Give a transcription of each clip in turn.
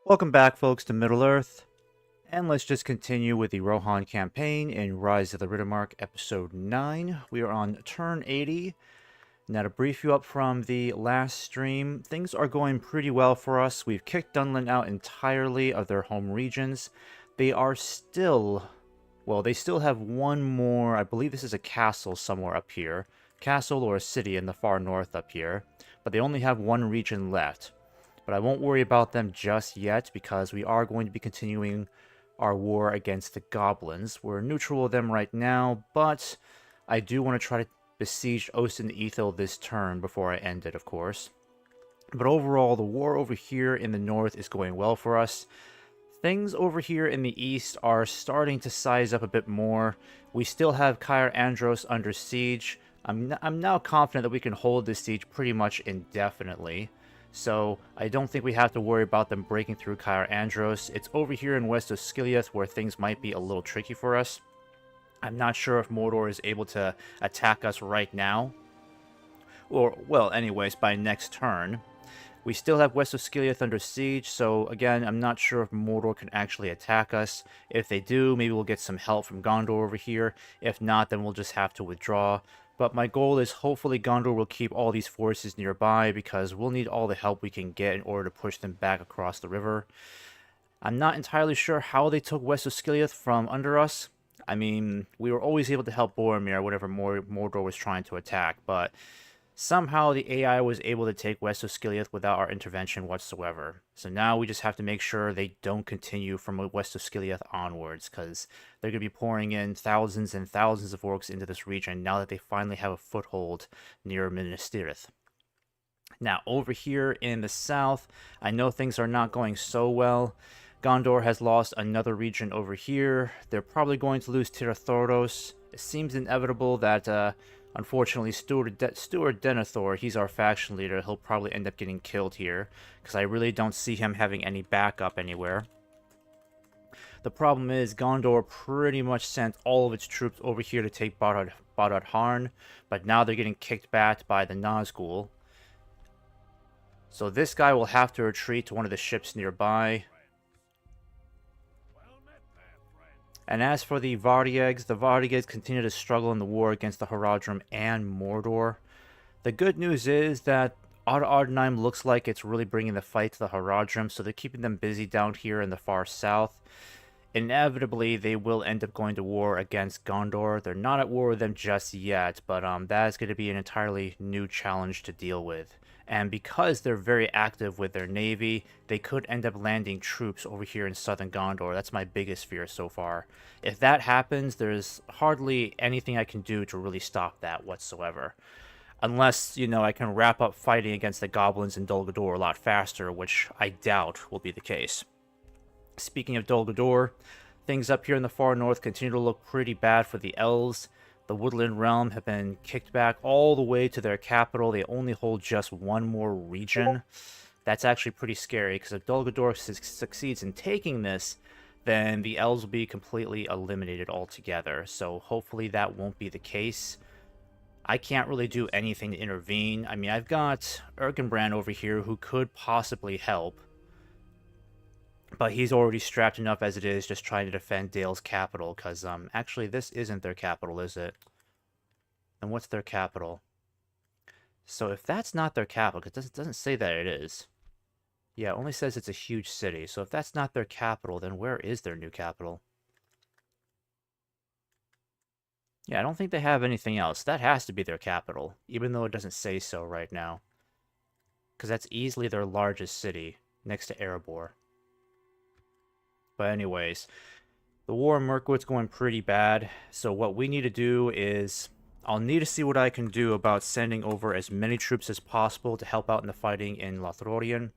Welcome back, folks, to Middle-earth, and let's just continue with the Rohan campaign in Rise of the Riddermark, Episode 9. We are on turn 80. Now, to brief you up from the last stream, things are going pretty well for us. We've kicked Dunland out entirely of their home regions. They are still... well, they still have one more... I believe this is a castle somewhere up here. Castle or a city in the far north up here. But they only have one region left. But I won't worry about them just yet, because we are going to be continuing our war against the goblins. We're neutral with them right now, but I do want to try to besiege Osten Ethel this turn before I end it, of course. But overall, the war over here in the north is going well for us. Things over here in the east are starting to size up a bit more. We still have Cair Andros under siege. I'm now confident that we can hold this siege pretty much indefinitely. So I don't think we have to worry about them breaking through Cair Andros. It's over here in west of Skiliath where things might be a little tricky for us. I'm not sure if Mordor is able to attack us right now. Or, well, anyways, by next turn. We still have west of Skiliath under siege, so again, I'm not sure if Mordor can actually attack us. If they do, maybe we'll get some help from Gondor over here. If not, then we'll just have to withdraw. But my goal is hopefully Gondor will keep all these forces nearby, because we'll need all the help we can get in order to push them back across the river. I'm not entirely sure how they took west of Skiliath from under us. I mean, we were always able to help Boromir whenever Mordor was trying to attack, but somehow the AI was able to take west of Skiliath without our intervention whatsoever. So now we just have to make sure they don't continue from west of Skiliath onwards, because they're going to be pouring in thousands and thousands of orcs into this region now that they finally have a foothold near Minas Tirith. Now, over here in the south, I know things are not going so well. Gondor has lost another region over here. They're probably going to lose Tirthoros. It seems inevitable that... unfortunately, Stuart Denethor, he's our faction leader. He'll probably end up getting killed here, because I really don't see him having any backup anywhere. The problem is, Gondor pretty much sent all of its troops over here to take Barad Harn, but now they're getting kicked back by the Nazgul. So this guy will have to retreat to one of the ships nearby. And as for the Vardigs continue to struggle in the war against the Haradrim and Mordor. The good news is that Arnheim looks like it's really bringing the fight to the Haradrim, so they're keeping them busy down here in the far south. Inevitably, they will end up going to war against Gondor. They're not at war with them just yet, but that is going to be an entirely new challenge to deal with. And because they're very active with their navy, they could end up landing troops over here in southern Gondor. That's my biggest fear so far. If that happens, there's hardly anything I can do to really stop that whatsoever. Unless, you know, I can wrap up fighting against the goblins in Dol Guldur a lot faster, which I doubt will be the case. Speaking of Dol Guldur, things up here in the far north continue to look pretty bad for the elves. The Woodland Realm have been kicked back all the way to their capital. They only hold just one more region. That's actually pretty scary, because if Dol Guldur succeeds in taking this, then the elves will be completely eliminated altogether. So hopefully that won't be the case. I can't really do anything to intervene. I mean, I've got Erkenbrand over here who could possibly help. But he's already strapped enough as it is, just trying to defend Dale's capital, because, actually, this isn't their capital, is it? And what's their capital? So if that's not their capital, because it doesn't say that it is. Yeah, it only says it's a huge city, so if that's not their capital, then where is their new capital? Yeah, I don't think they have anything else. That has to be their capital, even though it doesn't say so right now. Because that's easily their largest city, next to Erebor. But anyways, the war in Mirkwood's going pretty bad, so what we need to do is... I'll need to see what I can do about sending over as many troops as possible to help out in the fighting in Lothlorien,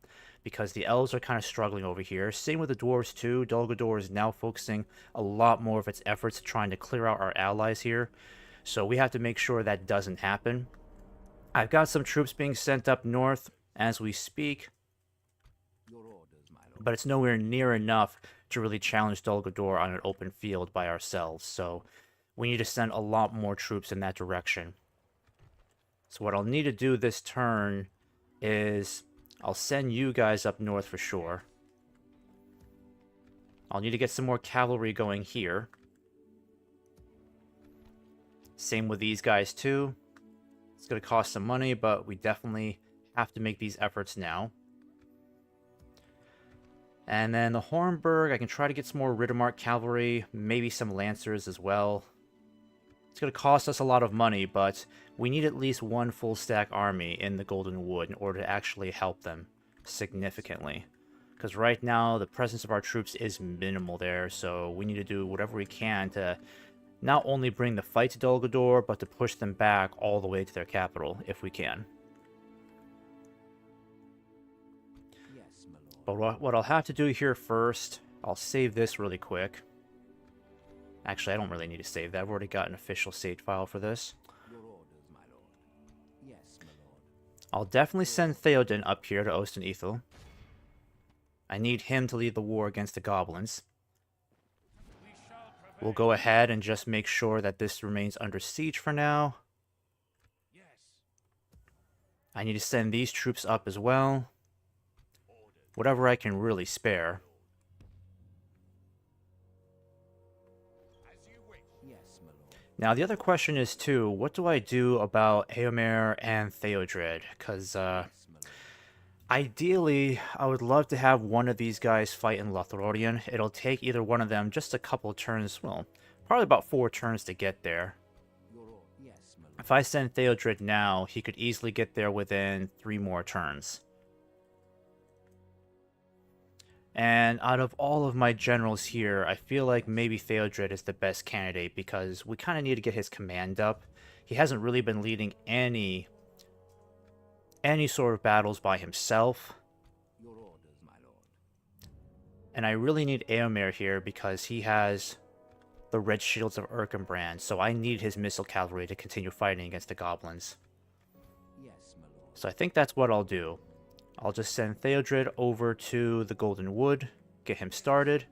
because the elves are kind of struggling over here. Same with the dwarves too. Dol Guldur is now focusing a lot more of its efforts trying to clear out our allies here, so we have to make sure that doesn't happen. I've got some troops being sent up north as we speak, but it's nowhere near enough to really challenge Dol Guldur on an open field by ourselves, so we need to send a lot more troops in that direction. So what I'll need to do this turn is I'll send you guys up north for sure. I'll need to get some more cavalry going here. Same with these guys too. It's going to cost some money, but we definitely have to make these efforts now. And then the Hornburg, I can try to get some more Riddermark cavalry, maybe some Lancers as well. It's going to cost us a lot of money, but we need at least one full stack army in the Golden Wood in order to actually help them significantly. Because right now, the presence of our troops is minimal there, so we need to do whatever we can to not only bring the fight to Dol Guldur, but to push them back all the way to their capital, if we can. Yes, my lord. But what I'll have to do here first, I'll save this really quick. Actually, I don't really need to save that. I've already got an official save file for this. Your orders, my lord. Yes, my lord. I'll definitely send Theoden up here to Osten Ethel. I need him to lead the war against the goblins. We'll go ahead and just make sure that this remains under siege for now. Yes. I need to send these troops up as well. Whatever I can really spare. As you wish. Yes, my lord. Now, the other question is, too, what do I do about Eomer and Theodred? Because, Yes, my lord. ideally, I would love to have one of these guys fight in Lothlorien. It'll take either one of them just a couple turns, well, probably about 4 turns to get there. Yes, my lord. If I send Theodred now, he could easily get there within 3 more turns. And out of all of my generals here, I feel like maybe Theodred is the best candidate because we kind of need to get his command up. He hasn't really been leading any sort of battles by himself. Your orders, my lord. And I really need Eomer here because he has the red shields of Erkenbrand, so I need his missile cavalry to continue fighting against the goblins. Yes, my lord. So I think that's what I'll do. I'll just send Theodred over to the Golden Wood, get him started.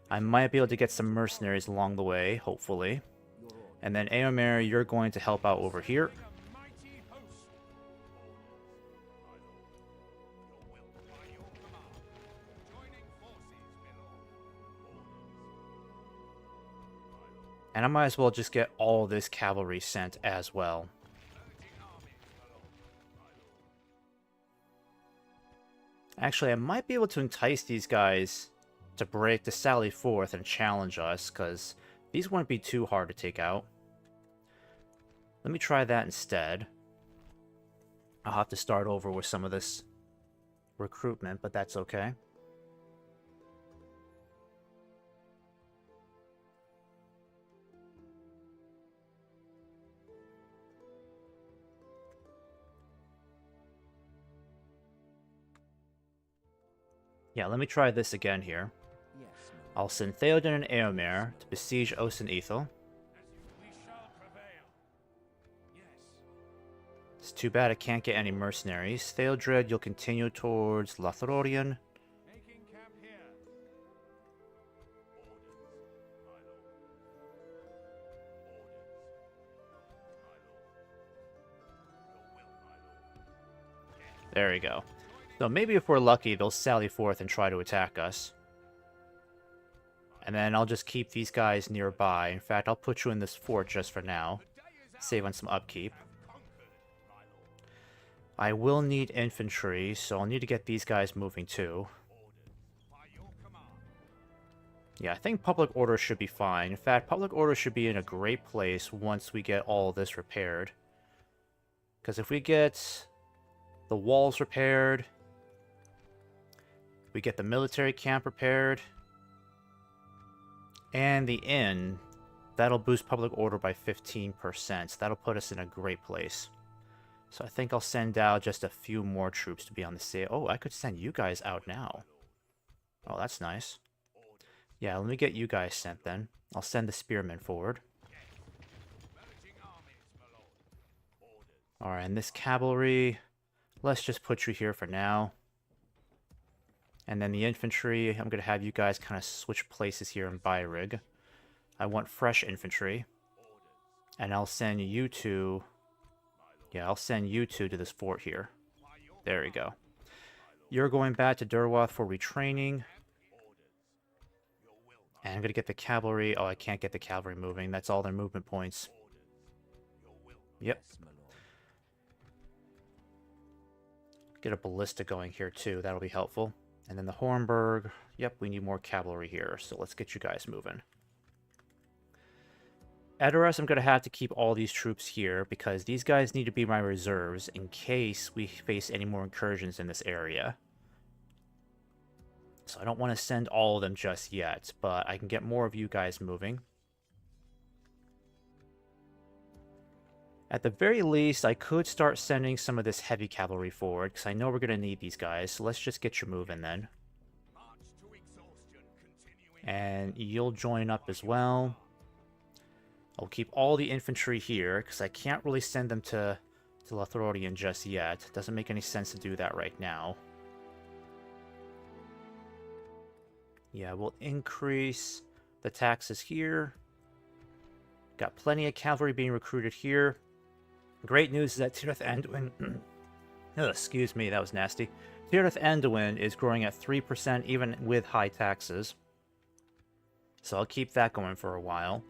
I might be able to get some mercenaries along the way, hopefully. Your orders. And then Eomer, you're going to help out over here. Mighty host. Your will by your command. Joining forces, my lord. And I might as well just get all this cavalry sent as well. Urging armies, my lord. Actually, I might be able to entice these guys to sally forth and challenge us, because these wouldn't be too hard to take out. Let me try that instead. I'll have to start over with some of this recruitment, but that's okay. Yeah, let me try this again here. Yes, my lord. I'll send Theoden and Eomer to besiege Osten Ethel. We shall prevail. Yes. It's too bad I can't get any mercenaries. Theodred, you'll continue towards Lothlorien. Making camp here. There we go. So maybe if we're lucky, they'll sally forth and try to attack us. And then I'll just keep these guys nearby. In fact, I'll put you in this fort just for now. Save on some upkeep. I will need infantry, so I'll need to get these guys moving too. Yeah, I think public order should be fine. In fact, public order should be in a great place once we get all this repaired. Because if we get the walls repaired, we get the military camp repaired, and the inn, that'll boost public order by 15%. That'll put us in a great place. So I think I'll send out just a few more troops to be on the sale. Oh, I could send you guys out now. Oh, that's nice. Yeah, let me get you guys sent then. I'll send the spearmen forward. Alright, and this cavalry, let's just put you here for now. And then the infantry, I'm going to have you guys kind of switch places here in Beirig. I want fresh infantry. And I'll send you two... Yeah, I'll send you two to this fort here. There we go. You're going back to Durwath for retraining. And I'm going to get the cavalry. Oh, I can't get the cavalry moving. That's all their movement points. Yep. Get a ballista going here too. That'll be helpful. And then the Hornburg. Yep, we need more cavalry here. So let's get you guys moving. Edoras, I'm going to have to keep all these troops here because these guys need to be my reserves in case we face any more incursions in this area. So I don't want to send all of them just yet, but I can get more of you guys moving. At the very least, I could start sending some of this heavy cavalry forward, because I know we're going to need these guys, so let's just get you moving then. And you'll join up as well. I'll keep all the infantry here, because I can't really send them to Lothlorien just yet. Doesn't make any sense to do that right now. Yeah, we'll increase the taxes here. Got plenty of cavalry being recruited here. Great news is that Tirith Anduin... excuse me, that was nasty. Tirith Anduin is growing at 3% even with high taxes. So I'll keep that going for a while.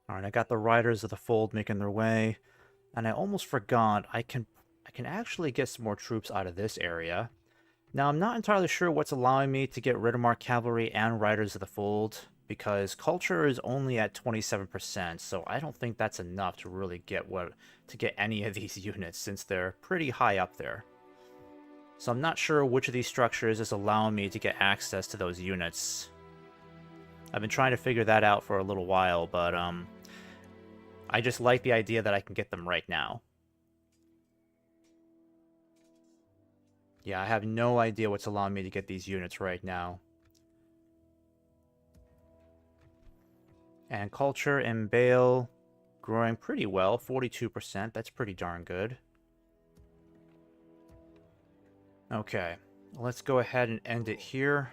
Alright, I got the Riders of the Fold making their way. And I almost forgot, I can actually get some more troops out of this area. Now, I'm not entirely sure what's allowing me to get Riddermark Cavalry and Riders of the Fold, because culture is only at 27%, so I don't think that's enough to really get any of these units, since they're pretty high up there. So I'm not sure which of these structures is allowing me to get access to those units. I've been trying to figure that out for a little while, but I just like the idea that I can get them right now. Yeah, I have no idea what's allowing me to get these units right now. And culture and Bale growing pretty well, 42%. That's pretty darn good. Okay, let's go ahead and end it here.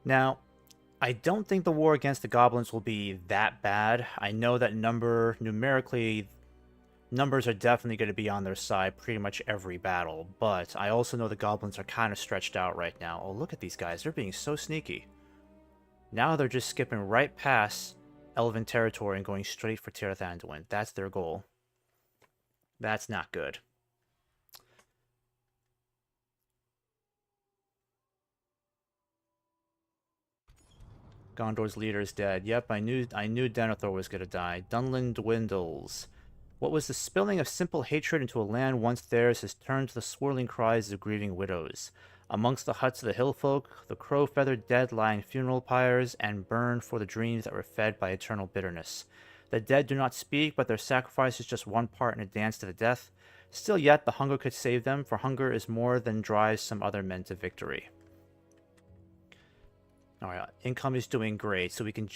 Now, I don't think the war against the goblins will be that bad. I know that numerically, numbers are definitely going to be on their side pretty much every battle, but I also know the goblins are kind of stretched out right now. Oh, look at these guys. They're being so sneaky. Now they're just skipping right past Elven territory and going straight for Tirith Anduin. That's their goal. That's not good. Gondor's leader is dead. Yep, I knew Denethor was going to die. Dunlin dwindles. What was the spilling of simple hatred into a land once theirs has turned to the swirling cries of grieving widows. Amongst the huts of the hill folk, the crow-feathered dead lie in funeral pyres and burn for the dreams that were fed by eternal bitterness. The dead do not speak, but their sacrifice is just one part in a dance to the death. Still yet, the hunger could save them, for hunger is more than drives some other men to victory. Alright, income is doing great, so we can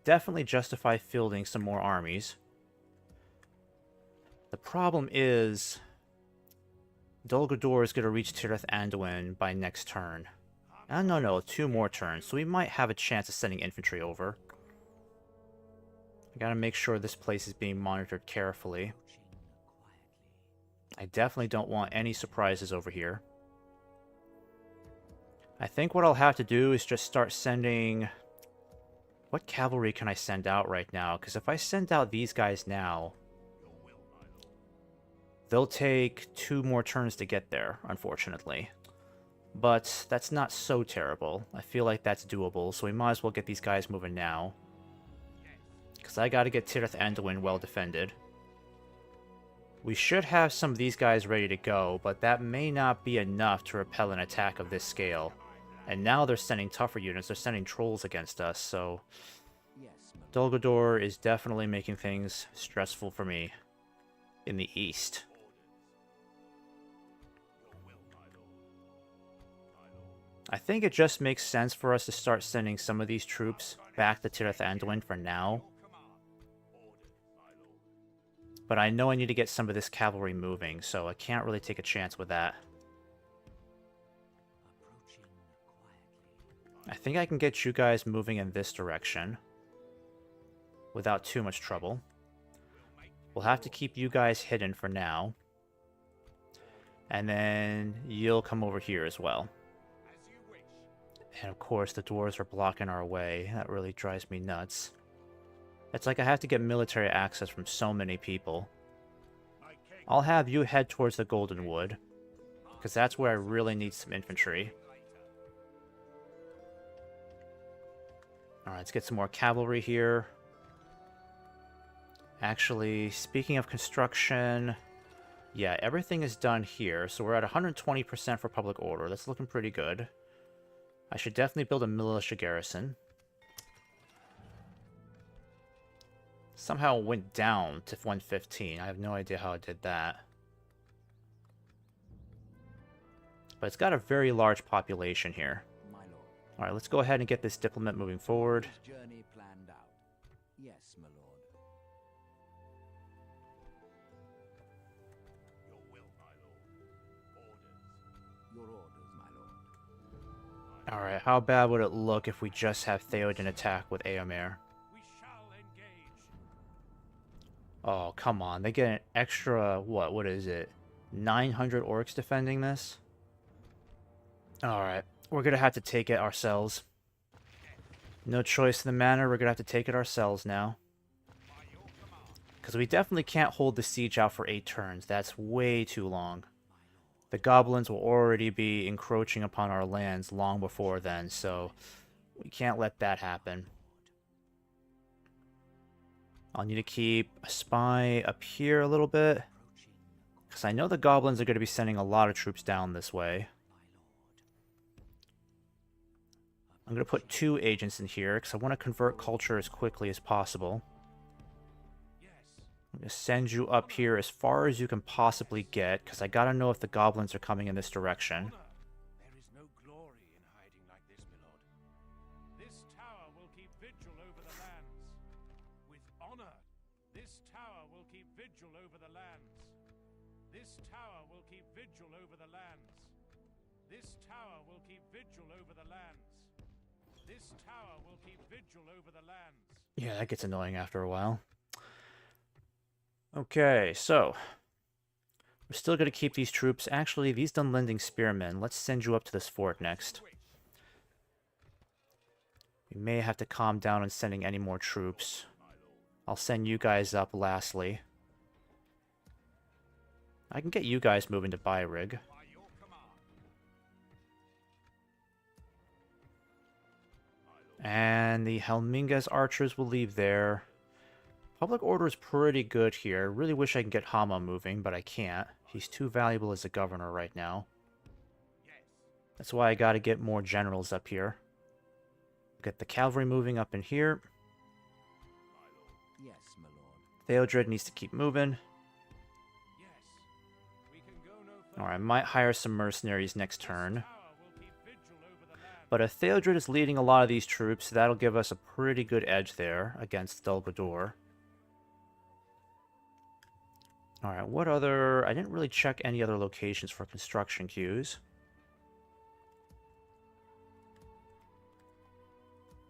definitely justify fielding some more armies. The problem is, Dol Guldur is going to reach Tirith Anduin by next turn. No, 2 more turns, so we might have a chance of sending infantry over. I gotta make sure this place is being monitored carefully. I definitely don't want any surprises over here. I think what I'll have to do is just start sending... What cavalry can I send out right now? Because if I send out these guys now... They'll take 2 more turns to get there, unfortunately. But that's not so terrible. I feel like that's doable, so we might as well get these guys moving now. Because I gotta get Tirith Anduin well defended. We should have some of these guys ready to go, but that may not be enough to repel an attack of this scale. And now they're sending tougher units, they're sending trolls against us, so... Dol Guldur is definitely making things stressful for me in the east. I think it just makes sense for us to start sending some of these troops back to Tirith Anduin for now. But I know I need to get some of this cavalry moving, so I can't really take a chance with that. I think I can get you guys moving in this direction without too much trouble. We'll have to keep you guys hidden for now. And then you'll come over here as well. As you wish. And of course, the dwarves are blocking our way. That really drives me nuts. It's like I have to get military access from so many people. My king. I'll have you head towards the Golden Wood, because that's where I really need some infantry. Alright, let's get some more cavalry here. Actually, speaking of construction, yeah, everything is done here. So we're at 120% for public order. That's looking pretty good. I should definitely build a militia garrison. Somehow it went down to 115. I have no idea how it did that. But it's got a very large population here. My lord. Alright, let's go ahead and get this diplomat moving forward. His journey planned out. Yes, my lord. Your will, my lord. Orders. Your orders, my lord. Alright, how bad would it look if we just have Theoden attack with Eomer? We shall engage. Oh, come on. They get an extra, what is it? 900 orcs defending this? Alright, we're gonna have to take it ourselves. No choice in the matter, we're gonna have to take it ourselves now. By your command. Because we definitely can't hold the siege out for 8 turns. That's way too long. The goblins will already be encroaching upon our lands long before then, so we can't let that happen. I'll need to keep a spy up here a little bit, because I know the goblins are going to be sending a lot of troops down this way. I'm going to put 2 agents in here, because I want to convert culture as quickly as possible. Yes. I'm going to send you up here as far as you can possibly get, because I got to know if the goblins are coming in this direction. Honor. There is no glory in hiding like this, my lord. This tower will keep vigil over the lands. With honor, this tower will keep vigil over the lands. This tower will keep vigil over the lands. This tower will keep vigil over the lands. This tower will keep vigil over the lands. Yeah, that gets annoying after a while. Okay, so we're still going to keep these troops. Actually, these Dunlending spearmen, let's send you up to this fort next. We may have to calm down on sending any more troops. I'll send you guys up lastly. I can get you guys moving to Byrig. By your command. And the Helmingas archers will leave there. Public order is pretty good here. Really wish I can get Hama moving, but I can't. He's too valuable as a governor right now. Yes. That's why I gotta get more generals up here. Get the cavalry moving up in here. Yes, my lord. Theodred needs to keep moving. Yes. We can go no further. Alright, I might hire some mercenaries next turn. Tower will keep vigil over the lands. But if Theodred is leading a lot of these troops, that'll give us a pretty good edge there against Dol Guldur. Alright, what other... I didn't really check any other locations for construction queues.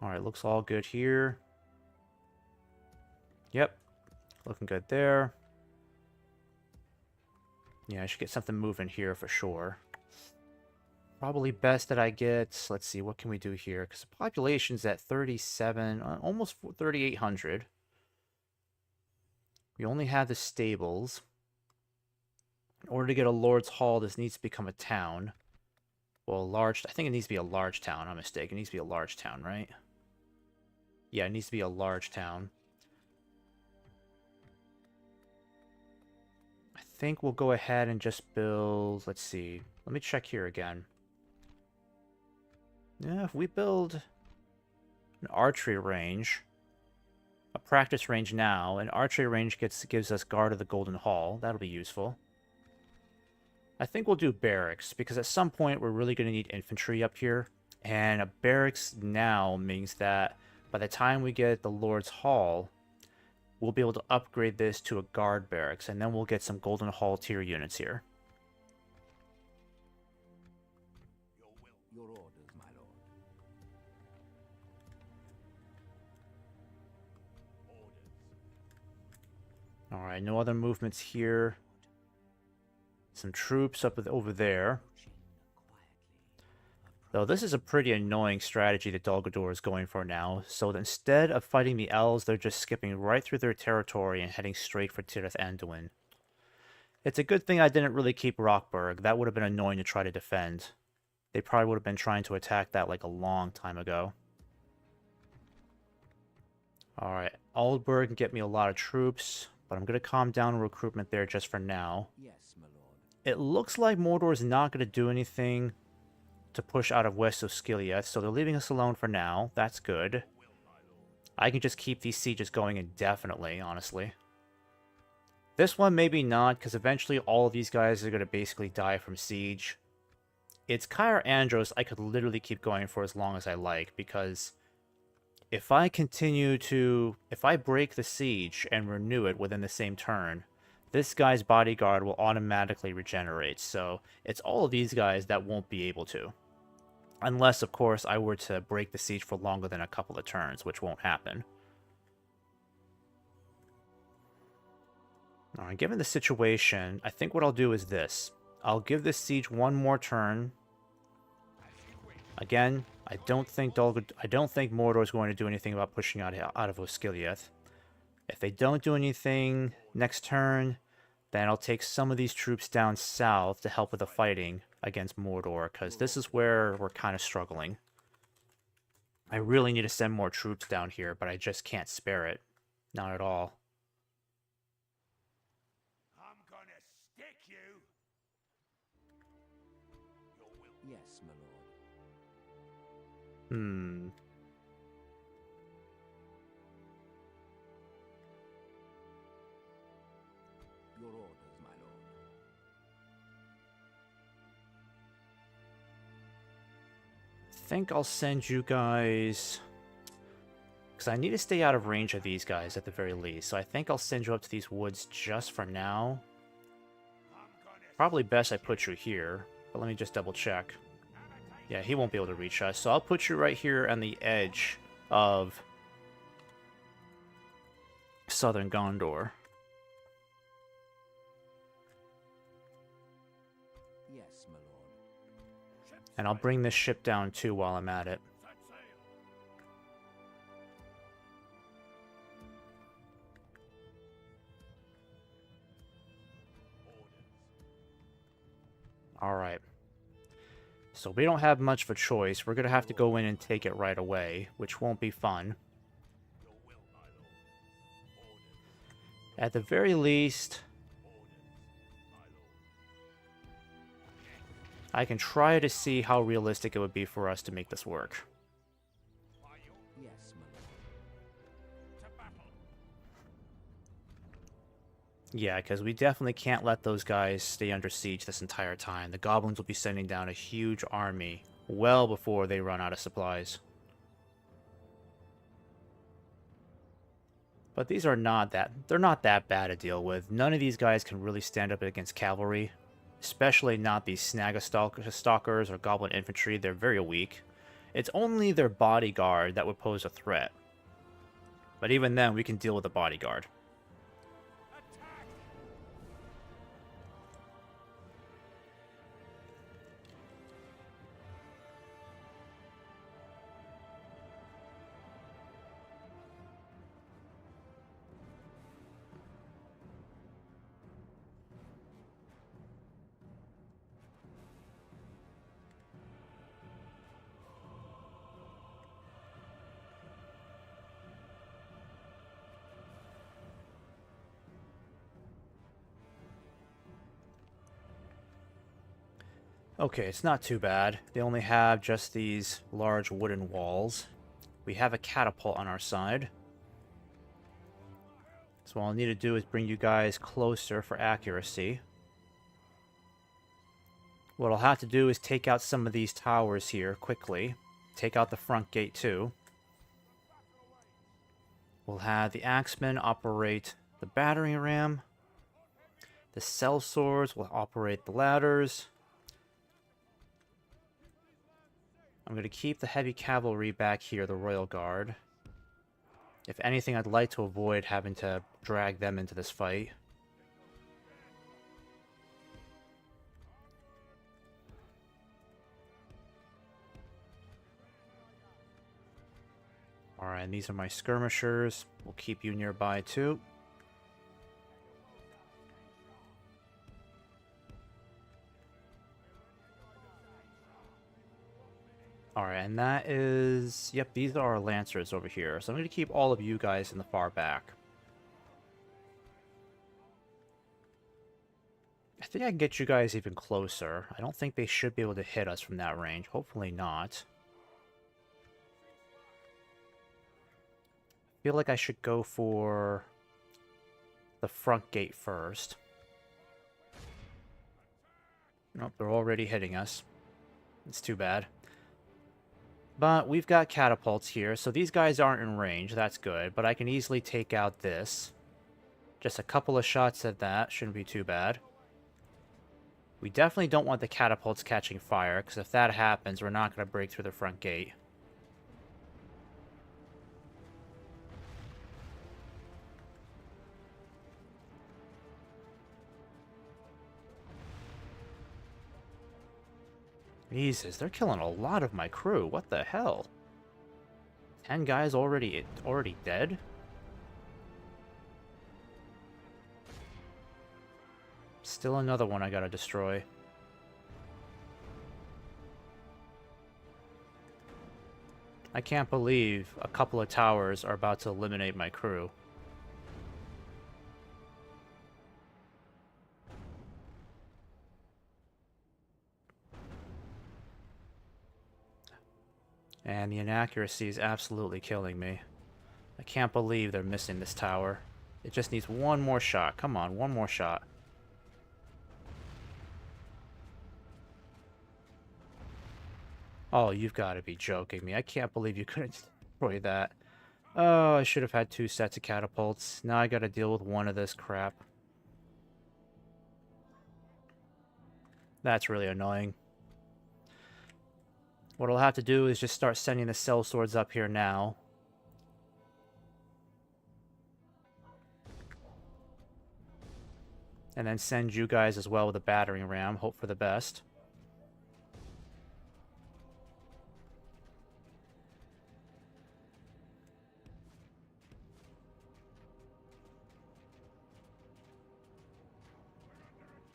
Alright, looks all good here. Yep, looking good there. Yeah, I should get something moving here for sure. Probably best that I get... Let's see, what can we do here? Because the population's at 37, almost 3,800. We only have the stables. In order to get a Lord's Hall, this needs to become a town. Well, a large... I think it needs to be a large town. I'm mistaken. It needs to be a large town, right? Yeah, it needs to be a large town. I think we'll go ahead and just build... Let's see. Let me check here again. Yeah, if we build an archery range... a practice range now. An archery range gives us guard of the Golden Hall. That'll be useful. I think we'll do barracks, because at some point we're really going to need infantry up here. And a barracks now means that by the time we get the Lord's Hall, we'll be able to upgrade this to a guard barracks, and then we'll get some Golden Hall tier units here. Your will. Your orders, my lord. Orders. Alright, no other movements here. Some troops over there. Though this is a pretty annoying strategy that Dol Guldur is going for now. So instead of fighting the Elves, they're just skipping right through their territory and heading straight for Tirith Anduin. It's a good thing I didn't really keep Rockburg. That would have been annoying to try to defend. They probably would have been trying to attack that like a long time ago. Alright, Aldburg can get me a lot of troops, but I'm going to calm down recruitment there just for now. Yes, my lord. It looks like Mordor is not going to do anything to push out of west of Skiliath, so they're leaving us alone for now. That's good. I can just keep these sieges going indefinitely, honestly. This one maybe not, because eventually all of these guys are going to basically die from siege. It's Cair Andros I could literally keep going for as long as I like, because if I break the siege and renew it within the same turn, this guy's bodyguard will automatically regenerate, so it's all of these guys that won't be able to. Unless, of course, I were to break the siege for longer than a couple of turns, which won't happen. Alright, given the situation, I think what I'll do is this. I'll give this siege one more turn. Again, I don't think Mordor is going to do anything about pushing out of Osgiliath. If they don't do anything next turn, then I'll take some of these troops down south to help with the fighting against Mordor, because this is where we're kind of struggling. I really need to send more troops down here, but I just can't spare it. Not at all. I'm gonna stick you. Your will. Yes, my lord. Your orders, my lord. I think I'll send you guys... because I need to stay out of range of these guys at the very least. So I think I'll send you up to these woods just for now. Probably best I put you here. But let me just double check. Yeah, he won't be able to reach us. So I'll put you right here on the edge of southern Gondor. Yes, my lord. And I'll bring this ship down too while I'm at it. Set sail. Alright. So we don't have much of a choice. We're going to have to go in and take it right away, which won't be fun. Your will, my lord. Orders. At the very least, My lord. I can try to see how realistic it would be for us to make this work. By your Yes, my lord. to battle. Yeah, because we definitely can't let those guys stay under siege this entire time. The goblins will be sending down a huge army well before they run out of supplies. But these are they're not that bad to deal with. None of these guys can really stand up against cavalry. Especially not these Snagga-stalkers or goblin infantry. They're very weak. It's only their bodyguard that would pose a threat. But even then, we can deal with the bodyguard. Attack! Okay, it's not too bad. They only have just these large wooden walls. We have a catapult on our side. So all I need to do is bring you guys closer for accuracy. What I'll have to do is take out some of these towers here quickly. Take out the front gate too. We'll have the axemen operate the battering ram. The sellswords will operate the ladders. I'm going to keep the heavy cavalry back here, the Royal Guard. If anything, I'd like to avoid having to drag them into this fight. Alright, and these are my skirmishers. We'll keep you nearby too. Alright, and that is... Yep, these are our lancers over here. So I'm going to keep all of you guys in the far back. I think I can get you guys even closer. I don't think they should be able to hit us from that range. Hopefully not. I feel like I should go for the front gate first. Nope, they're already hitting us. It's too bad. But we've got catapults here, so these guys aren't in range. That's good, but I can easily take out this. Just a couple of shots at that. Shouldn't be too bad. We definitely don't want the catapults catching fire, because if that happens, we're not going to break through the front gate. Jesus, they're killing a lot of my crew. What the hell? 10 guys already dead? Still another one I gotta destroy. I can't believe a couple of towers are about to eliminate my crew. And the inaccuracy is absolutely killing me. I can't believe they're missing this tower. It just needs one more shot. Come on, one more shot. Oh, you've got to be joking me. I can't believe you couldn't destroy that. Oh, I should have had 2 sets of catapults. Now I gotta deal with one of this crap. That's really annoying. What I'll have to do is just start sending the sellswords up here now. And then send you guys as well with a battering ram. Hope for the best.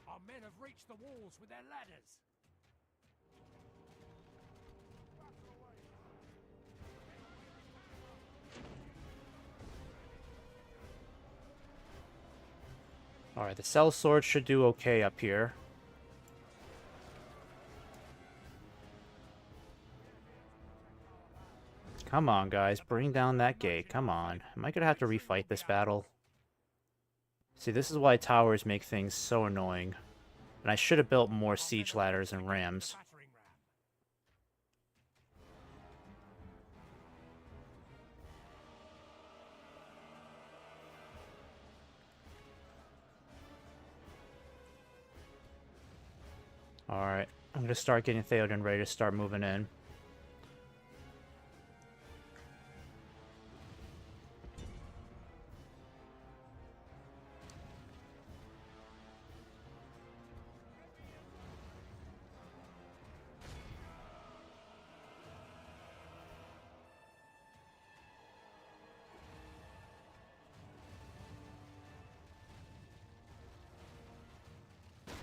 Our men have reached the walls with their ladders. Alright, the sellsword should do okay up here. Come on, guys. Bring down that gate. Come on. Am I going to have to refight this battle? See, this is why towers make things so annoying. And I should have built more siege ladders and rams. Battering ram. Alright, I'm going to start getting Theoden ready to start moving in.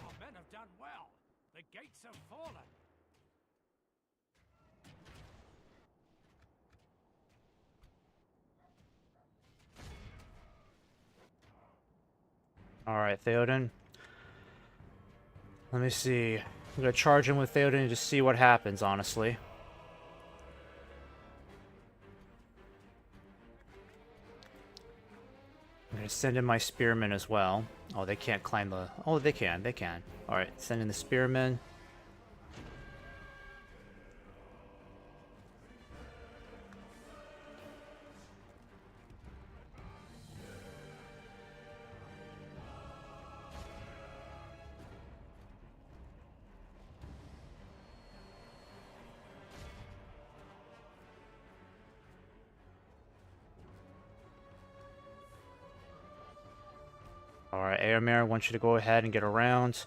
Our men have done well. The gates have fallen. Alright, Theoden. Let me see. I'm going to charge him with Theoden and just see what happens, honestly. I'm going to send in my spearmen as well. Oh, they can't climb the... Oh, they can. They can. Alright, send in the spearmen. Alright, Airmare, I want you to go ahead and get around.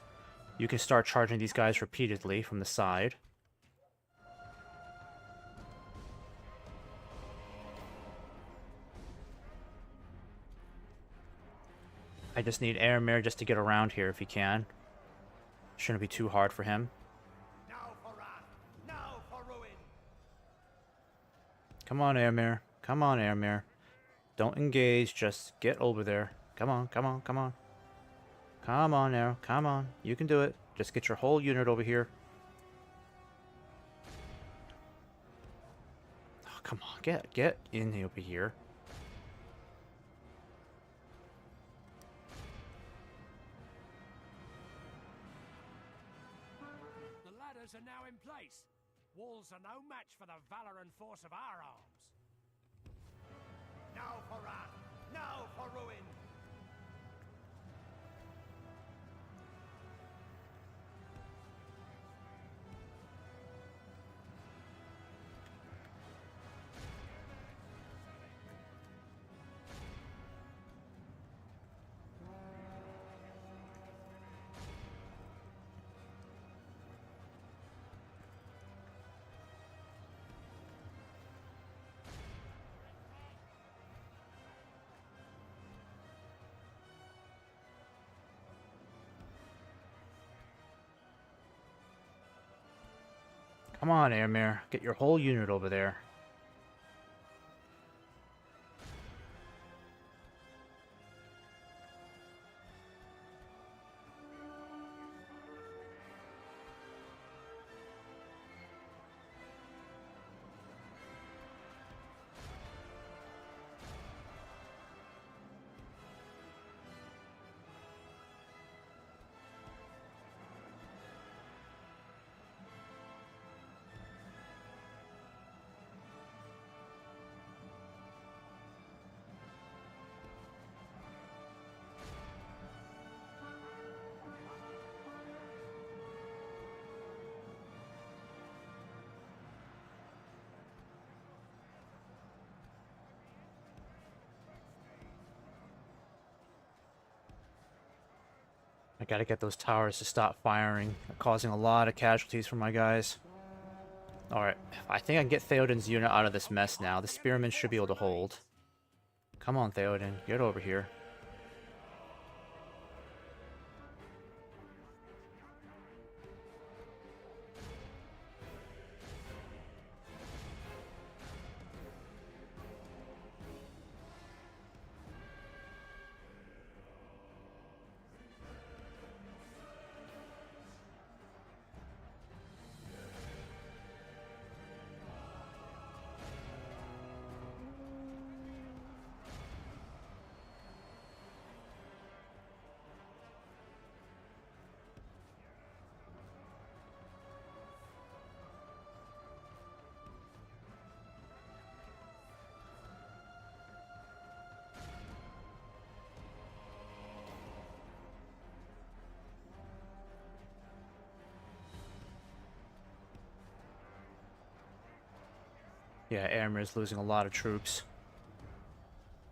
You can start charging these guys repeatedly from the side. I just need Airmare just to get around here if he can. Shouldn't be too hard for him. Now for wrath, now for ruin. Come on, Airmare. Come on, Airmare. Don't engage, just get over there. Come on, come on, come on. Come on, Arrow. Come on. You can do it. Just get your whole unit over here. Oh, come on. Get in over here. The ladders are now in place. Walls are no match for the valor and force of our arms. Now for wrath, now for ruin. Come on, Airmare. Get your whole unit over there. I gotta get those towers to stop firing. They're causing a lot of casualties for my guys. Alright, I think I can get Theoden's unit out of this mess now. The Spearmen should be able to hold. Come on, Theoden. Get over here. Yeah, Airmare is losing a lot of troops.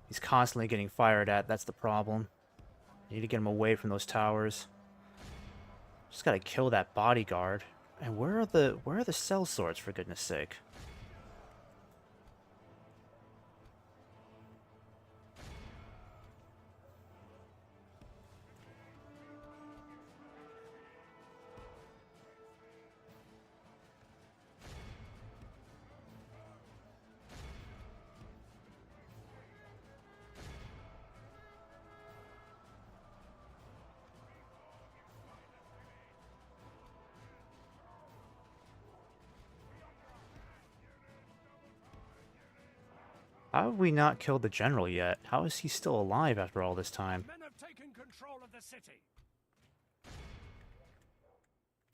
He's constantly getting fired at. That's the problem. I need to get him away from those towers. Just gotta kill that bodyguard. And where are the cell swords, for goodness sake? How have we not killed the general yet? How is he still alive after all this time? Men have taken control of the city.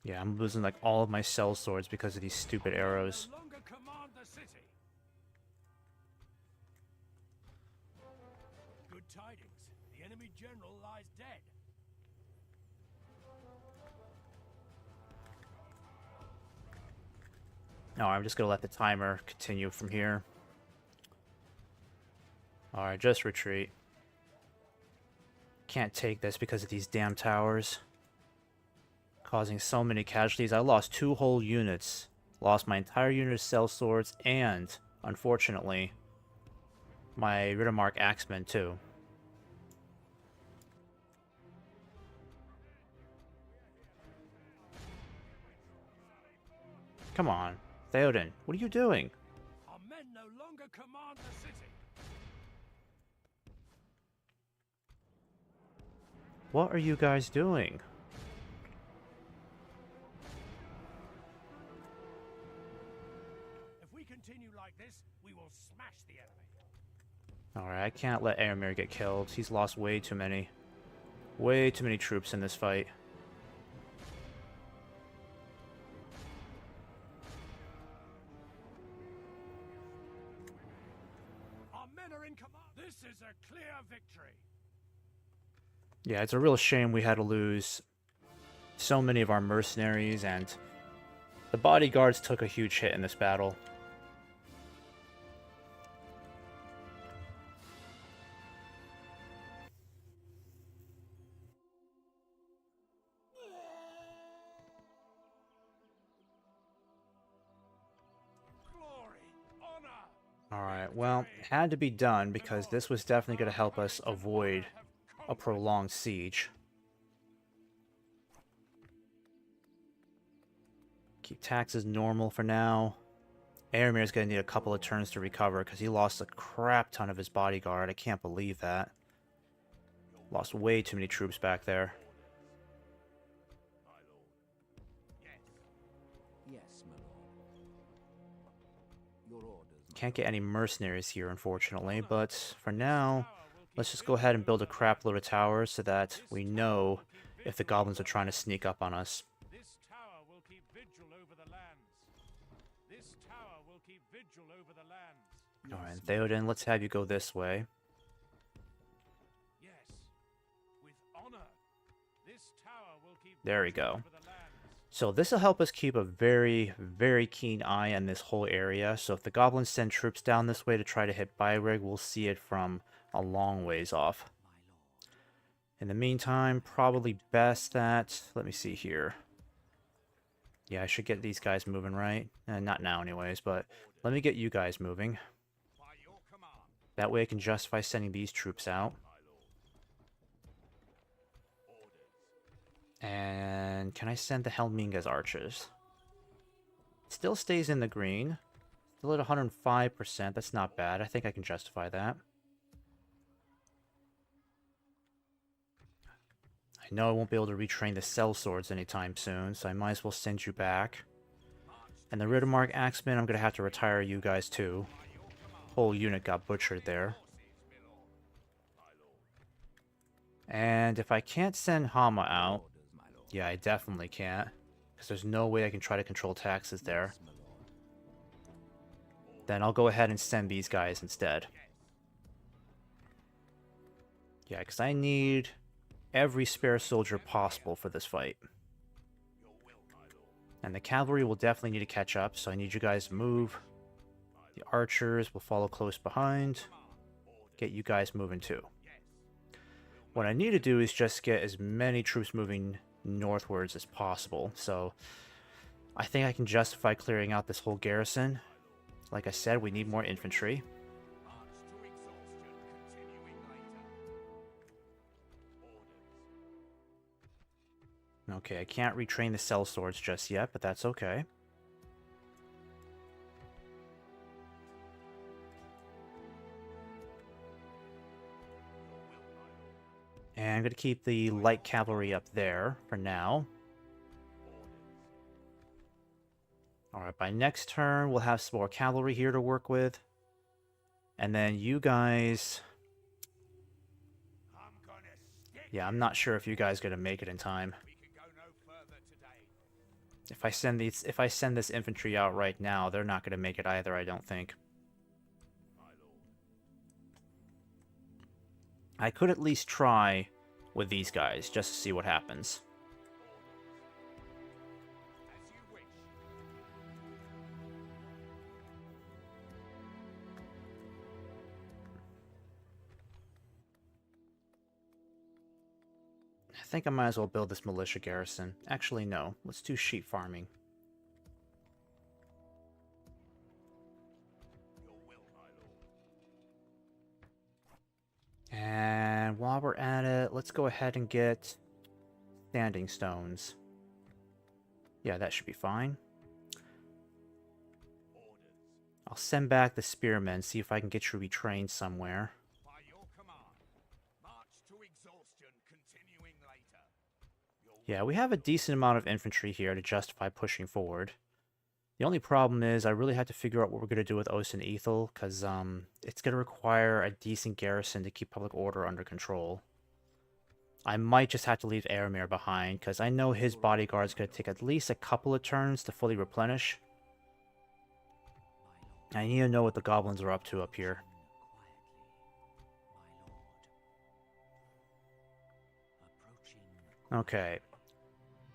Yeah, I'm losing like all of my cell swords because of these stupid arrows. No longer command the city. Good tidings. The enemy general lies dead. No, I'm just gonna let the timer continue from here. Alright, just retreat. can't take this because of these damn towers. Causing so many casualties. I lost 2 whole units. Lost my entire unit of cell swords and, unfortunately, my Riddermark axemen too. Come on, Theoden, what are you doing? Our men no longer command the city. What are you guys doing? If we continue like this, we will smash the enemy. Alright, I can't let Éomer get killed. He's lost way too many. Way too many troops in this fight. Our men are in command. This is a clear victory. Yeah, it's a real shame we had to lose so many of our mercenaries, and the bodyguards took a huge hit in this battle. Glory, honor. Alright, well, it had to be done because this was definitely going to help us avoid a prolonged siege. Keep taxes normal for now. Éomer's going to need a couple of turns to recover because he lost a crap ton of his bodyguard. I can't believe that. Lost way too many troops back there. Yes, my lord. Your orders, my Can't get any mercenaries here, unfortunately, but for now, let's just go ahead and build a crap load of towers so that we know if the goblins are trying to sneak up on us. This tower will keep vigil over the lands. This tower will keep vigil over the lands. Alright, Theoden, let's have you go this way. Yes, with honor. This tower will keep There we vigil go. over the lands. So this will help us keep a very, very keen eye on this whole area. So if the goblins send troops down this way to try to hit Byrig, we'll see it from a long ways off. In the meantime, probably best that... Let me see here. Yeah, I should get these guys moving, right? Not now anyways, but let me get you guys moving. By your command. That way I can justify sending these troops out. And can I send the Helminga's archers? Still stays in the green. Still at 105%. That's not bad. I think I can justify that. I know I won't be able to retrain the cell swords anytime soon, so I might as well send you back. And the Riddermark axemen, I'm going to have to retire you guys too. Whole unit got butchered there. And if I can't send Hama out, orders, my lord. yeah, I definitely can't. Because there's no way I can try to control taxes there. Yes, my lord. Then I'll go ahead and send these guys instead. Yeah, because I need every spare soldier possible for this fight. And the cavalry will definitely need to catch up, so I need you guys to move. The archers will follow close behind. Get you guys moving too. What I need to do is just get as many troops moving northwards as possible. So I think I can justify clearing out this whole garrison. Like I said, we need more infantry. March to exhaustion, continuing later. Okay, I can't retrain the cell swords just yet, but that's okay. And I'm going to keep the light cavalry up there for now. Alright, by next turn, we'll have some more cavalry here to work with. And then you guys... I'm gonna stick. Yeah, I'm not sure if you guys are going to make it in time. We can go no further today. If I send this infantry out right now, they're not going to make it either, I don't think. I could at least try with these guys, just to see what happens. As you wish. I think I might as well build this militia garrison. Actually, no. Let's do sheep farming. Your will, my lord. And while we're at it, let's go ahead and get standing stones. Yeah, that should be fine. Orders. I'll send back the spearmen, see if I can get you retrained somewhere. By your command. March to exhaustion, continuing later. Your Yeah, we have a decent amount of infantry here to justify pushing forward. The only problem is I really had to figure out what we're going to do with Ost and Ethel, because it's going to require a decent garrison to keep public order under control. I might just have to leave Aramir behind, because I know his bodyguard's going to take at least a couple of turns to fully replenish. I need to know what the goblins are up to up here. Okay.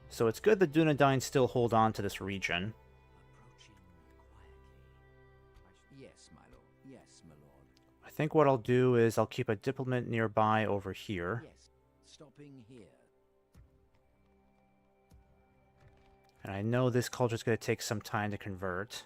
So it's good the Dunedain still hold on to this region. Yes, my lord. Yes, my lord. I think what I'll do is I'll keep a diplomat nearby over here. Yes. Stopping here. And I know this culture's going to take some time to convert.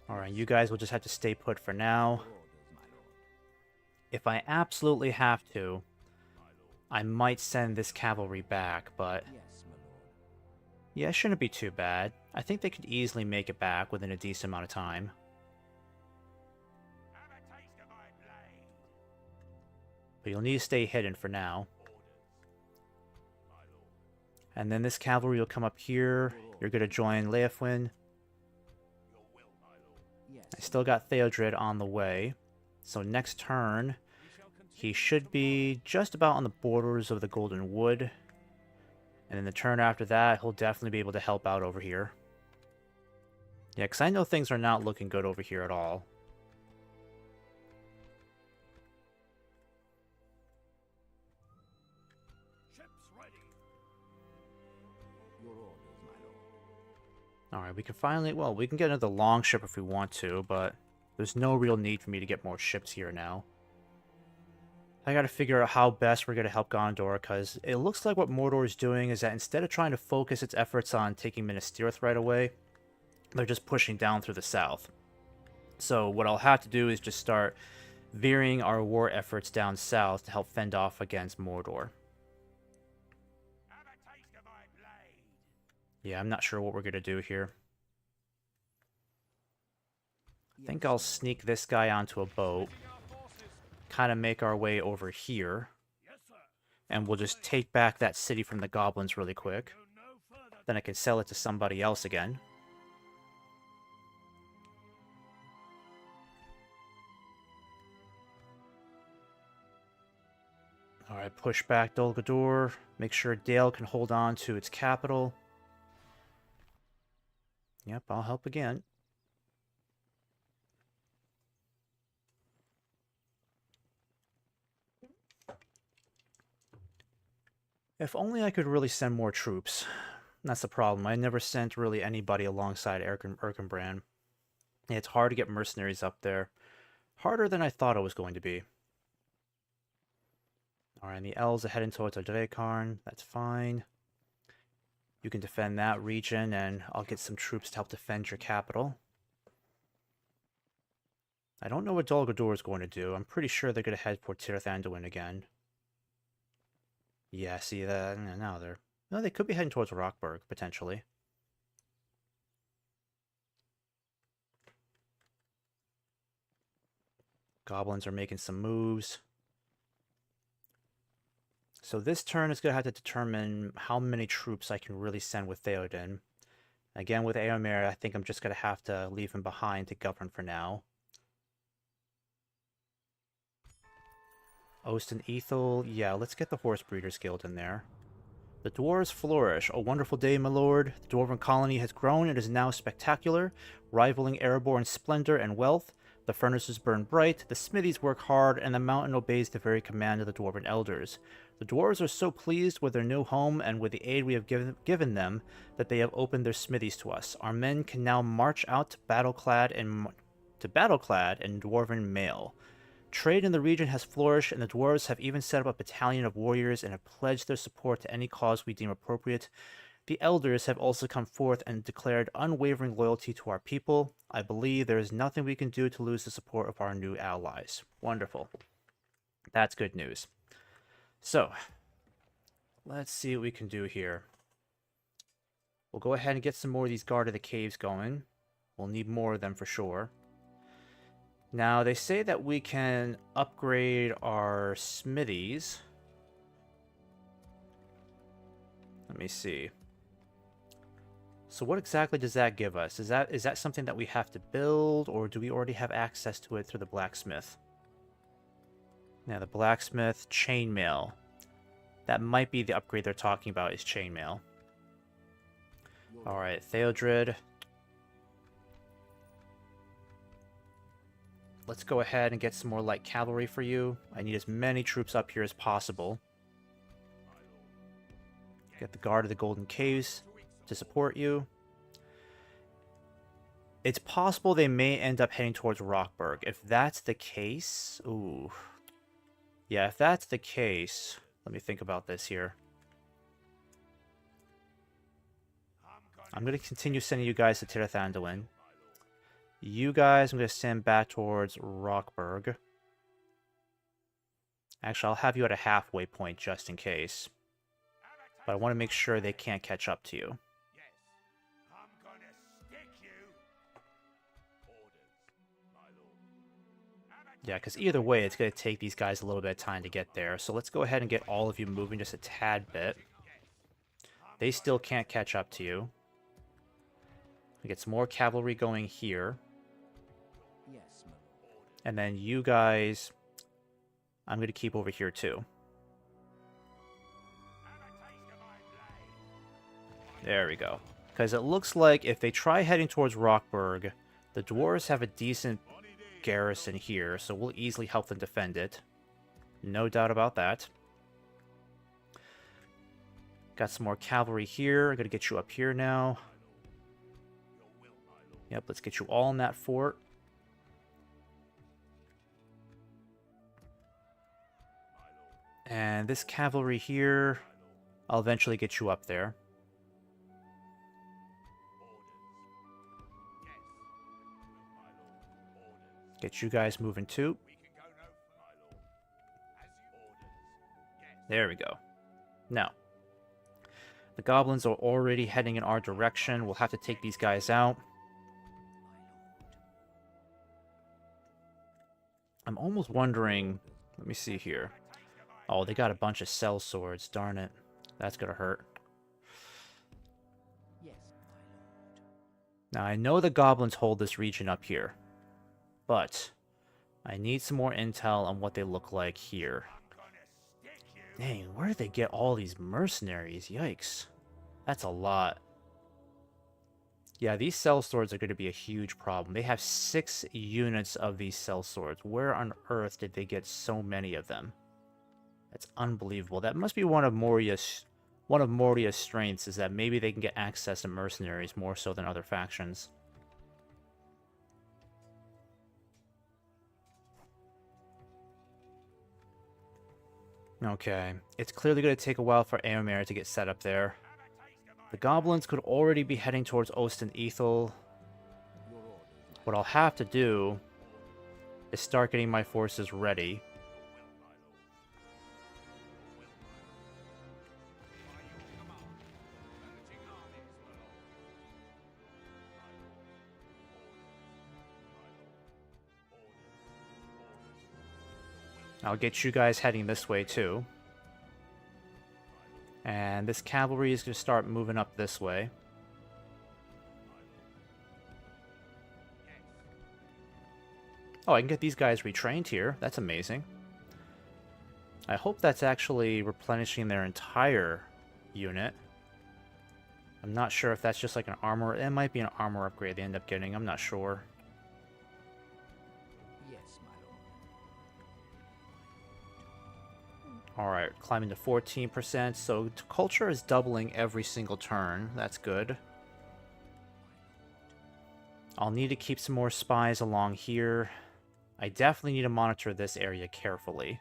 Alright, you guys will just have to stay put for now. Your orders, my lord. If I absolutely have to, I might send this cavalry back, but Yes, my lord. yeah, it shouldn't be too bad. I think they could easily make it back within a decent amount of time. have a taste of my blade. But you'll need to stay hidden for now. Orders. My lord. And then this cavalry will come up here. You're going to join Leofwin. Your will, my lord. Yes. I still got Theodred on the way. So next turn, We shall continue. he should be just about on the borders of the Golden Wood. And then the turn after that, he'll definitely be able to help out over here. Yeah, because I know things are not looking good over here at all. Ships ready. Your orders, my lord. Alright, we can finally... Well, we can get another long ship if we want to, but there's no real need for me to get more ships here now. I gotta figure out how best we're gonna help Gondor, because it looks like what Mordor is doing is that instead of trying to focus its efforts on taking Minas Tirith right away, they're just pushing down through the south. So what I'll have to do is just start veering our war efforts down south to help fend off against Mordor. Have a taste of my blade. Yeah, I'm not sure what we're gonna do here. I think Yes, I'll sneak this guy onto a boat, Sending our forces. kind of make our way over here, Yes, sir. and we'll just take back that city from the goblins really quick. Go no further. Then I can sell it to somebody else again. Alright, push back Dol Guldur. Make sure Dale can hold on to its capital. Yep, I'll help again. If only I could really send more troops. That's the problem. I never sent really anybody alongside Erkenbrand. It's hard to get mercenaries up there. Harder than I thought it was going to be. Alright, and the elves are heading towards Drekarn. That's fine. You can defend that region, and I'll get some troops to help defend your capital. I don't know what Dol Guldur is going to do. I'm pretty sure they're going to head for Tirith Anduin again. Yeah, see that? Now they're... No, they could be heading towards Rockburg, potentially. Goblins are making some moves. So this turn is going to have to determine how many troops I can really send with Theoden. Again, with Eomer, I think I'm just going to have to leave him behind to govern for now. Ost and Ethel, yeah, let's get the Horse Breeders Guild in there. The dwarves flourish. A wonderful day, my lord. The dwarven colony has grown and is now spectacular, rivaling Erebor in splendor and wealth. The furnaces burn bright, the smithies work hard, and the mountain obeys the very command of the dwarven elders. The dwarves are so pleased with their new home and with the aid we have given them that they have opened their smithies to us. Our men can now march out to battleclad in dwarven mail. Trade in the region has flourished, and the dwarves have even set up a battalion of warriors and have pledged their support to any cause we deem appropriate. The elders have also come forth and declared unwavering loyalty to our people. I believe there is nothing we can do to lose the support of our new allies. Wonderful. That's good news. So, let's see what we can do here. We'll go ahead and get some more of these Guard of the Caves going. We'll need more of them for sure. Now, they say that we can upgrade our smithies. Let me see. So what exactly does that give us? Is that something that we have to build, or do we already have access to it through the blacksmith? Now, the blacksmith, chainmail. That might be the upgrade they're talking about, is chainmail. Alright, Theodred. Let's go ahead and get some more light cavalry for you. I need as many troops up here as possible. Get the Guard of the Golden Caves to support you. It's possible they may end up heading towards Rockburg. If that's the case... Ooh. Yeah, if that's the case... Let me think about this here. I'm going to continue sending you guys to Tirthandolin. You guys, I'm going to send back towards Rockburg. Actually, I'll have you at a halfway point just in case. But I want to make sure they can't catch up to you. Yeah, because either way, it's going to take these guys a little bit of time to get there. So let's go ahead and get all of you moving just a tad bit. They still can't catch up to you. We get some more cavalry going here. And then you guys, I'm going to keep over here too. There we go. Because it looks like if they try heading towards Rockburg, the dwarves have a decent garrison here, so we'll easily help them defend it. No doubt about that. Got some more cavalry here. I'm going to get you up here now. Yep, let's get you all in that fort. And this cavalry here, I'll eventually get you up there. Get you guys moving too. There we go. Now, the goblins are already heading in our direction. We'll have to take these guys out. I'm almost wondering... Let me see here. Oh, they got a bunch of cell swords. Darn it. That's gonna hurt. Now, I know the goblins hold this region up here. But I need some more intel on what they look like here. Dang, where did they get all these mercenaries? Yikes. That's a lot. Yeah, these cell swords are going to be a huge problem. They have 6 units of these cell swords. Where on earth did they get so many of them? That's unbelievable. That must be one of Moria's strengths, is that maybe they can get access to mercenaries more so than other factions. Okay, it's clearly going to take a while for Eomer to get set up there. The goblins could already be heading towards Osten Ethel. What I'll have to do is start getting my forces ready. I'll get you guys heading this way too. And this cavalry is going to start moving up this way. Oh, I can get these guys retrained here. That's amazing. I hope that's actually replenishing their entire unit. I'm not sure if that's just like an armor. It might be an armor upgrade they end up getting. I'm not sure. Alright, climbing to 14%, so culture is doubling every single turn. That's good. I'll need to keep some more spies along here. I definitely need to monitor this area carefully.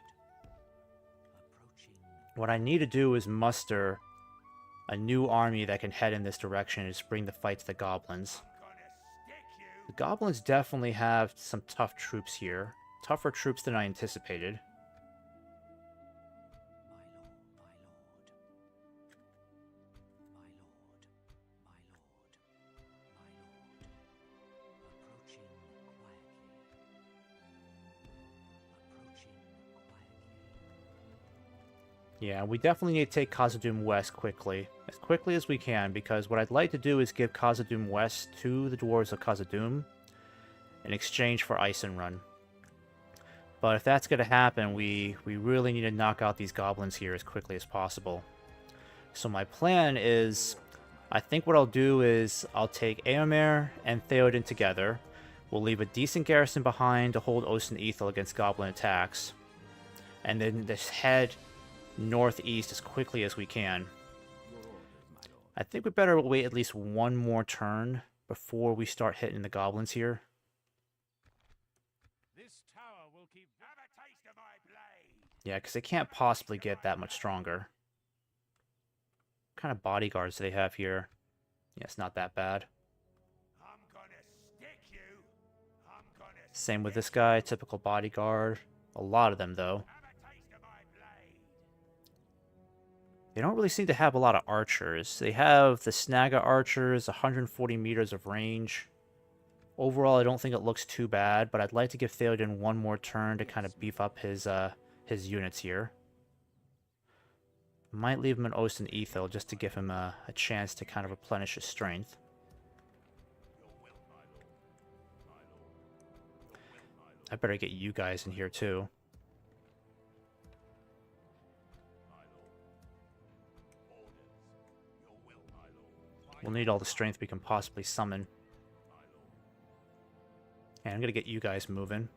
What I need to do is muster a new army that can head in this direction and just bring the fight to the goblins. The goblins definitely have some tough troops here. Tougher troops than I anticipated. Yeah, we definitely need to take Khazad-dûm West as quickly as we can, because what I'd like to do is give Khazad-dûm West to the Dwarves of Khazad-dûm in exchange for Eisenrun. But if that's going to happen, we really need to knock out these goblins here as quickly as possible. So my plan is, I think what I'll do is I'll take Eomer and Theoden together. We'll leave a decent garrison behind to hold Osten Ethel against goblin attacks. And then just head northeast as quickly as we can. I think we better wait at least one more turn before we start hitting the goblins here. This tower will keep. Have a taste of my blade. Yeah, because they can't possibly get that much stronger. What kind of bodyguards do they have here? Yeah, it's not that bad. I'm gonna stick you. I'm gonna. Same with this guy, typical bodyguard. A lot of them, though. Have a taste of my blade. They don't really seem to have a lot of archers. They have the Snaga archers, 140 meters of range. Overall, I don't think it looks too bad, but I'd like to give Theoden one more turn to kind of beef up his units here. Might leave him in Osten Ethel just to give him a chance to kind of replenish his strength. I better get you guys in here too. We'll need all the strength we can possibly summon. And I'm gonna get you guys moving.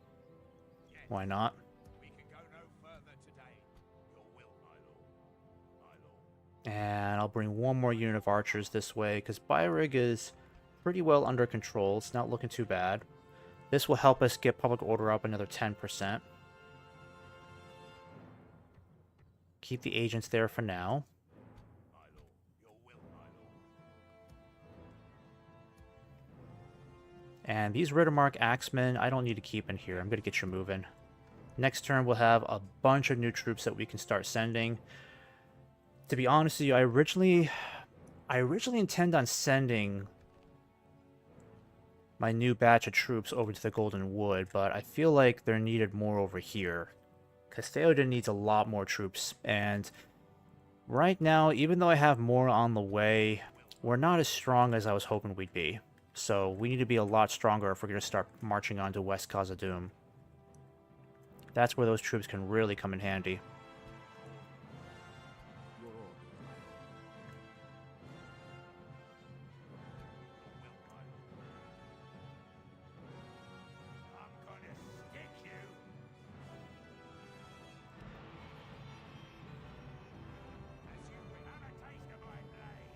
Why not? We can go no further today. Your will, my lord. And I'll bring one more unit of archers this way, because Byrig is pretty well under control. It's not looking too bad. This will help us get public order up another 10%. Keep the agents there for now. And these Riddermark Axemen, I don't need to keep in here. I'm going to get you moving. Next turn, we'll have a bunch of new troops that we can start sending. To be honest with you, I originally intend on sending my new batch of troops over to the Golden Wood, but I feel like they're needed more over here. Because Theoden needs a lot more troops, and right now, even though I have more on the way, we're not as strong as I was hoping we'd be. So we need to be a lot stronger if we're going to start marching on to West Khazad-dûm. That's where those troops can really come in handy. I'm gonna stick you. As you will have a taste of my blade.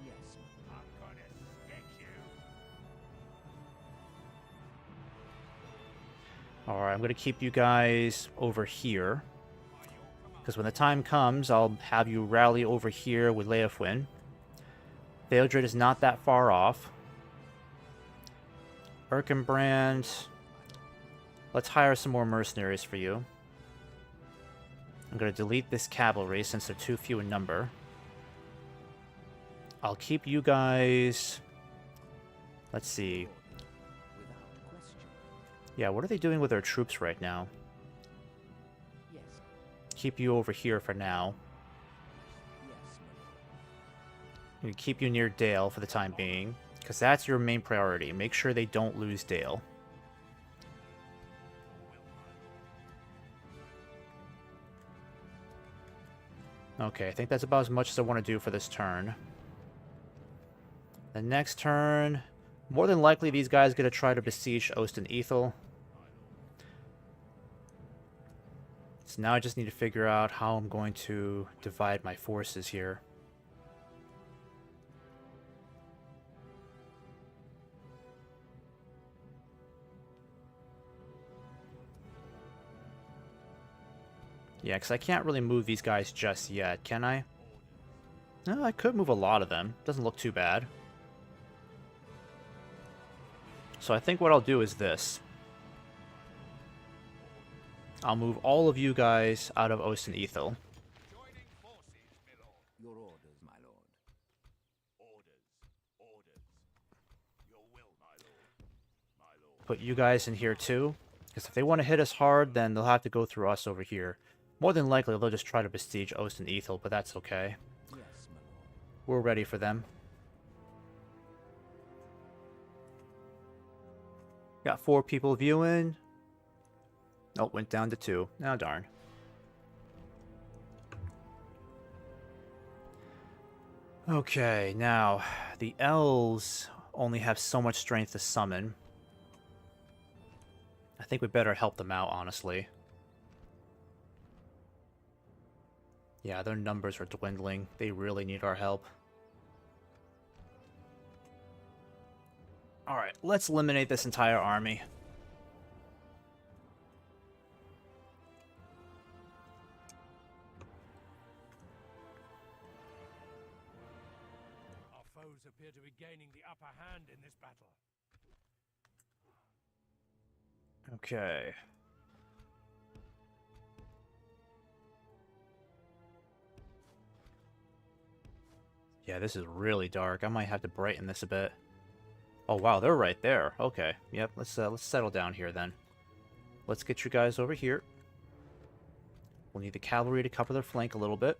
Yes. I'm gonna stick you. Alright, I'm going to keep you guys over here. Because when the time comes, I'll have you rally over here with Leofwin. Theodred is not that far off. Erkenbrand. Let's hire some more mercenaries for you. I'm going to delete this cavalry since they're too few in number. I'll keep you guys... Let's see. Without question. Yeah, what are they doing with their troops right now? Yes. Keep you over here for now. Yes, my lord. I'm going to keep you near Dale for the time being, because that's your main priority. Make sure they don't lose Dale. Okay, I think that's about as much as I want to do for this turn. The next turn, more than likely these guys are going to try to besiege Osten Ethel. So now I just need to figure out how I'm going to divide my forces here. Yeah, because I can't really move these guys just yet, can I? No, I could move a lot of them. Doesn't look too bad. So I think what I'll do is this. I'll move all of you guys out of Osten Ethel. Joining forces, my lord. Your orders, my lord. Orders. Your will, my lord. My lord. Put you guys in here too. Because if they want to hit us hard, then they'll have to go through us over here. More than likely, they'll just try to besiege Osten Ethel, but that's okay. Yes, my lord. We're ready for them. Got 4 people viewing. Oh, went down to 2. Now darn. Okay, now, the elves only have so much strength to summon. I think we better help them out, honestly. Yeah, their numbers are dwindling. They really need our help. Alright, let's eliminate this entire army. Our foes appear to be gaining the upper hand in this battle. Okay. Yeah, this is really dark. I might have to brighten this a bit. Oh wow, they're right there. Okay, yep. Let's settle down here then. Let's get you guys over here. We'll need the cavalry to cover their flank a little bit,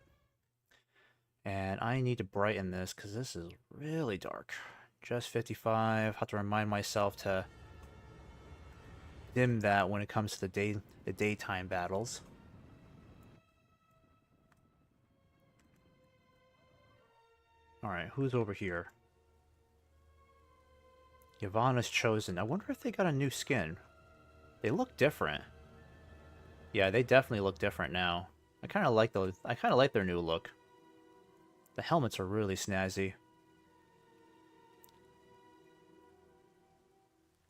and I need to brighten this because this is really dark. Just 55. Have to remind myself to dim that when it comes to the daytime battles. Alright, who's over here? Yavanna's Chosen. I wonder if they got a new skin. They look different. Yeah, they definitely look different now. I kind of like those. I kind of like their new look. The helmets are really snazzy.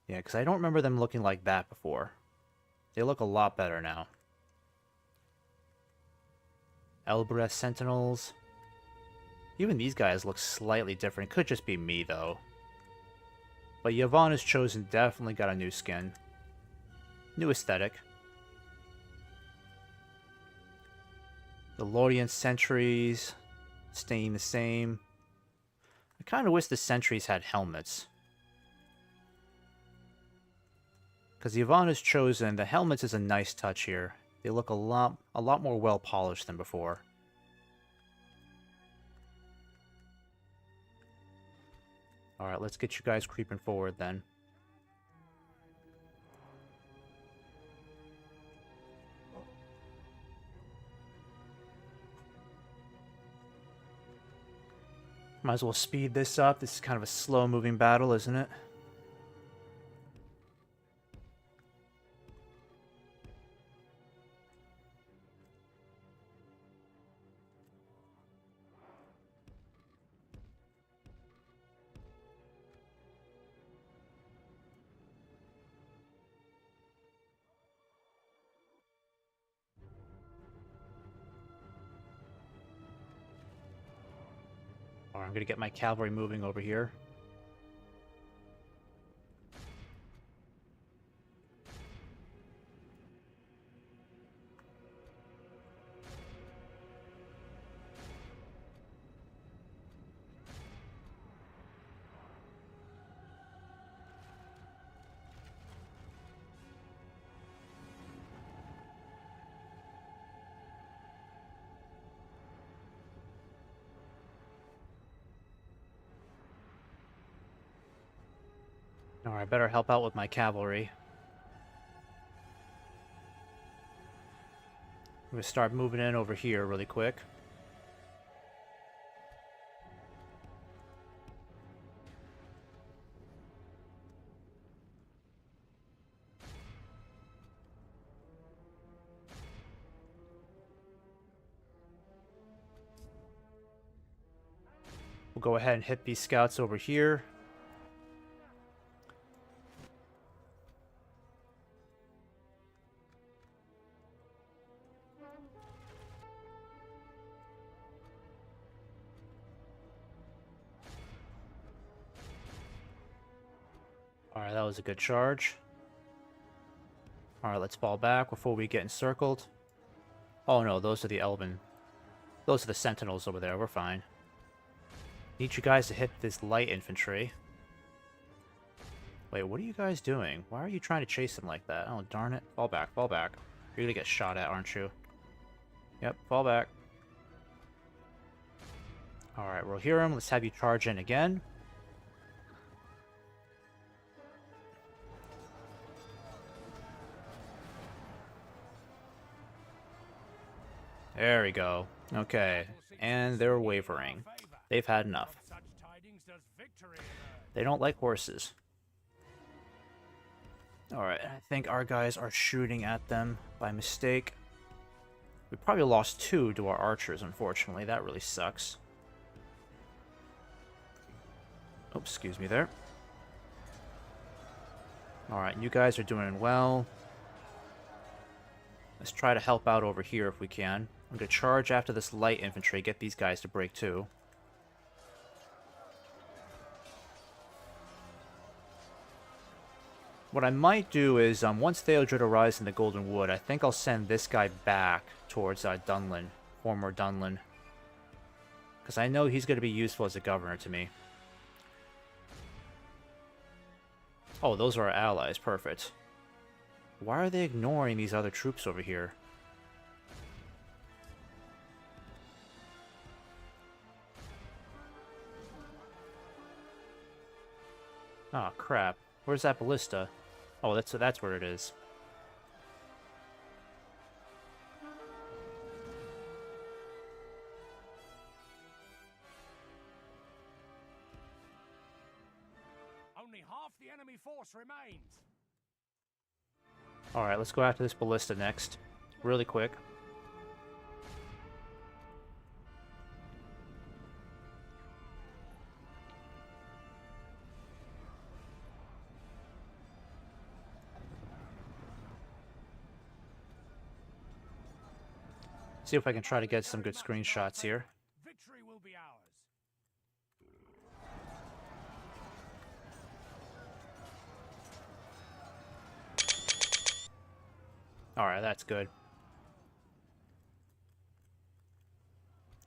Yeah, because I don't remember them looking like that before. They look a lot better now. Elbreth Sentinels. Even these guys look slightly different. Could just be me, though. But Yavanna's Chosen definitely got a new skin. New aesthetic. The Lordian Sentries staying the same. I kind of wish the Sentries had helmets. Because Yavanna's Chosen, the helmets is a nice touch here. They look a lot more well polished than before. Alright, let's get you guys creeping forward then. Might as well speed this up. This is kind of a slow-moving battle, isn't it? Alright, I'm gonna get my cavalry moving over here. Alright, I better help out with my cavalry. I'm gonna start moving in over here really quick. We'll go ahead and hit these scouts over here. Alright, that was a good charge. Alright, let's fall back before we get encircled. Oh no, those are the Elven. Those are the Sentinels over there, we're fine. Need you guys to hit this light infantry. Wait, what are you guys doing? Why are you trying to chase them like that? Oh, darn it. Fall back, fall back. You're gonna get shot at, aren't you? Yep, fall back. Alright, we'll hear him. Let's have you charge in again. There we go. Okay, and they're wavering. They've had enough. They don't like horses. Alright, I think our guys are shooting at them by mistake. We probably lost 2 to our archers, unfortunately. That really sucks. Oh, excuse me there. Alright, you guys are doing well. Let's try to help out over here if we can. I'm going to charge after this light infantry, get these guys to break too. What I might do is, once Theodred arrives in the Golden Wood, I think I'll send this guy back towards Dunlin, former Dunlin. Because I know he's going to be useful as a governor to me. Oh, those are our allies. Perfect. Why are they ignoring these other troops over here? Oh, crap. Where's that ballista? Oh, that's where it is. Only half the enemy force remains. Alright, let's go after this ballista next. Really quick. See if I can try to get some good screenshots here. Victory will be ours. Alright, that's good.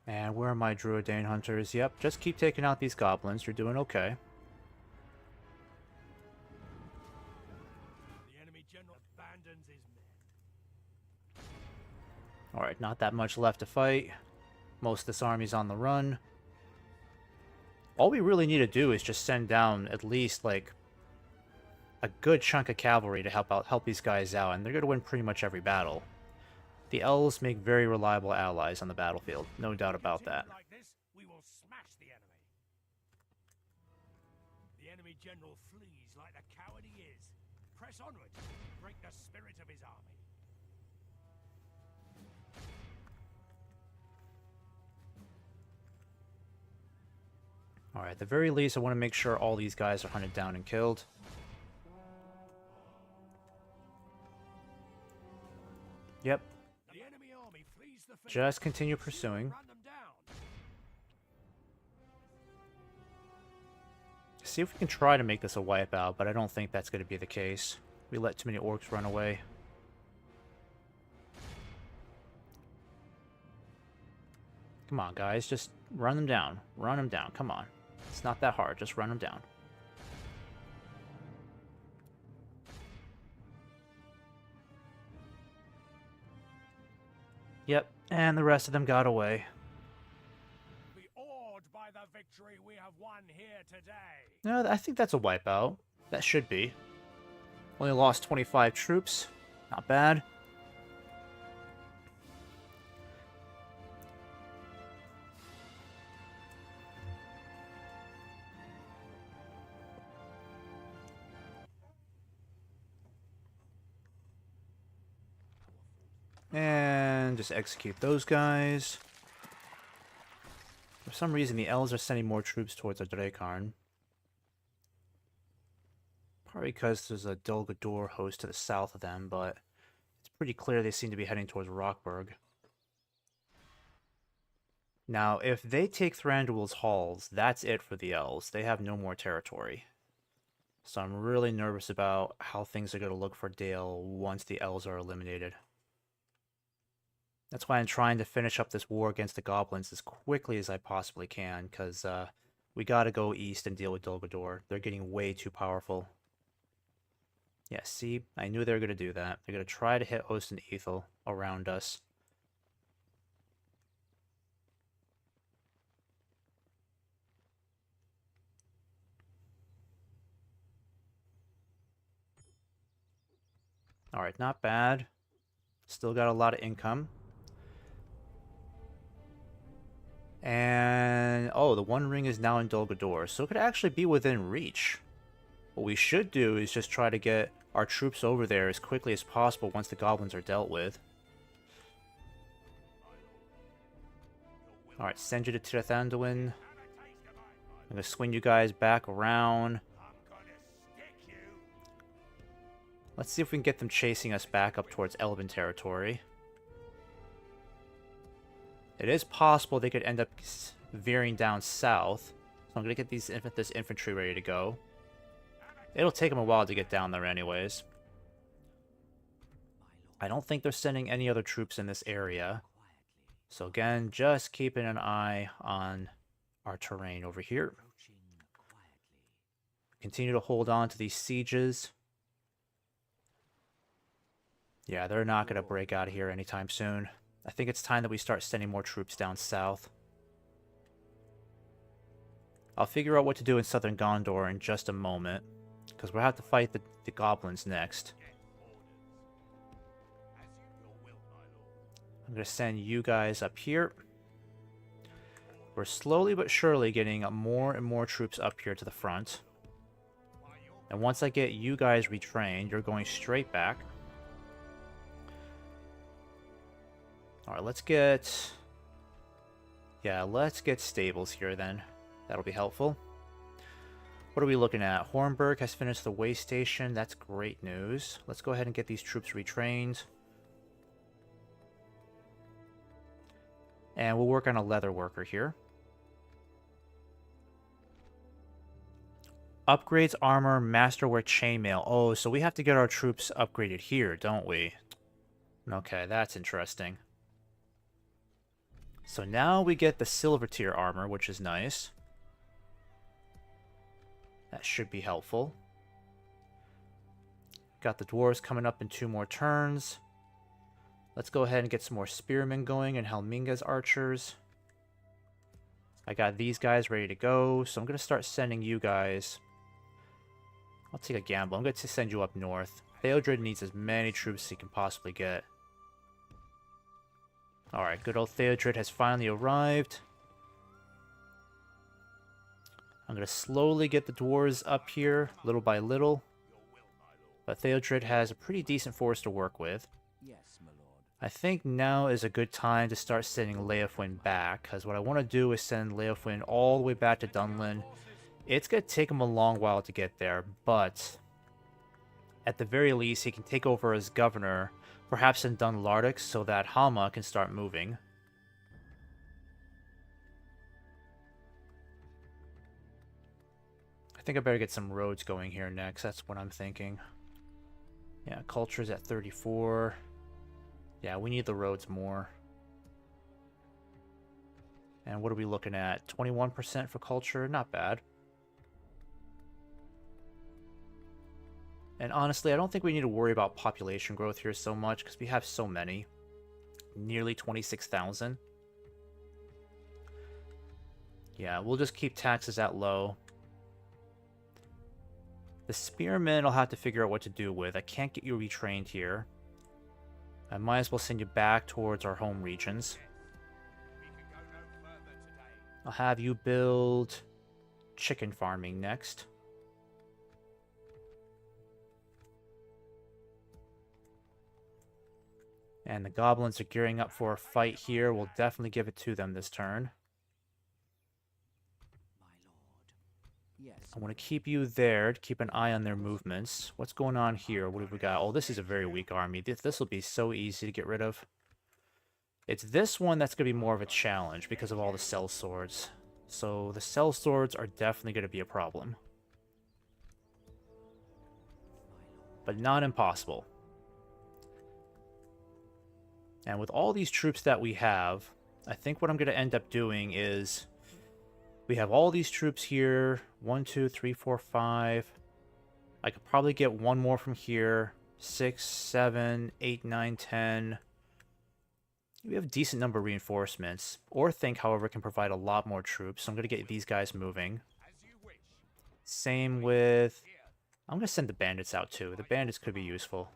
And where are my Druidane hunters? Yep, just keep taking out these goblins. You're doing okay. The enemy general abandons his men. Alright, not that much left to fight. Most of this army's on the run. All we really need to do is just send down at least, like, a good chunk of cavalry to help these guys out, and they're going to win pretty much every battle. The elves make very reliable allies on the battlefield, no doubt about that. Like this, we will smash the enemy. The enemy general flees like the coward he is. Press onward, break the spirit of his army. Alright, at the very least, I want to make sure all these guys are hunted down and killed. Yep. The enemy army flees the field. Just continue pursuing. Run them down. See if we can try to make this a wipeout, but I don't think that's going to be the case. We let too many orcs run away. Come on, guys. Just run them down. Run them down. Come on. It's not that hard. Just run them down. Yep, and the rest of them got away. Be awed by the victory we have won here today. No, I think that's a wipeout. That should be. Only lost 25 troops. Not bad. And just execute those guys. For some reason, the elves are sending more troops towards the Drakarn. Probably because there's a Dulgador host to the south of them, but it's pretty clear they seem to be heading towards Rockburg. Now, if they take Thranduil's halls, that's it for the elves. They have no more territory. So I'm really nervous about how things are going to look for Dale once the elves are eliminated. That's why I'm trying to finish up this war against the goblins as quickly as I possibly can, because we got to go east and deal with Dulgador. They're getting way too powerful. Yeah, see? I knew they were going to do that. They're going to try to hit Host and Ethel around us. Alright, not bad. Still got a lot of income. And, oh, the One Ring is now in Dulgador, so it could actually be within reach. What we should do is just try to get our troops over there as quickly as possible once the goblins are dealt with. Alright, send you to Tirathanduin. I'm going to swing you guys back around. Let's see if we can get them chasing us back up towards Elven territory. It is possible they could end up veering down south. So I'm going to get this infantry ready to go. It'll take them a while to get down there anyways. I don't think they're sending any other troops in this area. So again, just keeping an eye on our terrain over here. Continue to hold on to these sieges. Yeah, they're not going to break out of here anytime soon. I think it's time that we start sending more troops down south. I'll figure out what to do in southern Gondor in just a moment, because we'll have to fight the goblins next. I'm going to send you guys up here. We're slowly but surely getting more and more troops up here to the front. And once I get you guys retrained, you're going straight back. Alright, let's get... Yeah, let's get stables here then. That'll be helpful. What are we looking at? Hornburg has finished the way station. That's great news. Let's go ahead and get these troops retrained. And we'll work on a leather worker here. Upgrades armor, masterwork chainmail. Oh, so we have to get our troops upgraded here, don't we? Okay, that's interesting. So now we get the silver tier armor, which is nice. That should be helpful. Got the dwarves coming up in 2 more turns. Let's go ahead and get some more spearmen going and Helminga's archers. I got these guys ready to go, so I'm going to start sending you guys. I'll take a gamble. I'm going to send you up north. Theodred needs as many troops as he can possibly get. Alright, good old Theodred has finally arrived. I'm going to slowly get the dwarves up here, little by little. But Theodred has a pretty decent force to work with. Yes, my lord. I think now is a good time to start sending Leofwin back, because what I want to do is send Leofwin all the way back to Dunlin. It's going to take him a long while to get there, but at the very least, he can take over as governor, perhaps in Dunlardic, so that Halma can start moving. I think I better get some roads going here next. That's what I'm thinking. Yeah, culture's at 34. Yeah, we need the roads more. And what are we looking at? 21% for culture? Not bad. And honestly, I don't think we need to worry about population growth here so much, because we have so many. Nearly 26,000. Yeah, we'll just keep taxes at low. The spearmen I'll have to figure out what to do with. I can't get you retrained here. I might as well send you back towards our home regions. I'll have you build chicken farming next. And the goblins are gearing up for a fight here. We'll definitely give it to them this turn. Yes. I want to keep you there to keep an eye on their movements. What's going on here? What have we got? Oh, this is a very weak army. This will be so easy to get rid of. It's this one that's going to be more of a challenge because of all the cell swords. So the cell swords are definitely going to be a problem. But not impossible. And with all these troops that we have, I think what I'm going to end up doing is we have all these troops here. 1, 2, 3, 4, 5. I could probably get one more from here. 6, 7, 8, 9, 10. We have a decent number of reinforcements. Orthanc, however, can provide a lot more troops, so I'm going to get these guys moving. Same with... I'm going to send the bandits out too. The bandits could be useful.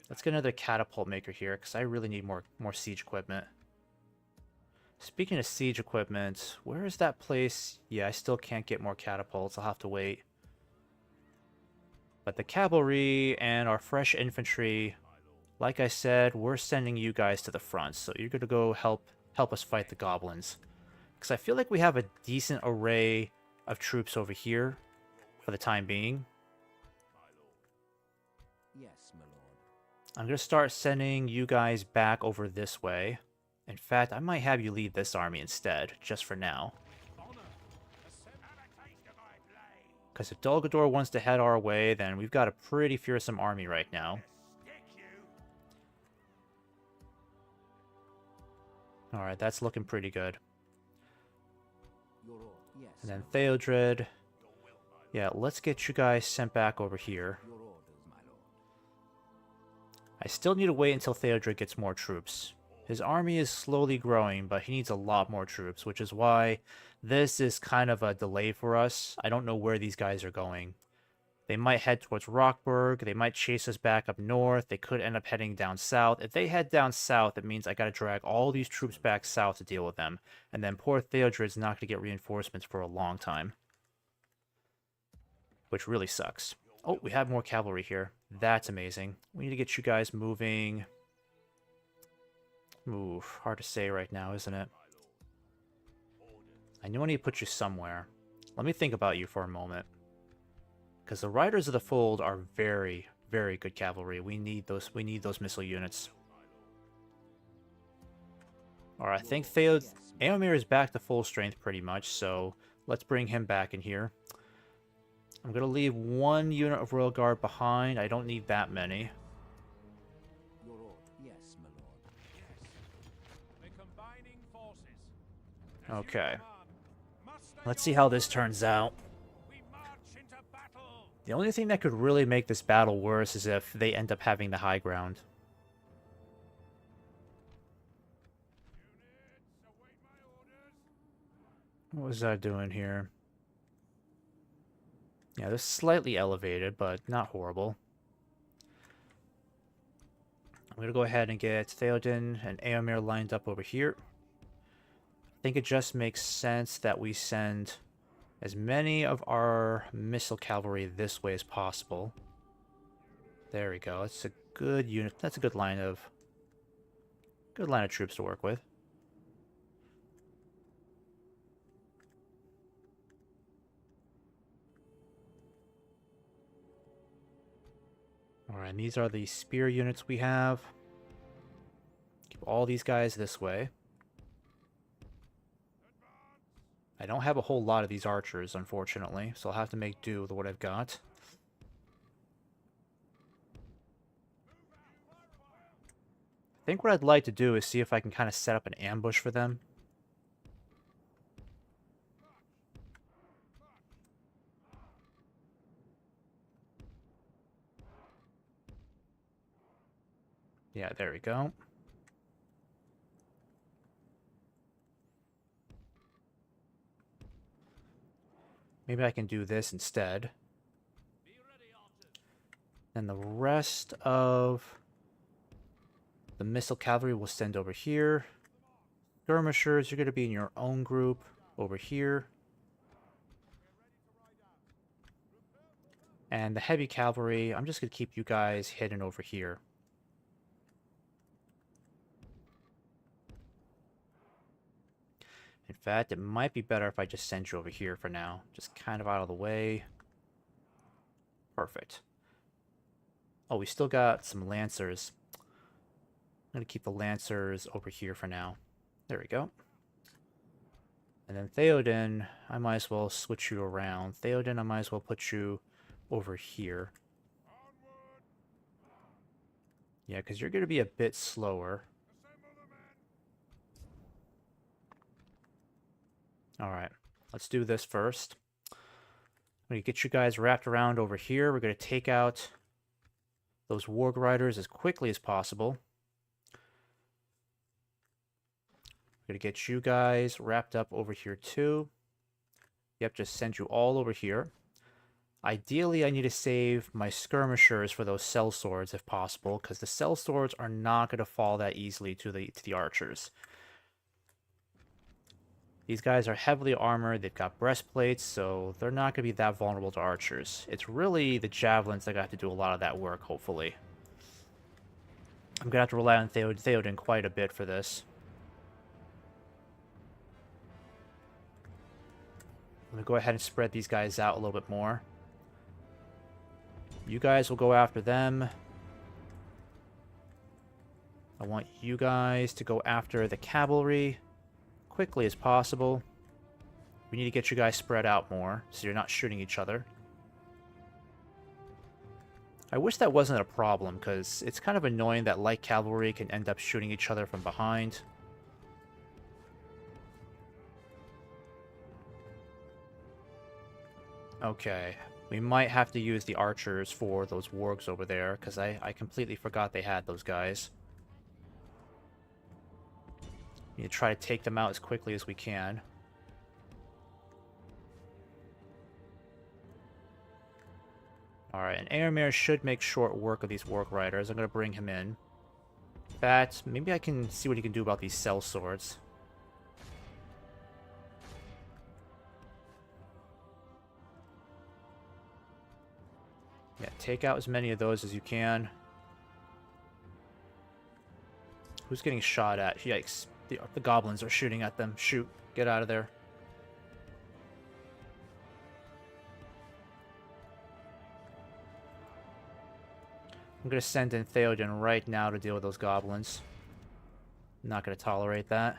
Let's get another catapult maker here, because I really need more siege equipment. Speaking of siege equipment, where is that place? Yeah, I still can't get more catapults. I'll have to wait. But the cavalry and our fresh infantry, like I said, we're sending you guys to the front. So you're going to go help us fight the goblins. Because I feel like we have a decent array of troops over here for the time being. Yes, my lord. I'm going to start sending you guys back over this way. In fact, I might have you lead this army instead, just for now. Because if Dulgador wants to head our way, then we've got a pretty fearsome army right now. Alright, that's looking pretty good. Your order. Yes. And then Theodred. Yeah, let's get you guys sent back over here. Your orders, my lord. I still need to wait until Theodred gets more troops. His army is slowly growing, but he needs a lot more troops, which is why this is kind of a delay for us. I don't know where these guys are going. They might head towards Rockburg. They might chase us back up north. They could end up heading down south. If they head down south, it means I gotta drag all these troops back south to deal with them. And then poor Theodred's not gonna get reinforcements for a long time. Which really sucks. Oh, we have more cavalry here. That's amazing. We need to get you guys moving. Ooh, hard to say right now, isn't it? I know I need to put you somewhere. Let me think about you for a moment. Because the Riders of the Fold are very, very good cavalry. We need those missile units. Alright, I think Eomer is back to full strength pretty much, so let's bring him back in here. I'm going to leave one unit of Royal Guard behind. I don't need that many. Your order. Yes, my lord. We're combining forces. Okay. Let's see how this turns out. We march into battle. The only thing that could really make this battle worse is if they end up having the high ground. Units, await my orders. What was I doing here? Yeah, they're slightly elevated, but not horrible. I'm going to go ahead and get Theoden and Eomer lined up over here. I think it just makes sense that we send as many of our missile cavalry this way as possible. There we go. That's a good unit. That's a good line of troops to work with. Alright, and these are the spear units we have. Keep all these guys this way. I don't have a whole lot of these archers, unfortunately, so I'll have to make do with what I've got. I think what I'd like to do is see if I can kind of set up an ambush for them. Yeah, there we go. Maybe I can do this instead. And the rest of the missile cavalry will send over here. Skirmishers, you're going to be in your own group over here. And the heavy cavalry, I'm just going to keep you guys hidden over here. In fact, it might be better if I just send you over here for now. Just kind of out of the way. Perfect. Oh, we still got some Lancers. I'm going to keep the Lancers over here for now. There we go. And then Theoden, I might as well switch you around. Theoden, I might as well put you over here. Yeah, because you're going to be a bit slower. Alright, let's do this first. I'm going to get you guys wrapped around over here. We're going to take out those Warg Riders as quickly as possible. We're going to get you guys wrapped up over here too. Yep, just send you all over here. Ideally, I need to save my skirmishers for those sellswords if possible, because the sellswords are not going to fall that easily to the archers. These guys are heavily armored, they've got breastplates, so they're not going to be that vulnerable to archers. It's really the javelins that got to do a lot of that work, hopefully. I'm going to have to rely on Theoden quite a bit for this. I'm going to go ahead and spread these guys out a little bit more. You guys will go after them. I want you guys to go after the cavalry quickly as possible. We need to get you guys spread out more so you're not shooting each other. I wish that wasn't a problem, because it's kind of annoying that light cavalry can end up shooting each other from behind. Okay, we might have to use the archers for those wargs over there, because I completely forgot they had those guys. We need to try to take them out as quickly as we can. Alright, and Éomer should make short work of these Warg Riders. I'm going to bring him in. In fact, maybe I can see what he can do about these sellswords. Yeah, take out as many of those as you can. Who's getting shot at? Yikes. The goblins are shooting at them. Shoot. Get out of there. I'm going to send in Theoden right now to deal with those goblins. I'm not going to tolerate that.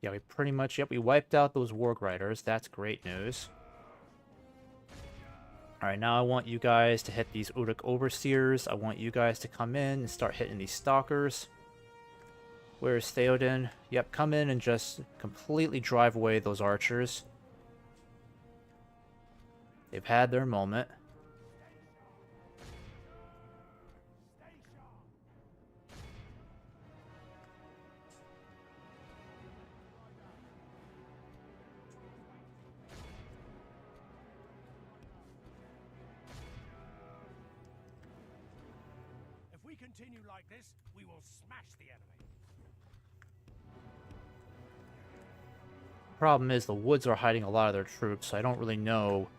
Yeah, we pretty much... Yep, we wiped out those Warg Riders. That's great news. Alright, now I want you guys to hit these Uruk Overseers. I want you guys to come in and start hitting these Stalkers. Where's Theoden? Yep, come in and just completely drive away those archers. They've had their moment. If we continue like this, we will smash the enemy. Problem is, the woods are hiding a lot of their troops, so I don't really know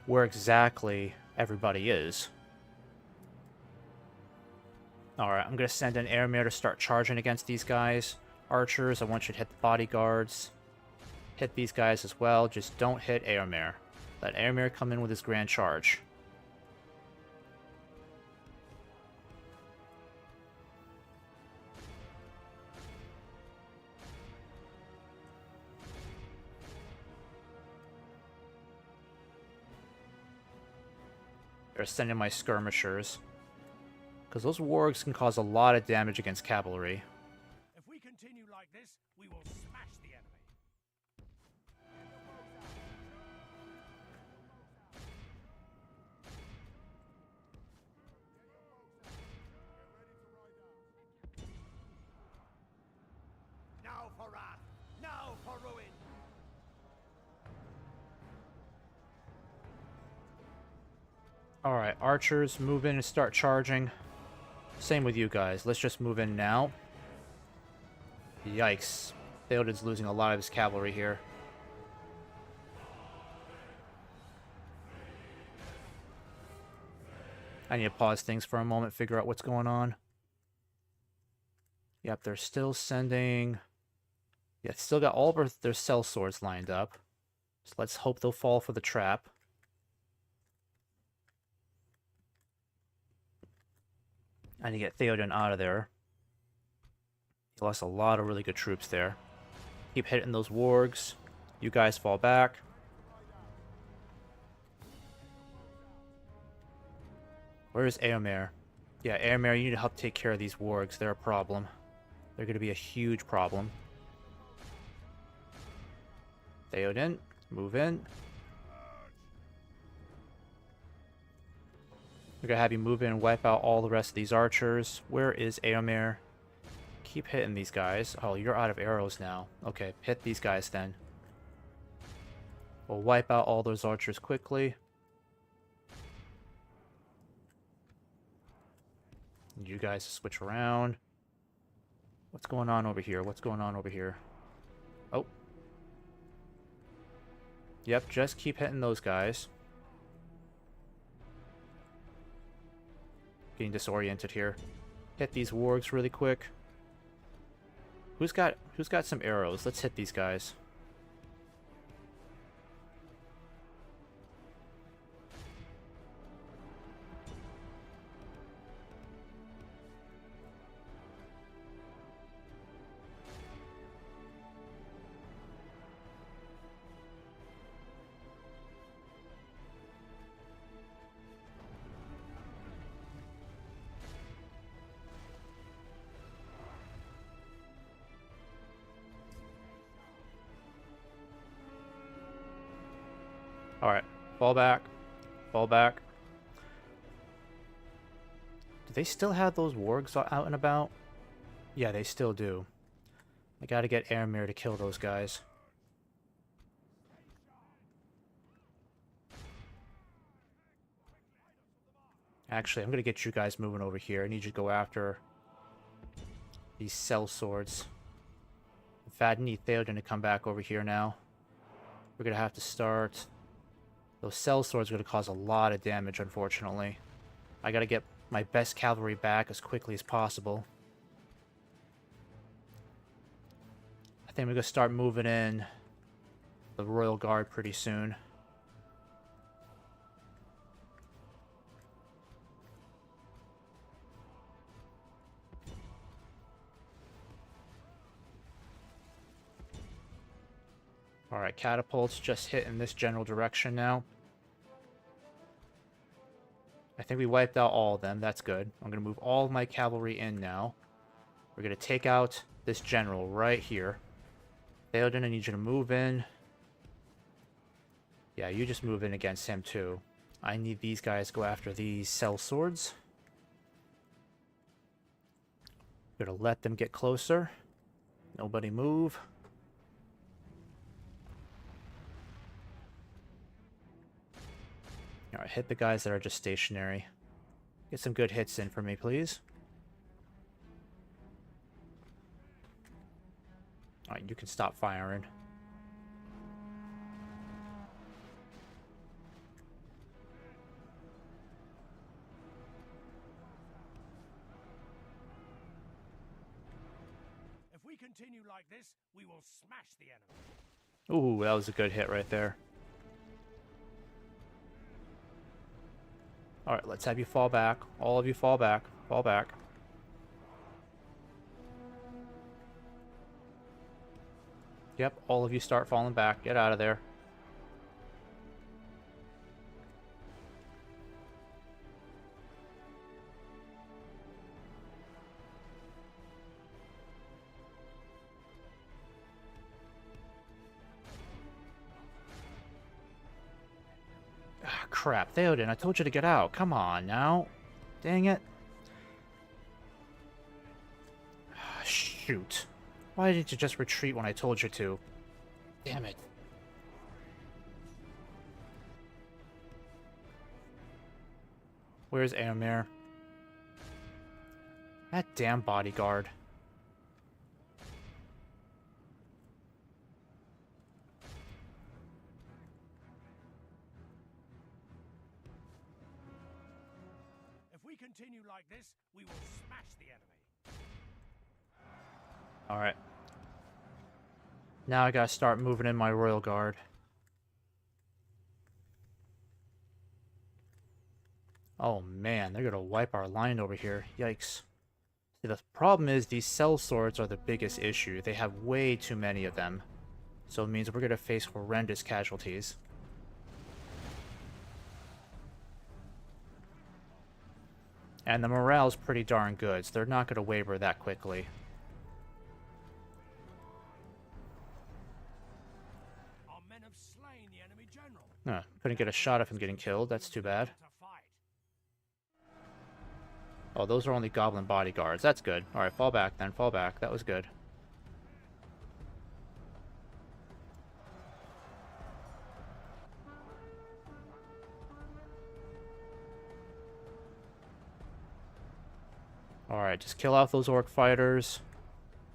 where exactly everybody is. Alright, I'm going to send in Éomer to start charging against these guys. Archers, I want you to hit the bodyguards. Hit these guys as well, just don't hit Éomer. Let Éomer come in with his grand charge. Or send in my skirmishers. Because those wargs can cause a lot of damage against cavalry. If we continue like this, we will smash the enemy. Now for wrath! Now for ruin! Alright, archers, move in and start charging. Same with you guys. Let's just move in now. Yikes. Theoden's losing a lot of his cavalry here. I need to pause things for a moment, figure out what's going on. Yep, they're still sending... Yeah, still got all of their cell swords lined up. So let's hope they'll fall for the trap. I need to get Theoden out of there. He lost a lot of really good troops there. Keep hitting those wargs. You guys fall back. Where is Éomer? Yeah, Éomer, you need to help take care of these wargs. They're a problem. They're going to be a huge problem. Theoden, move in. We're going to have you move in and wipe out all the rest of these archers. Where is Éomer? Keep hitting these guys. Oh, you're out of arrows now. Okay, hit these guys then. We'll wipe out all those archers quickly. Need you guys to switch around. What's going on over here? What's going on over here? Oh. Yep, just keep hitting those guys. Getting disoriented here. Hit these wargs really quick. Who's got some arrows? Let's hit these guys. Alright, fall back. Fall back. Do they still have those wargs out and about? Yeah, they still do. I gotta get Éomer to kill those guys. Actually, I'm gonna get you guys moving over here. I need you to go after these cell swords. In fact, I need Theoden to come back over here now. We're gonna have to start... Those cell swords are going to cause a lot of damage, unfortunately. I got to get my best cavalry back as quickly as possible. I think we're going to start moving in the Royal Guard pretty soon. Alright, catapults just hit in this general direction now. I think we wiped out all of them. That's good. I'm going to move all of my cavalry in now. We're going to take out this general right here. Theoden, I need you to move in. Yeah, you just move in against him too. I need these guys to go after these cell swords. I'm going to let them get closer. Nobody move. Alright, hit the guys that are just stationary. Get some good hits in for me, please. Alright, you can stop firing. If we continue like this, we will smash the enemy. Ooh, that was a good hit right there. Alright, let's have you fall back. All of you fall back. Fall back. Yep, all of you start falling back. Get out of there. Ah, crap. Theoden, I told you to get out. Come on now. Dang it. Ah, shoot. Why didn't you just retreat when I told you to? Damn it. Where's Éomer? That damn bodyguard. like this, we will smash the enemy. Alright. Now I gotta start moving in my Royal Guard. Oh man, they're gonna wipe our line over here. Yikes. See, the problem is these cell swords are the biggest issue. They have way too many of them. So it means we're gonna face horrendous casualties. And the morale's pretty darn good, so they're not gonna waver that quickly. Our men have slain the enemy general. Couldn't get a shot of him getting killed. That's too bad. Oh, those are only goblin bodyguards. That's good. Alright, fall back then. Fall back. That was good. Alright, just kill off those orc fighters.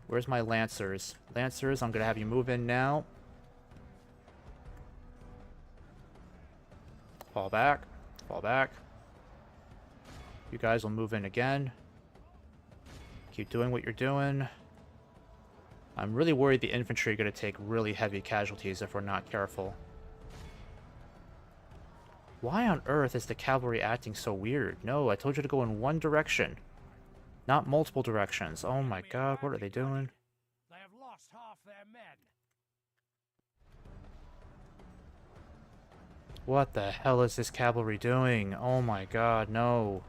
Where's my lancers? Lancers, I'm gonna have you move in now. Fall back. Fall back. You guys will move in again. Keep doing what you're doing. I'm really worried the infantry are going to take really heavy casualties if we're not careful. Why on earth is the cavalry acting so weird? No, I told you to go in one direction. Not multiple directions. Oh my god, what are they doing? They have lost half their men. What the hell is this cavalry doing? Oh my god, no.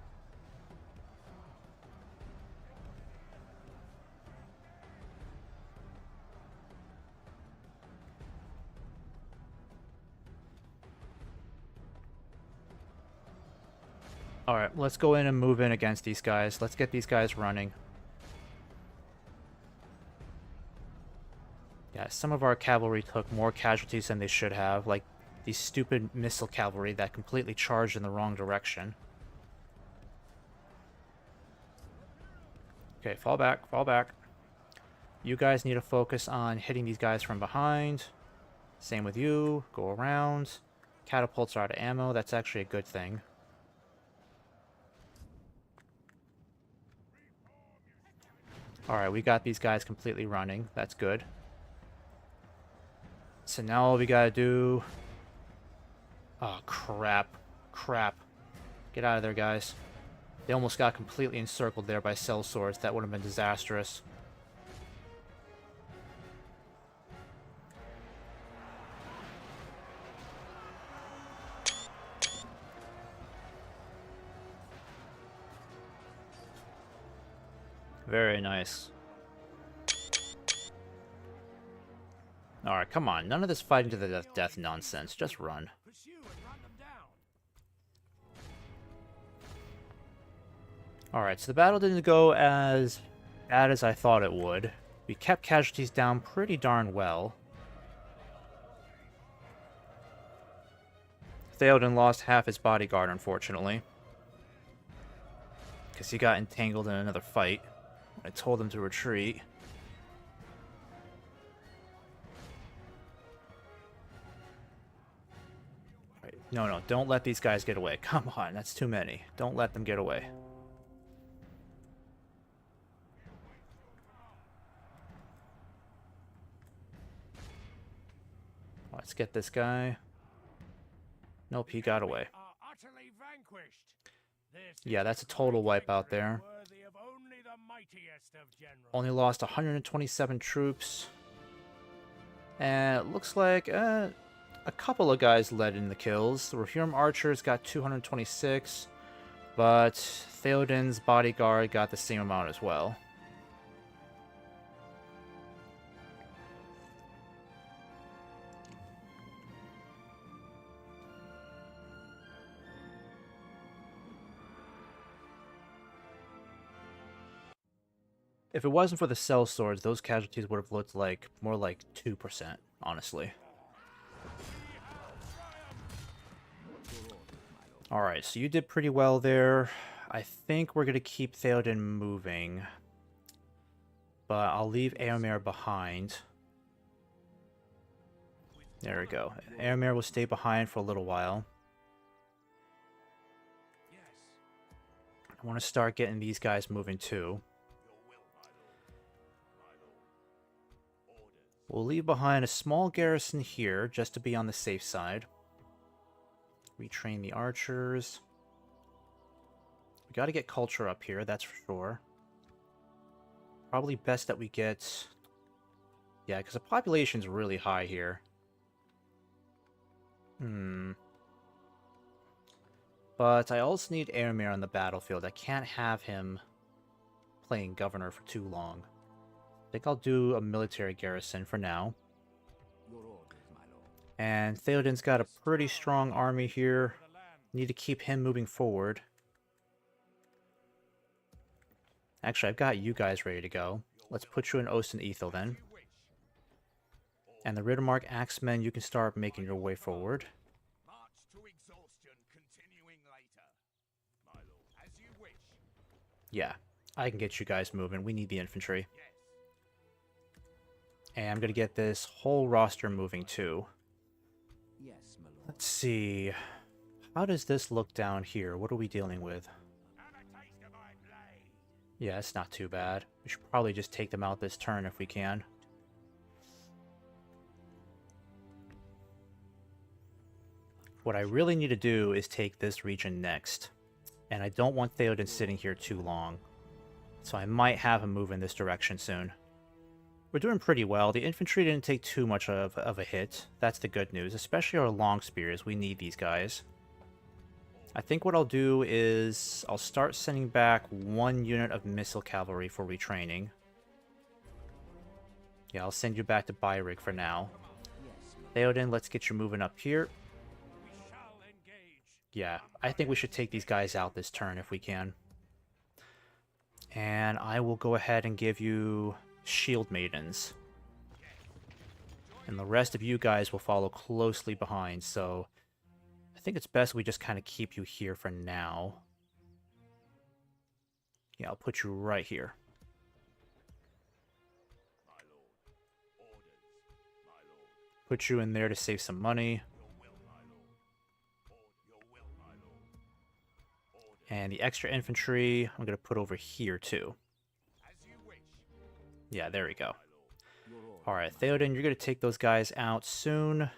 Alright, let's go in and move in against these guys. Let's get these guys running. Yeah, some of our cavalry took more casualties than they should have, like these stupid missile cavalry that completely charged in the wrong direction. Okay, fall back, fall back. You guys need to focus on hitting these guys from behind. Same with you. Go around. Catapults are out of ammo. That's actually a good thing. Alright, we got these guys completely running. That's good. So now all we gotta do... Oh, crap. Crap. Get out of there, guys. They almost got completely encircled there by cell swords. That would have been disastrous. Very nice. Alright, come on. None of this fighting to the death nonsense. Just run. Pursue and run them down. Alright, so the battle didn't go as bad as I thought it would. We kept casualties down pretty darn well. Theoden lost half his bodyguard, unfortunately. Because he got entangled in another fight. I told him to retreat. Right. No, don't let these guys get away. Come on, that's too many. Don't let them get away. Let's get this guy. Nope, he got away. Are utterly vanquished. Yeah, that's a total wipe out there. Worthy of only the mightiest of generals. Only lost 127 troops. And it looks like a couple of guys led in the kills. The Rohirrim archers got 226, but Theoden's bodyguard got the same amount as well. If it wasn't for the cell swords, those casualties would have looked like more like 2%, honestly. Alright, so you did pretty well there. I think we're going to keep Theoden moving. But I'll leave Éomer behind. There we go. Éomer will stay behind for a little while. I want to start getting these guys moving too. We'll leave behind a small garrison here, just to be on the safe side. Retrain the archers. We got to get culture up here, that's for sure. Probably best that we get... Yeah, because the population's really high here. But I also need Aramir on the battlefield. I can't have him playing governor for too long. I think I'll do a military garrison for now. Your orders, my lord. And Theoden's got a pretty strong army here. Need to keep him moving forward. Actually, I've got you guys ready to go. Let's put you in Osten Ethel then. And the Riddermark Axemen, you can start making your way forward. March to exhaustion, continuing later. My lord, as you wish. Yeah, I can get you guys moving. We need the infantry. Yes. And I'm going to get this whole roster moving too. Yes, my lord. Let's see. How does this look down here? What are we dealing with? Have a taste of my blade. Yeah, it's not too bad. We should probably just take them out this turn if we can. What I really need to do is take this region next. And I don't want Theoden sitting here too long. So I might have him move in this direction soon. We're doing pretty well. The infantry didn't take too much of a hit. That's the good news. Especially our long spears. We need these guys. I think what I'll do is I'll start sending back 1 unit of missile cavalry for retraining. Yeah, I'll send you back to Byrig for now. Yes, my lord. Theoden, let's get you moving up here. We shall engage. Yeah, I think we should take these guys out this turn if we can. And I will go ahead and give you Shield Maidens. And the rest of you guys will follow closely behind, so I think it's best we just kind of keep you here for now. Yeah, I'll put you right here. My lord. Orders. My lord. Put you in there to save some money. Your will, my lord. Your will, my lord. Orders. And the extra infantry, I'm going to put over here too. As you wish. Yeah, there we go. Your orders. Alright, Theoden, you're going to take those guys out soon.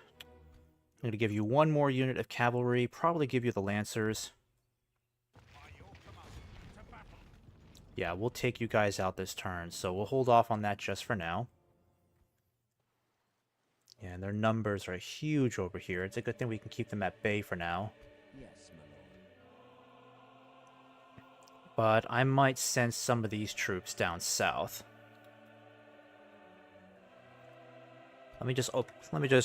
I'm going to give you 1 more unit of cavalry, probably give you the Lancers. By your command, to battle. Yeah, we'll take you guys out this turn, so we'll hold off on that just for now. Yeah, and their numbers are huge over here. It's a good thing we can keep them at bay for now. Yes, my lord. But I might send some of these troops down south. Let me just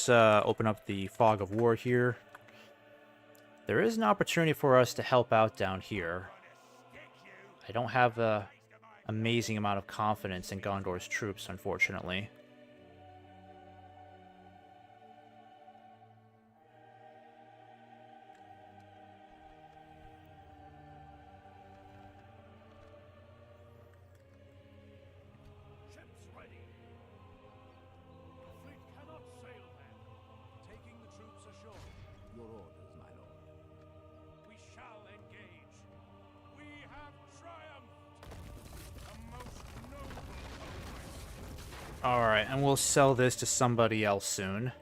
open up the Fog of War here. There is an opportunity for us to help out down here. I don't have an amazing amount of confidence in Gondor's troops, unfortunately. Ships ready. The fleet cannot sail then. Taking the troops ashore. Your orders, my lord. We shall engage. We have triumphed. A most noble conquest. Alright, and we'll sell this to somebody else soon.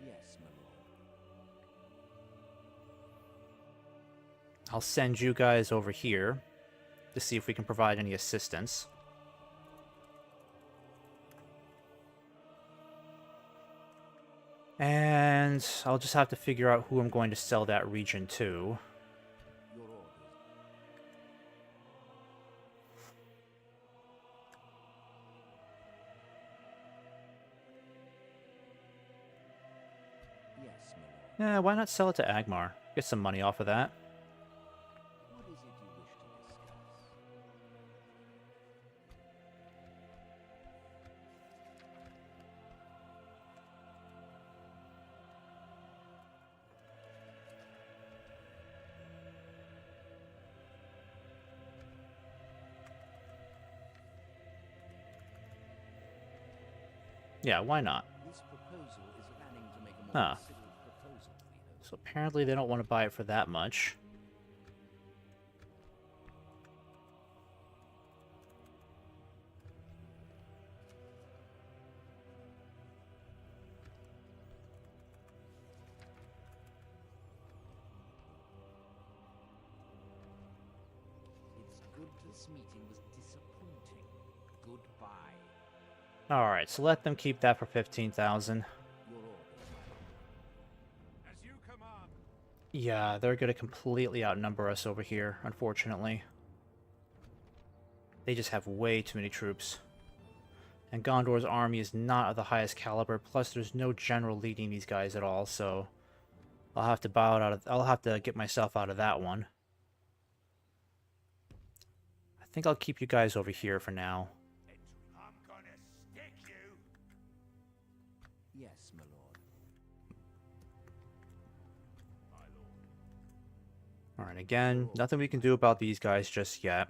Yes, my lord. I'll send you guys over here to see if we can provide any assistance. And I'll just have to figure out who I'm going to sell that region to. Your orders. Yes, my lord. Yeah, why not sell it to Agmar? Get some money off of that. What is it you wish to discuss? Yeah, why not? This proposal is planning to make a more Huh. considered proposal, Leader. So apparently they don't want to buy it for that much. This meeting was disappointing. Goodbye. Alright, so let them keep that for 15,000. Your orders, my lord. As you command. Yeah, they're going to completely outnumber us over here, unfortunately. They just have way too many troops. And Gondor's army is not of the highest caliber, plus there's no general leading these guys at all, so I'll have to bow out of I'll have to get myself out of that one. I think I'll keep you guys over here for now. I'm gonna stick you. Yes, my lord. My lord. Alright, again, nothing we can do about these guys just yet.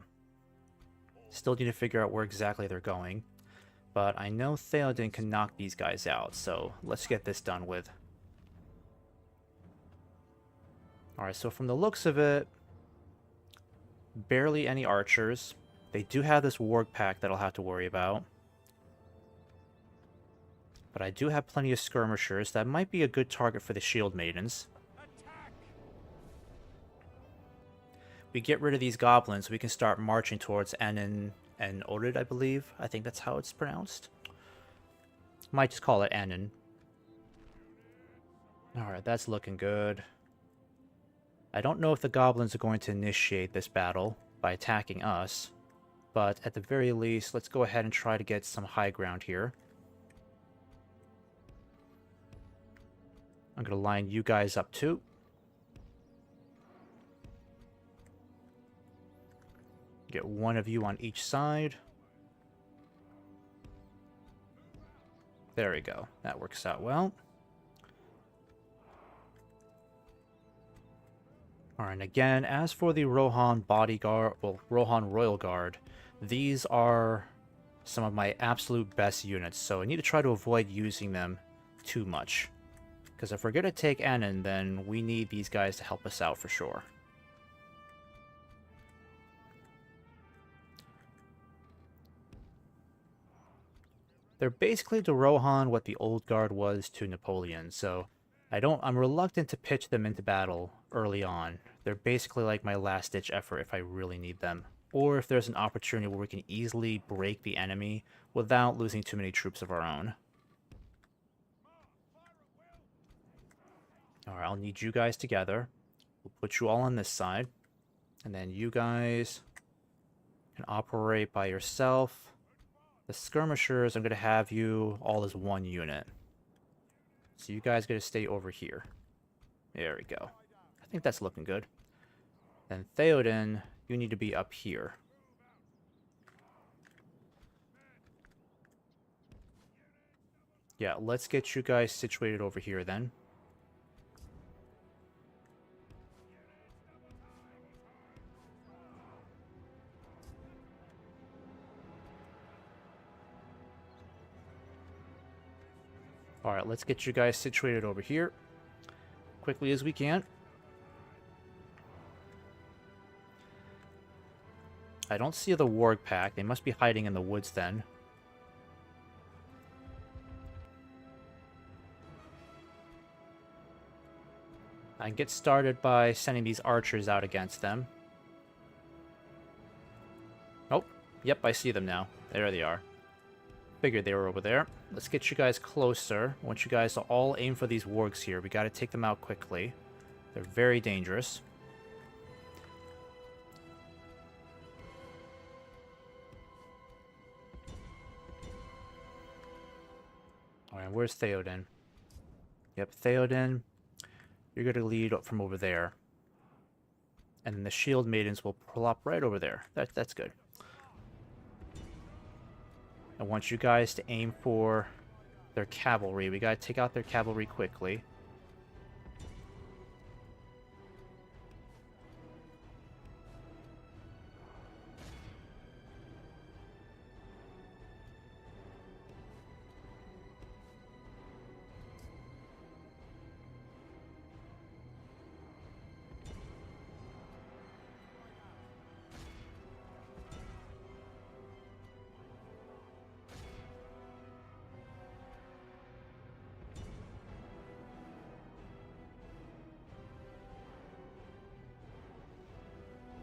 Still need to figure out where exactly they're going. But I know Theoden can knock these guys out, so let's get this done with. Alright, so from the looks of it, barely any archers. They do have this warg pack that I'll have to worry about. But I do have plenty of skirmishers. That might be a good target for the shield maidens. Attack! We get rid of these goblins, we can start marching towards Anin and Odrid, I believe. I think that's how it's pronounced. Might just call it Anin. Alright, that's looking good. I don't know if the goblins are going to initiate this battle by attacking us, but at the very least, let's go ahead and try to get some high ground here. I'm going to line you guys up too. Get one of you on each side. There we go. That works out well. Alright, and again, as for the Rohan Bodyguard, well, Rohan Royal Guard, these are some of my absolute best units, so I need to try to avoid using them too much. Because if we're going to take Anin, then we need these guys to help us out for sure. They're basically to Rohan what the Old Guard was to Napoleon, so I'm reluctant to pitch them into battle early on. They're basically like my last-ditch effort if I really need them. Or if there's an opportunity where we can easily break the enemy without losing too many troops of our own. Alright, I'll need you guys together. We'll put you all on this side. And then you guys can operate by yourself. The skirmishers, I'm going to have you all as one unit. So you guys got to stay over here. There we go. I think that's looking good. Then Theoden, you need to be up here. Yeah, let's get you guys situated over here then. Alright, let's get you guys situated over here. Quickly as we can. I don't see the warg pack. They must be hiding in the woods then. I can get started by sending these archers out against them. Oh, yep, I see them now. There they are. Figured they were over there. Let's get you guys closer. I want you guys to all aim for these wargs here. We got to take them out quickly. They're very dangerous. Alright, where's Theoden? Yep, Theoden. You're going to lead up from over there. And then the shield maidens will plop right over there. That's good. I want you guys to aim for their cavalry. We gotta take out their cavalry quickly.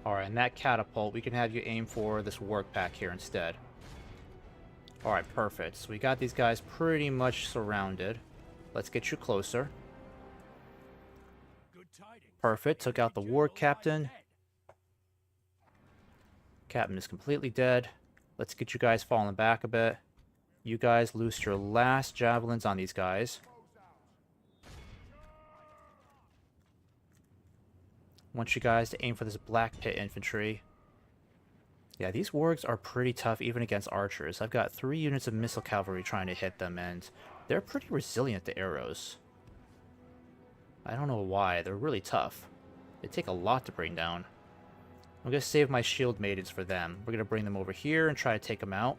Alright, and that catapult, we can have you aim for this work pack here instead. Alright, perfect. So we got these guys pretty much surrounded. Let's get you closer. Good tidings. Perfect. Took out the Every war general lies captain. dead. Captain is completely dead. Let's get you guys falling back a bit. You guys loose your last javelins on these guys. Want you guys to aim for this black pit infantry. Yeah, these wargs are pretty tough even against archers. I've got 3 units of missile cavalry trying to hit them, and they're pretty resilient to arrows. I don't know why. They're really tough. They take a lot to bring down. I'm going to save my shield maidens for them. We're going to bring them over here and try to take them out.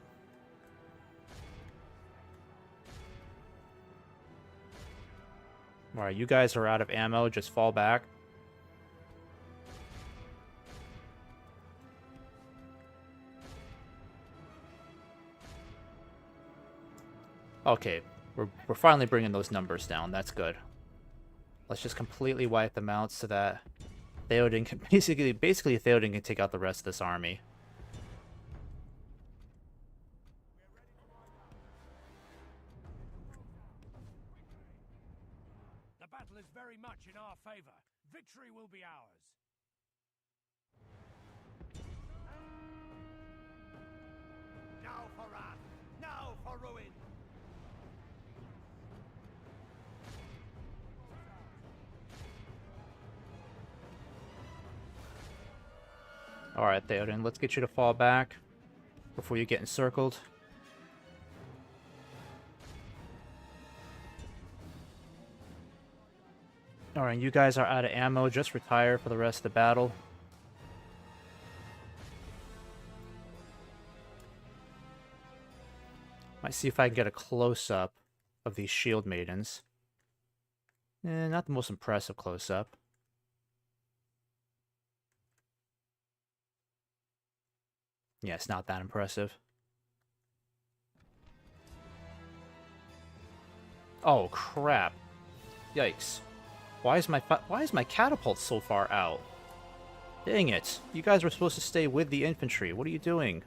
Alright, you guys are out of ammo. Just fall back. Okay, we're finally bringing those numbers down. That's good. Let's just completely wipe them out so that Theoden can basically Theoden can take out the rest of this army. The battle is very much in our favor. Victory will be ours. Now for wrath! Now for ruin! Alright, Theoden, let's get you to fall back before you get encircled. Alright, you guys are out of ammo. Just retire for the rest of the battle. Might see if I can get a close-up of these shield maidens. Not the most impressive close-up. Yeah, it's not that impressive. Oh, crap. Yikes. Why is my catapult so far out? Dang it. You guys were supposed to stay with the infantry. What are you doing?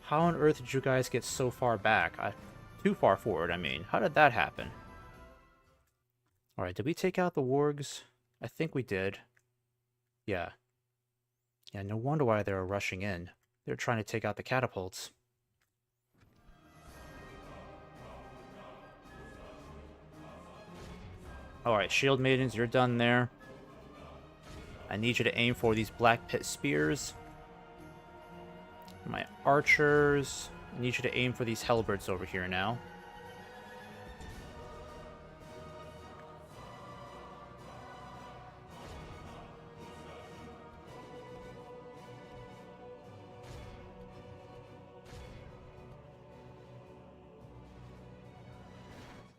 How on earth did you guys get so far back? Too far forward, I mean. How did that happen? Alright, did we take out the wargs? I think we did. Yeah. Yeah, no wonder why they were rushing in. They're trying to take out the catapults. Alright, shield maidens, you're done there. I need you to aim for these black pit spears. My archers, I need you to aim for these halberds over here now.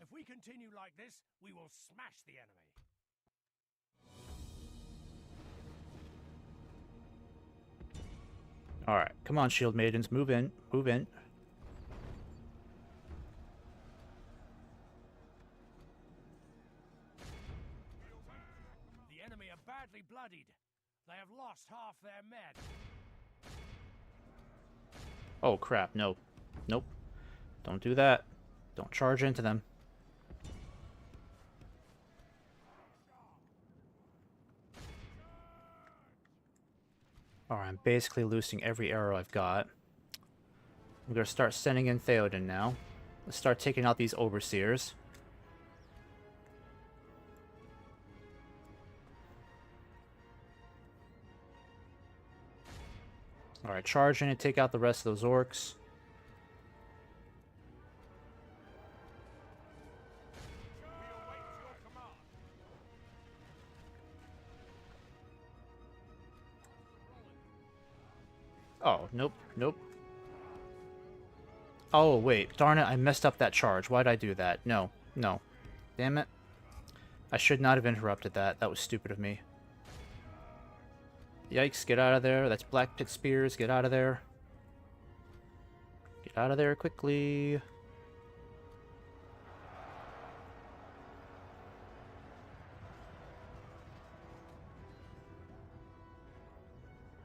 If we continue like this, we will smash the enemy. Alright, come on, shield maidens, move in, move in. The enemy are badly bloodied. They have lost half their men. Oh crap, no. Nope. Don't do that. Don't charge into them. Alright, I'm basically losing every arrow I've got. I'm gonna start sending in Theoden now. Let's start taking out these overseers. Alright, charge in and take out the rest of those orcs. Oh, nope, nope. Oh, wait, darn it, I messed up that charge. Why'd I do that? No, no. Damn it. I should not have interrupted that. That was stupid of me. Yikes, get out of there. That's Black Pit Spears. Get out of there. Get out of there quickly.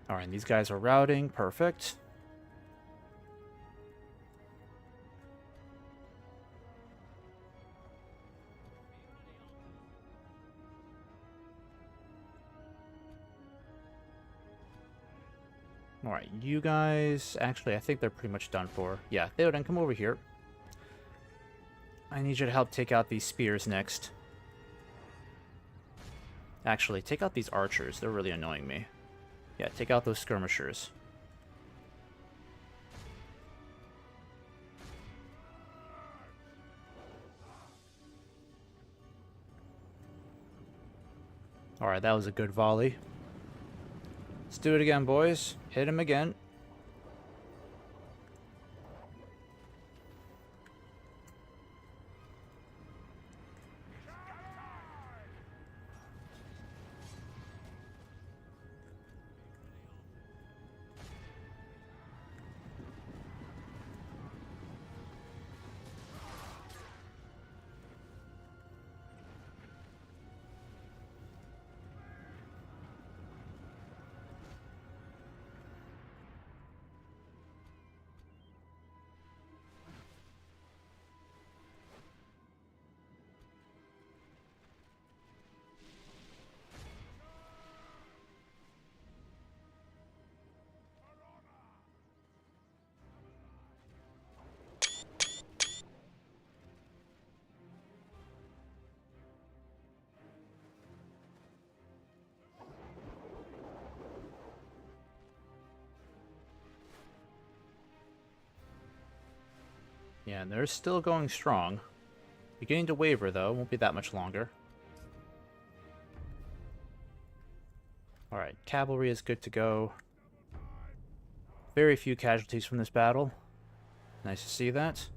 Alright, these guys are routing. Perfect. Alright, you guys... Actually, I think they're pretty much done for. Yeah, Theoden, come over here. I need you to help take out these spears next. Actually, take out these archers. They're really annoying me. Yeah, take out those skirmishers. Alright, that was a good volley. Let's do it again, boys. Hit him again. Yeah, and they're still going strong. Beginning to waver, though. Won't be that much longer. Alright, cavalry is good to go. Very few casualties from this battle. Nice to see that.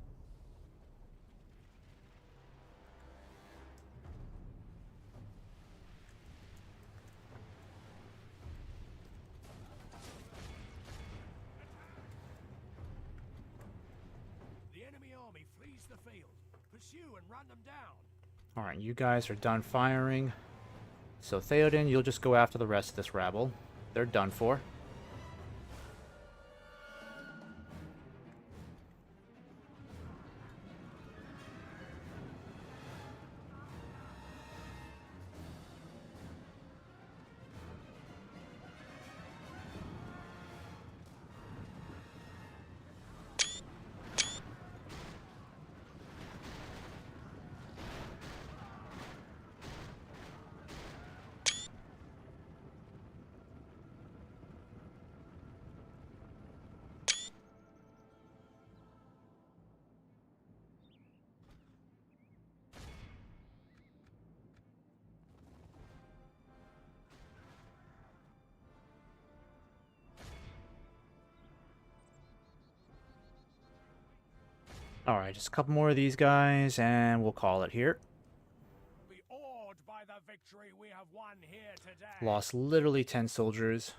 The enemy army flees the field. Pursue and run them down. Alright, you guys are done firing. So Theoden, you'll just go after the rest of this rabble. They're done for. Alright, just a couple more of these guys, and we'll call it here. Be awed by the victory we have won here today. Lost literally 10 soldiers.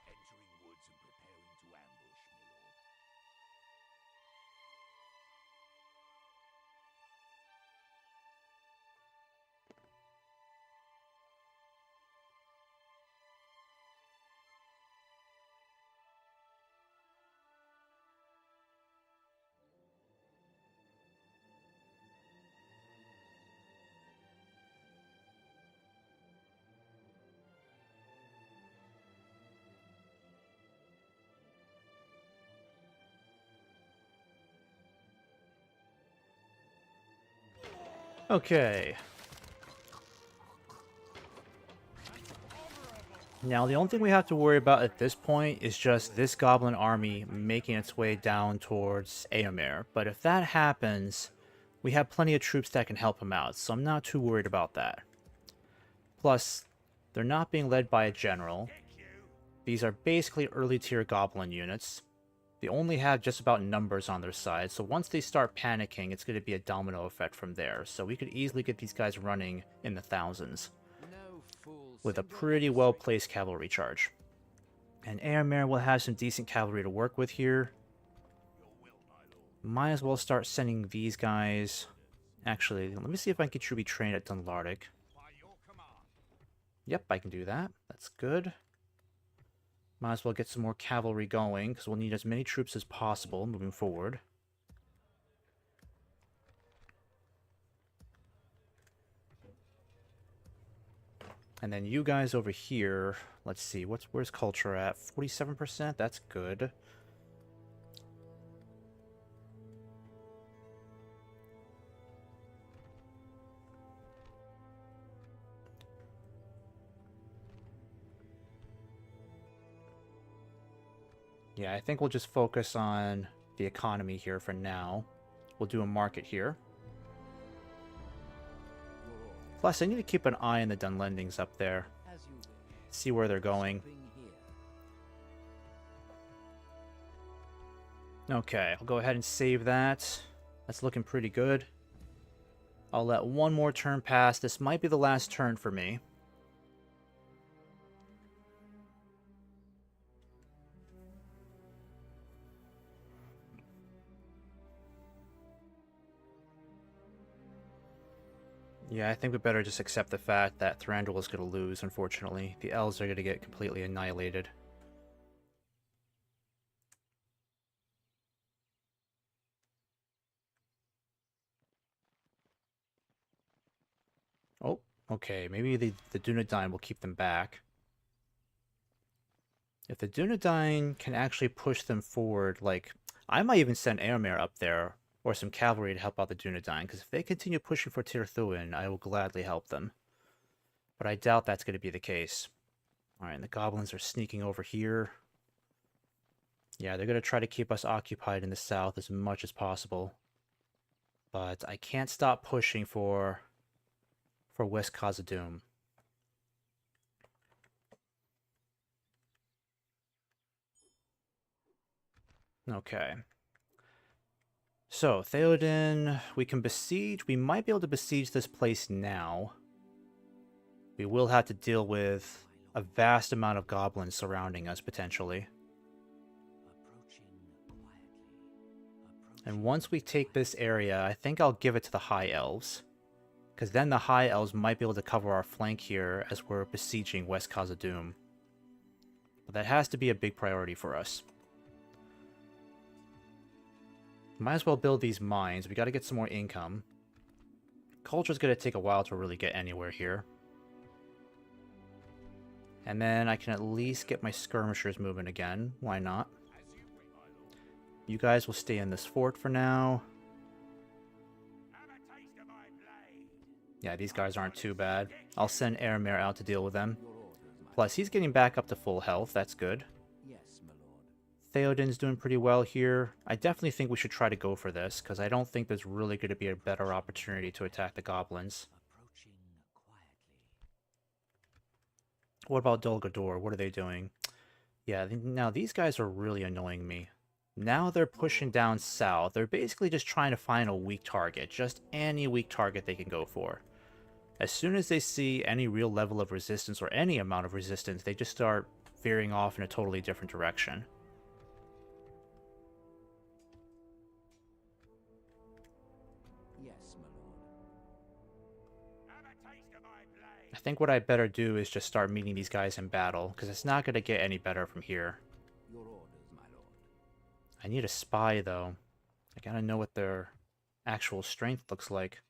Entering woods and preparing to ambush, my lord. Okay. Now, the only thing we have to worry about at this point is just this goblin army making its way down towards EUR. But if that happens, we have plenty of troops that can help them out, so I'm not too worried about that. Plus, they're not being led by a general. These are basically early tier goblin units. They only have just about numbers on their side, so once they start panicking, it's going to be a domino effect from there. So we could easily get these guys running in the thousands No fool with a send your pretty emissary. well-placed cavalry charge. And Airmare will have some decent cavalry to work with here. Might as well start sending these guys. Actually, let me see if I can get you to be trained at Dunlardic. Yep, I can do that. That's good. Might as well get some more cavalry going, because we'll need as many troops as possible moving forward. And then you guys over here, let's see, where's culture at? 47%? That's good. Yeah, I think we'll just focus on the economy here for now. We'll do a market here. Your order. Plus, I need to keep an eye on the Dunlendings up there. As you wish. See where they're going. Shopping here. Okay, I'll go ahead and save that. That's looking pretty good. I'll let one more turn pass. This might be the last turn for me. Yeah, I think we better just accept the fact that Thranduil is going to lose, unfortunately. The elves are going to get completely annihilated. Oh, okay, maybe the Dunedain will keep them back. If the Dunedain can actually push them forward, like, I might even send Airmare up there, or some cavalry to help out the Dunedain, because if they continue pushing for Tirthuin, I will gladly help them. But I doubt that's going to be the case. Alright, and the goblins are sneaking over here. Yeah, they're going to try to keep us occupied in the south as much as possible. But I can't stop pushing for West Khazad-dûm. Okay. So, Theoden, we can besiege. We might be able to besiege this place now. We will have to deal with a vast amount of goblins surrounding us, potentially. Approaching quietly. And once we take this area, I think I'll give it to the High Elves. Because then the High Elves might be able to cover our flank here as we're besieging West Khazad-dûm. But that has to be a big priority for us. Might as well build these mines. We gotta get some more income. Culture's gonna take a while to really get anywhere here. And then I can at least get my skirmishers moving again. Why not? You guys will stay in this fort for now. Yeah, these guys aren't too bad. I'll send Airmare out to deal with them. Your orders, my Plus, he's getting back up to full health. That's good. Yes, my lord. Theoden's doing pretty well here. I definitely think we should try to go for this, because I don't think there's really going to be a better opportunity to attack the goblins. Approaching quietly. What about Dol Guldur? What are they doing? Yeah, now these guys are really annoying me. Now they're pushing down south. They're basically just trying to find a weak target. Just any weak target they can go for. As soon as they see any real level of resistance or any amount of resistance, they just start veering off in a totally different direction. Yes, my lord. I think what I better do is just start meeting these guys in battle, because it's not going to get any better from here. Your orders, my lord. I need a spy, though. I gotta know what their actual strength looks like.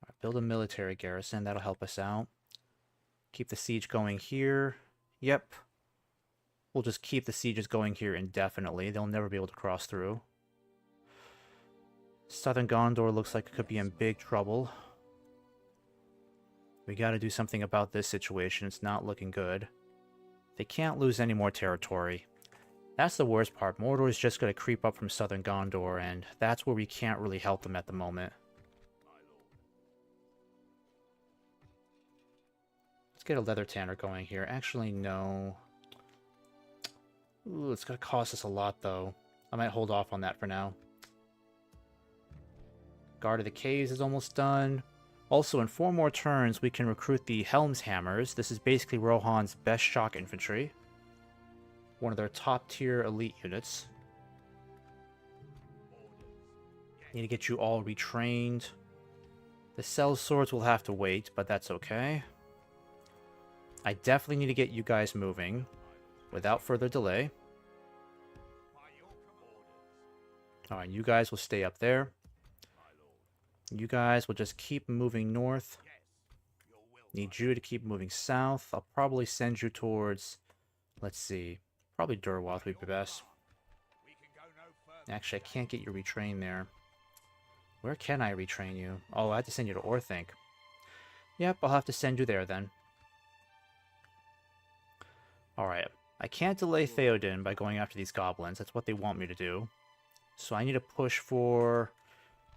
Alright, build a military garrison, that'll help us out. Keep the siege going here. Yep. We'll just keep the sieges going here indefinitely. They'll never be able to cross through. Southern Gondor looks like it could be in big trouble. We gotta do something about this situation. It's not looking good. They can't lose any more territory. That's the worst part. Mordor is just gonna creep up from Southern Gondor, and that's where we can't really help them at the moment. Let's get a leather tanner going here. Actually, no. Ooh, it's gonna cost us a lot, though. I might hold off on that for now. Guard of the Caves is almost done. Also, in 4 more turns, we can recruit the Helm's Hammers. This is basically Rohan's best shock infantry. One of their top-tier elite units. Need to get you all retrained. The Cell Swords will have to wait, but that's okay. I definitely need to get you guys moving without further delay. Alright, you guys will stay up there. You guys will just keep moving north. Need you to keep moving south. I'll probably send you towards, let's see, probably Durwath would be best. Actually, I can't get you retrained there. Where can I retrain you? Oh, I have to send you to Orthanc. Yep, I'll have to send you there then. Alright, I can't delay Theoden by going after these goblins. That's what they want me to do. So I need to push for...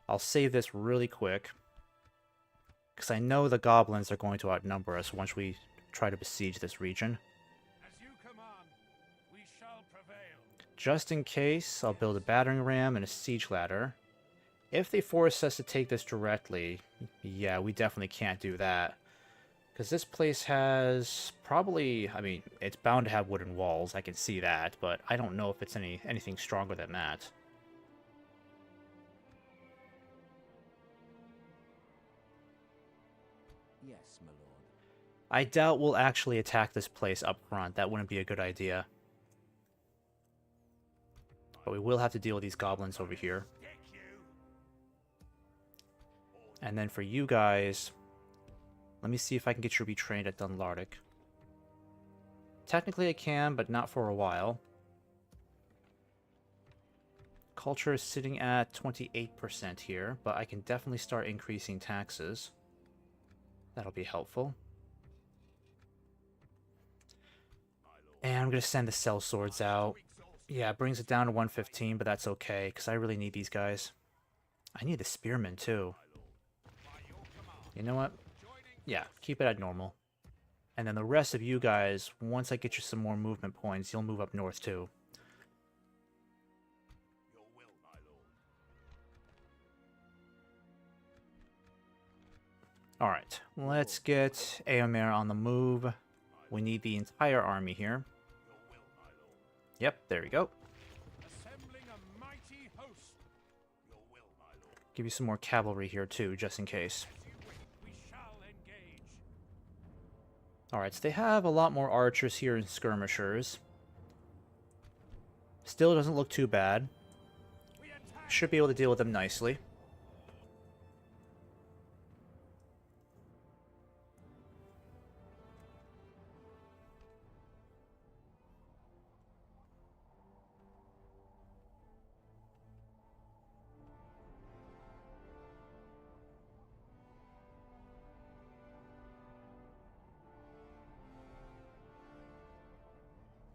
I'll save this really quick. Because I know the goblins are going to outnumber us once we try to besiege this region. As you command, we shall prevail. Just in case, I'll build a battering ram and a siege ladder. If they force us to take this directly, yeah, we definitely can't do that. Because this place has probably, I mean, it's bound to have wooden walls, I can see that, but I don't know if it's anything stronger than that. Yes, my lord. I doubt we'll actually attack this place up front. That wouldn't be a good idea. But we will have to deal with these goblins over here. And then for you guys, let me see if I can get you retrained at Dunlardic. Technically I can, but not for a while. Culture is sitting at 28% here, but I can definitely start increasing taxes. That'll be helpful. And I'm going to send the Cell Swords out. Yeah, it brings it down to 115, but that's okay, because I really need these guys. I need the Spearmen, too. You know what? Yeah, keep it at normal. And then the rest of you guys, once I get you some more movement points, you'll move up north, too. Alright, let's get Eomer on the move. We need the entire army here. Yep, there we go. Assembling a mighty host. Give you some more cavalry here too, just in case. We shall engage. Alright, so they have a lot more archers here and skirmishers. Still doesn't look too bad. We attack. Should be able to deal with them nicely.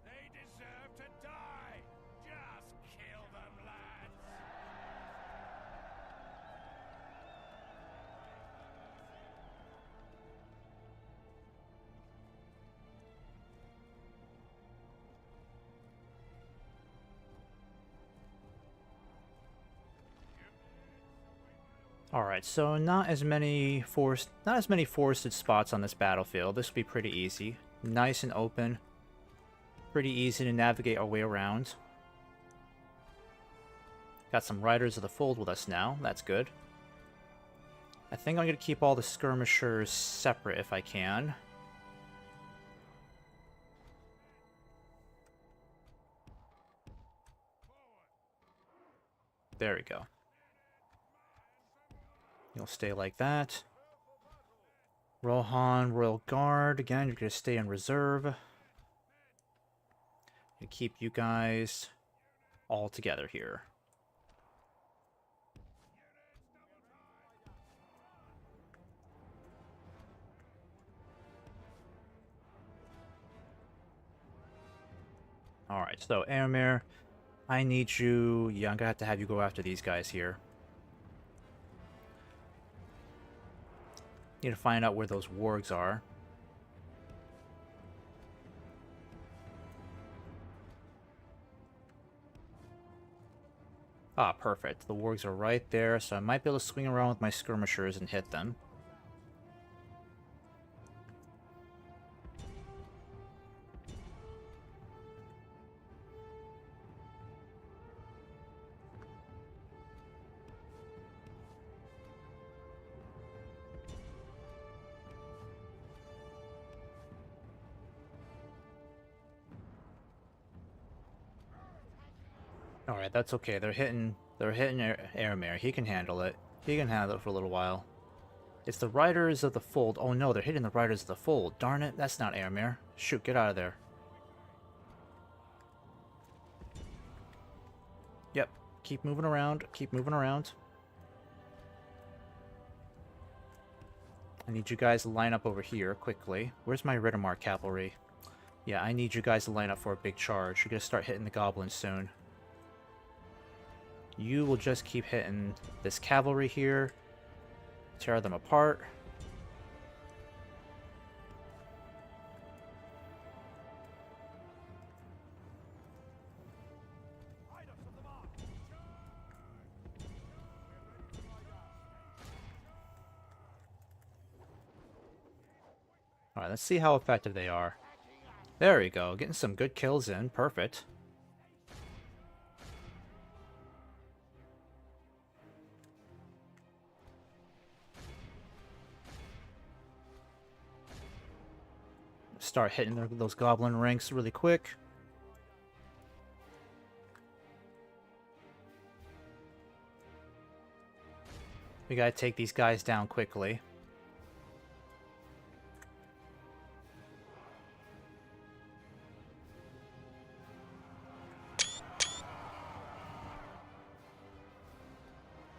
They deserve to die. Just kill them, lads. Alright, so not as many forested spots on this battlefield. This will be pretty easy. Nice and open. Pretty easy to navigate our way around. Got some Riders of the Fold with us now. That's good. I think I'm going to keep all the skirmishers separate if I can. There we go. You'll stay like that. Rohan, Royal Guard. Again, you're going to stay in reserve. Gonna keep you guys all together here. Alright, so Eomer, I need you... Yeah, I'm going to have you go after these guys here. Need to find out where those wargs are. Ah, perfect. The wargs are right there, so I might be able to swing around with my skirmishers and hit them. Alright, that's okay. They're hitting Airmare. He can handle it. He can handle it for a little while. It's the Riders of the Fold. Oh no, they're hitting the Riders of the Fold. Darn it, that's not Airmare. Shoot, get out of there. Yep, keep moving around. Keep moving around. I need you guys to line up over here quickly. Where's my Riddermark cavalry? Yeah, I need you guys to line up for a big charge. You're gonna start hitting the goblins soon. You will just keep hitting this cavalry here. Tear them apart. Alright, let's see how effective they are. There we go, getting some good kills in. Perfect. Start hitting those goblin ranks really quick. We gotta take these guys down quickly.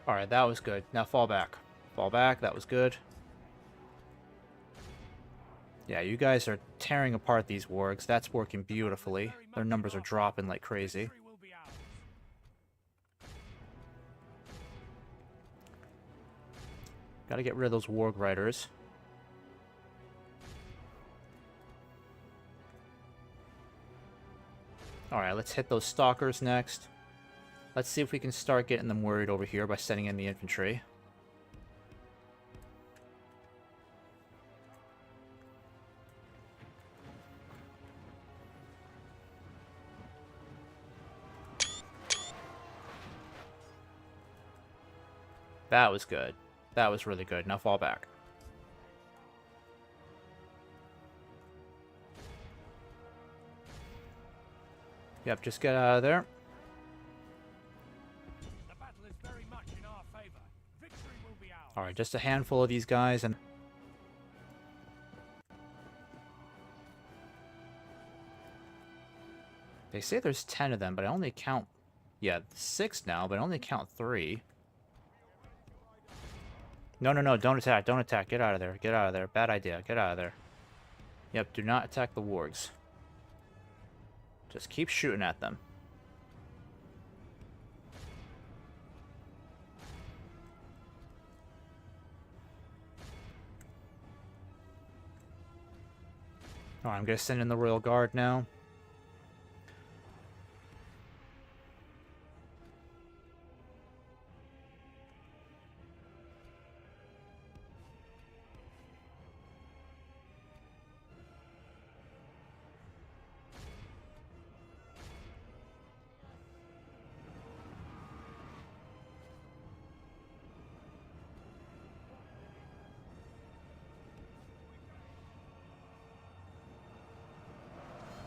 Alright, that was good. Now fall back. Fall back, that was good. Yeah, you guys are tearing apart these wargs. That's working beautifully. Their numbers are dropping like crazy. Victory will be ours. Gotta get rid of those warg riders. Alright, let's hit those stalkers next. Let's see if we can start getting them worried over here by sending in the infantry. That was good. That was really good. Now fall back. Yep, just get out of there. The battle is very much in our favor. Victory will be ours. Alright, just a handful of these guys and... They say there's 10 of them, but I only count... Yeah, 6 now, but I only count 3. No, no, no, don't attack, don't attack. Get out of there, get out of there. Bad idea, get out of there. Yep, do not attack the wargs. Just keep shooting at them. Alright, I'm gonna send in the Royal Guard now.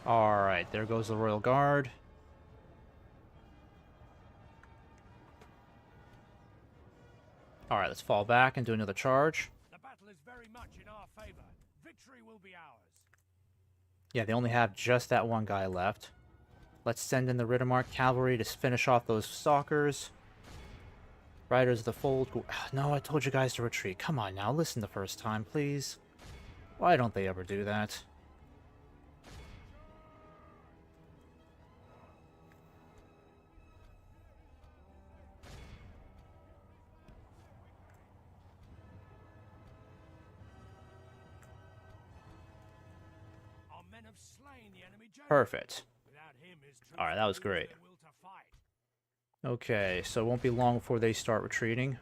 Alright, there goes the Royal Guard. Alright, let's fall back and do another charge. The battle is very much in our favor. Victory will be ours. Yeah, they only have just that one guy left. Let's send in the Riddermark cavalry to finish off those stalkers. Riders of the Fold. No, I told you guys to retreat. Come on now, listen the first time, please. Why don't they ever do that? Our men have slain the enemy general. Perfect. Without him, his troops Alright, that was will lose great. their will to fight. Okay, so it won't be long before they start retreating.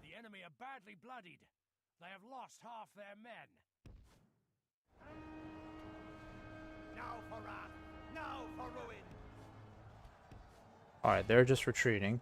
The enemy are badly bloodied. They have lost half their men. Now for wrath! Now for ruin! Alright, they're just retreating.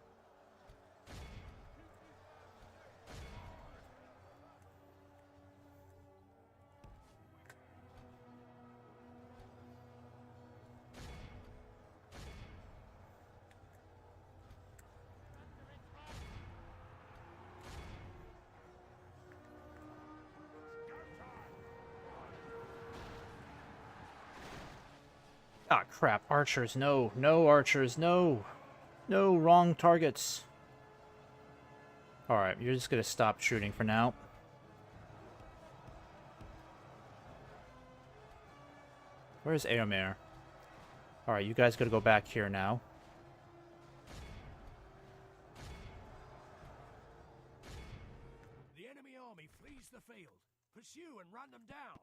Ah, crap. Archers, no. No, archers, no. No, wrong targets. Alright, you're just gonna stop shooting for now. Where's Eomer? Alright, you guys gotta go back here now. The enemy army flees the field. Pursue and run them down.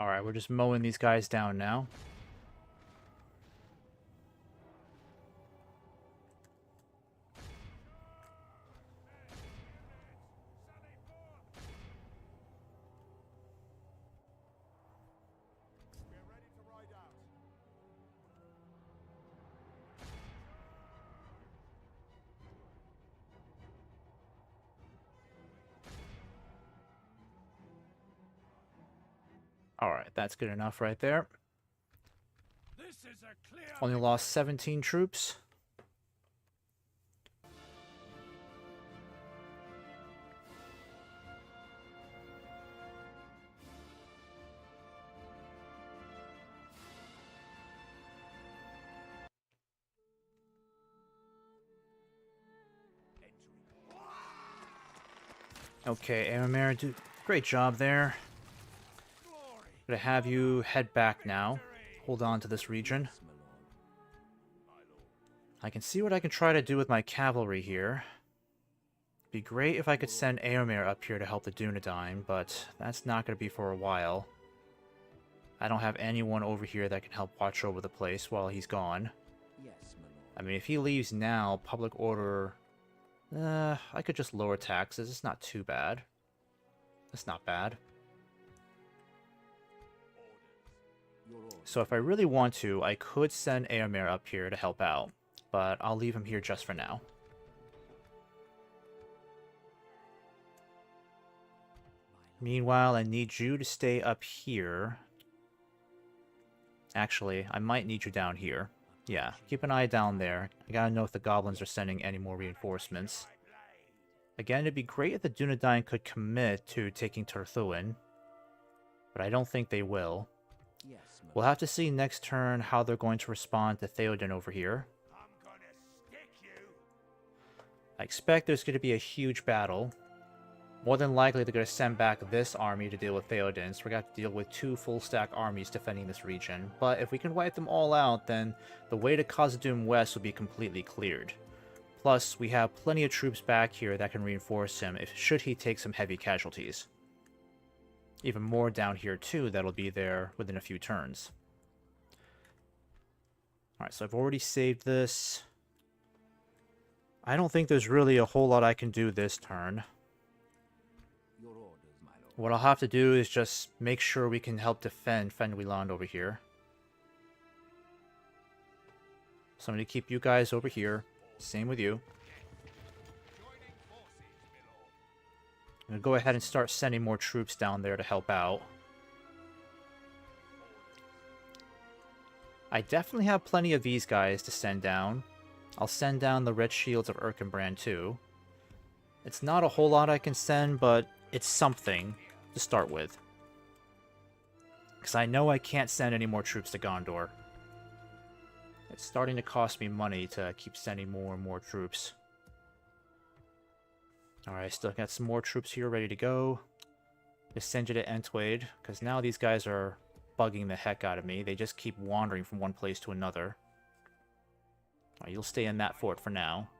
Alright, we're just mowing these guys down now. We're ready to ride out. Alright, that's good enough right there. This is a clear Only lost 17 troops. Okay, Eomer, do great job there. glory. Gonna have you head back now. Hold on to this region. Yes, my lord. I can see what I can try to do with my cavalry here. Be great if I could send Eomer up here to help the Dunedain, but that's not going to be for a while. I don't have anyone over here that can help watch over the place while he's gone. Yes, my lord. I mean, if he leaves now, public order... I could just lower taxes. It's not too bad. It's not bad. Your order. So if I really want to, I could send Eomer up here to help out. But I'll leave him here just for now. Meanwhile, I need you to stay up here. Actually, I might need you down here. Yeah, keep an eye down there. I gotta know if the goblins are sending any more reinforcements. Again, it'd be great if the Dunedain could commit to taking Turthuin, but I don't think they will. Yes, my We'll lord. have to see next turn how they're going to respond to Theoden over here. I'm gonna stick you. I expect there's going to be a huge battle. More than likely, they're going to send back this army to deal with Theoden, so we're going to have to deal with 2 full-stack armies defending this region. But if we can wipe them all out, then the way to Khazad-dûm West will be completely cleared. Plus, we have plenty of troops back here that can reinforce him should he take some heavy casualties. Even more down here, too, that'll be there within a few turns. Alright, so I've already saved this. I don't think there's really a whole lot I can do this turn. Your orders, my lord. What I'll have to do is just make sure we can help defend Fenwiland over here. So I'm going to keep you guys over here. Same with you. Joining forces, my lord. I'm going to go ahead and start sending more troops down there to help out. I definitely have plenty of these guys to send down. I'll send down the Red Shields of Erkenbrand too. It's not a whole lot I can send, but it's something to start with. Because I know I can't send any more troops to Gondor. It's starting to cost me money to keep sending more and more troops. Alright, still got some more troops here ready to go. Just send you to Entwade, because now these guys are bugging the heck out of me. They just keep wandering from one place to another. Alright, you'll stay in that fort for now.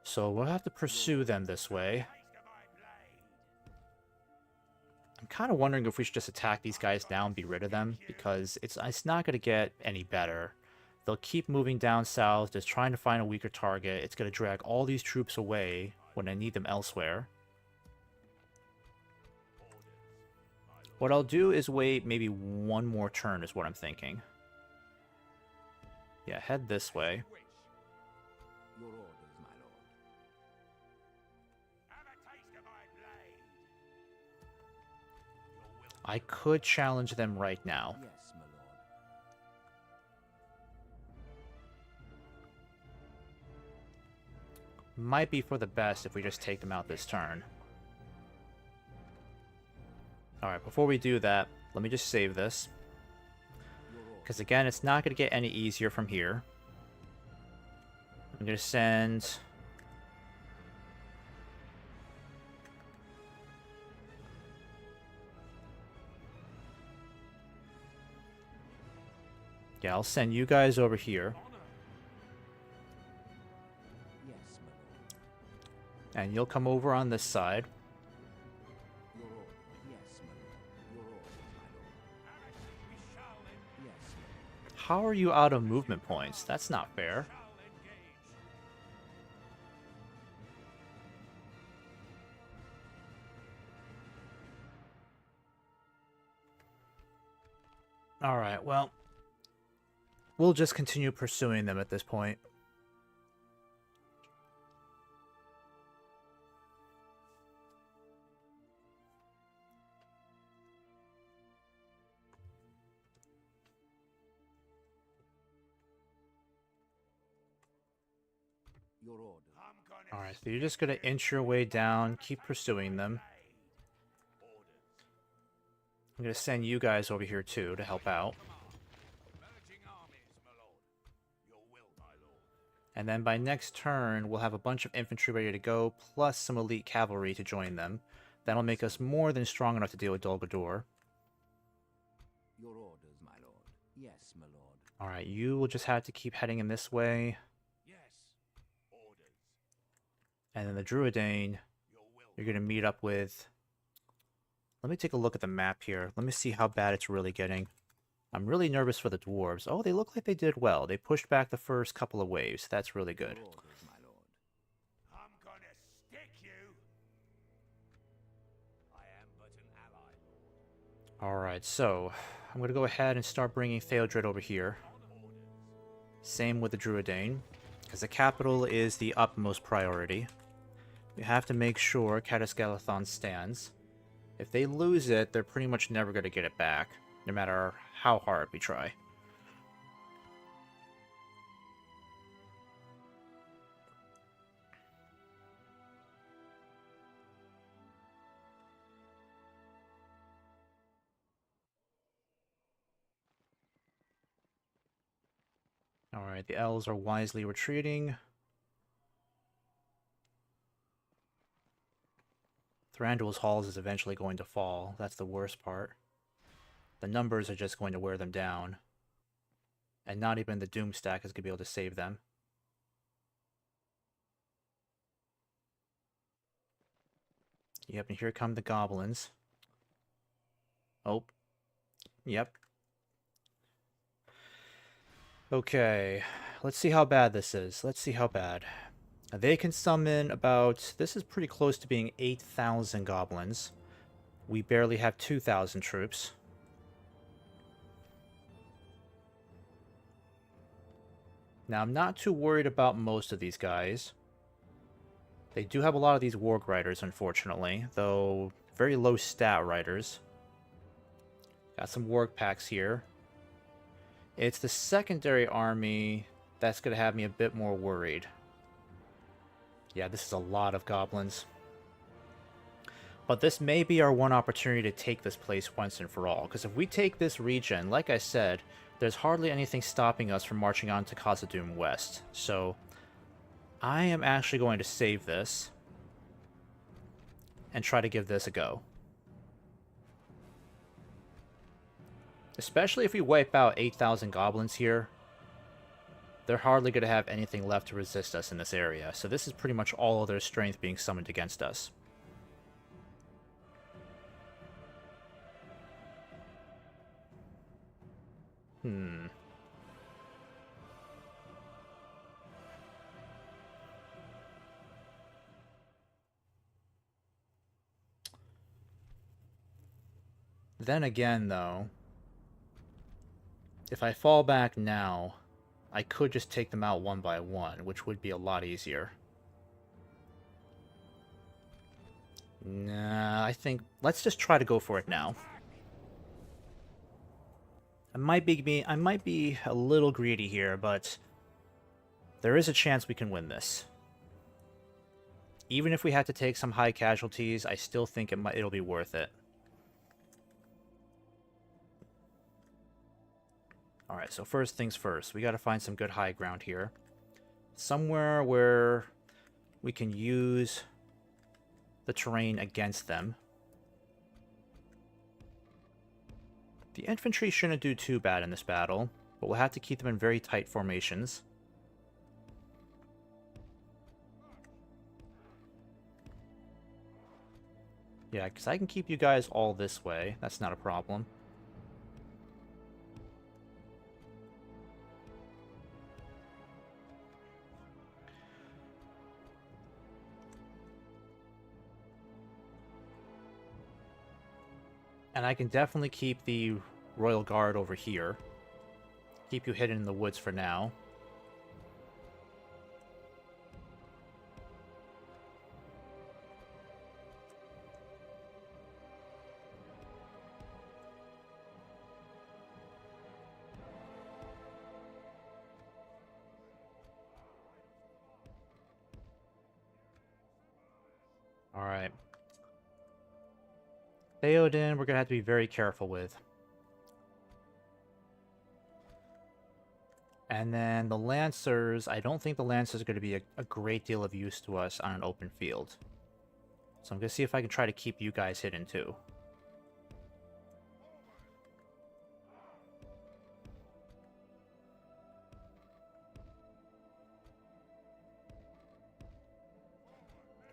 So we'll have to pursue them this way. I'm kind of wondering if we should just attack these guys now and be rid of them, because it's not going to get any better. They'll keep moving down south, just trying to find a weaker target. It's going to drag all these troops away when I need them elsewhere. What I'll do is wait maybe one more turn is what I'm thinking. Yeah, head this way. Your orders, my lord. Have a taste of my blade. I could challenge them right now. Yes, my lord. Might be for the best if we just take them out this turn. Alright, before we do that, let me just save this. Because again, it's not going to get any easier from here. I'm going to send... Yeah, I'll send you guys over here. Yes, my lord. And you'll come over on this side. Your order. Yes, my lord. Your orders, my lord. We shall Yes, my lord. How are you out of movement points? That's not fair. engage. Alright, well... We'll just continue pursuing them at this point. Your orders. I'm gonna Alright, so you're just going to inch your way down, keep pursuing them. I'm going to send you guys over here too to help out. merging armies, my lord. Your will, my lord. And then by next turn, we'll have a bunch of infantry ready to go, plus some elite cavalry to join them. That'll make us more than strong enough to deal with Dol Guldur. Your orders, my lord. Yes, my lord. Alright, you will just have to keep heading in this way. Yes. Orders. And then the Druidane, Your will. you're going to meet up with... Let me take a look at the map here. Let me see how bad it's really getting. I'm really nervous for the dwarves. Oh, they look like they did well. They pushed back the first couple of waves. That's really good. Your orders, my lord. I'm gonna stick you. I am but an ally, lord. Alright, so I'm going to go ahead and start bringing Theodred over here. Same with the Druidane, because the capital is the utmost priority. We have to make sure Caddis Galathon stands. If they lose it, they're pretty much never going to get it back, no matter how hard we try. Alright, the elves are wisely retreating. Thranduil's Halls is eventually going to fall. That's the worst part. The numbers are just going to wear them down. And not even the Doom Stack is going to be able to save them. Yep, and here come the goblins. Oh. Yep. Okay, let's see how bad this is. Let's see how bad. They can summon about... This is pretty close to being 8,000 goblins. We barely have 2,000 troops. Now, I'm not too worried about most of these guys. They do have a lot of these Warg Riders, unfortunately, though very low stat riders. Got some Warg packs here. It's the secondary army that's going to have me a bit more worried. Yeah, this is a lot of goblins. But this may be our one opportunity to take this place once and for all. Because if we take this region, like I said, there's hardly anything stopping us from marching on to Khazad-dûm West. So I am actually going to save this and try to give this a go. Especially if we wipe out 8,000 goblins here. They're hardly going to have anything left to resist us in this area. So this is pretty much all of their strength being summoned against us. Then again, though, if I fall back now, I could just take them out one by one, which would be a lot easier. Nah, I think let's just try to go for it now. I might be a little greedy here, but there is a chance we can win this. Even if we have to take some high casualties, I still think it'll be worth it. Alright, so first things first. We gotta find some good high ground here. Somewhere where we can use the terrain against them. The infantry shouldn't do too bad in this battle, but we'll have to keep them in very tight formations. Yeah, because I can keep you guys all this way. That's not a problem. And I can definitely keep the Royal Guard over here. Keep you hidden in the woods for now. Alright. Theoden, we're going to have to be very careful with. And then the Lancers, I don't think the Lancers are going to be a great deal of use to us on an open field. So I'm going to see if I can try to keep you guys hidden too.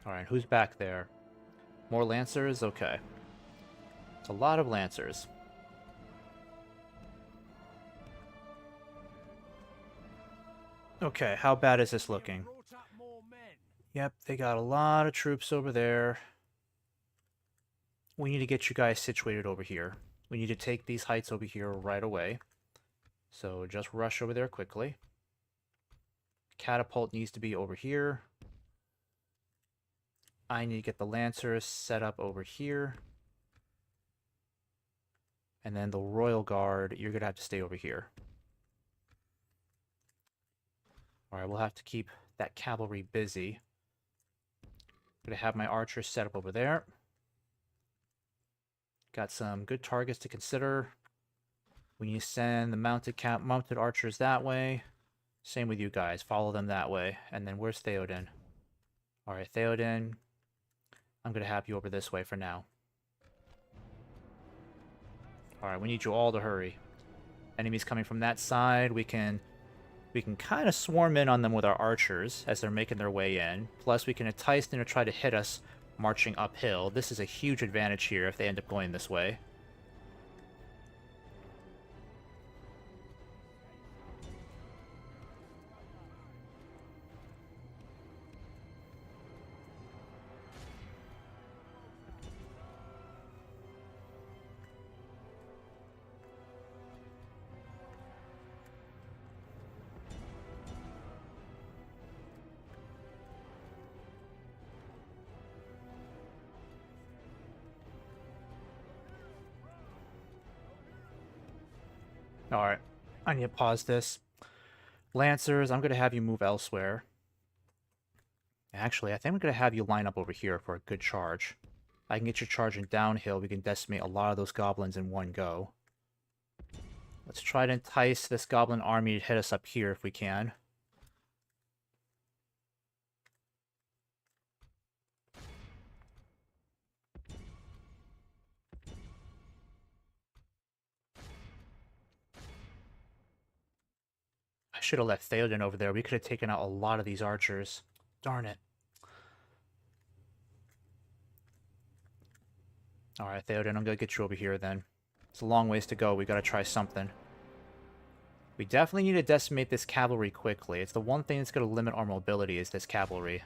Alright, who's back there? More Lancers? Okay. It's a lot of Lancers. Okay, how bad is this looking? Yep, they got a lot of troops over there. We need to get you guys situated over here. We need to take these heights over here right away. So just rush over there quickly. Catapult needs to be over here. I need to get the Lancers set up over here. And then the Royal Guard, you're going to have to stay over here. Alright, we'll have to keep that cavalry busy. I'm going to have my archers set up over there. Got some good targets to consider. We need to send the mounted archers that way. Same with you guys. Follow them that way. And then where's Theoden? Alright, Theoden. I'm going to have you over this way for now. Alright, we need you all to hurry. Enemies coming from that side. We can kind of swarm in on them with our archers as they're making their way in. Plus, we can entice them to try to hit us marching uphill. This is a huge advantage here if they end up going this way. Alright, I need to pause this. Lancers, I'm going to have you move elsewhere. Actually, I think we're going to have you line up over here for a good charge. I can get you charging downhill. We can decimate a lot of those goblins in one go. Let's try to entice this goblin army to hit us up here if we can. I should have left Theoden over there. We could have taken out a lot of these archers. Darn it. Alright, Theoden, I'm going to get you over here then. It's a long ways to go. We got to try something. We definitely need to decimate this cavalry quickly. It's the one thing that's going to limit our mobility is this cavalry.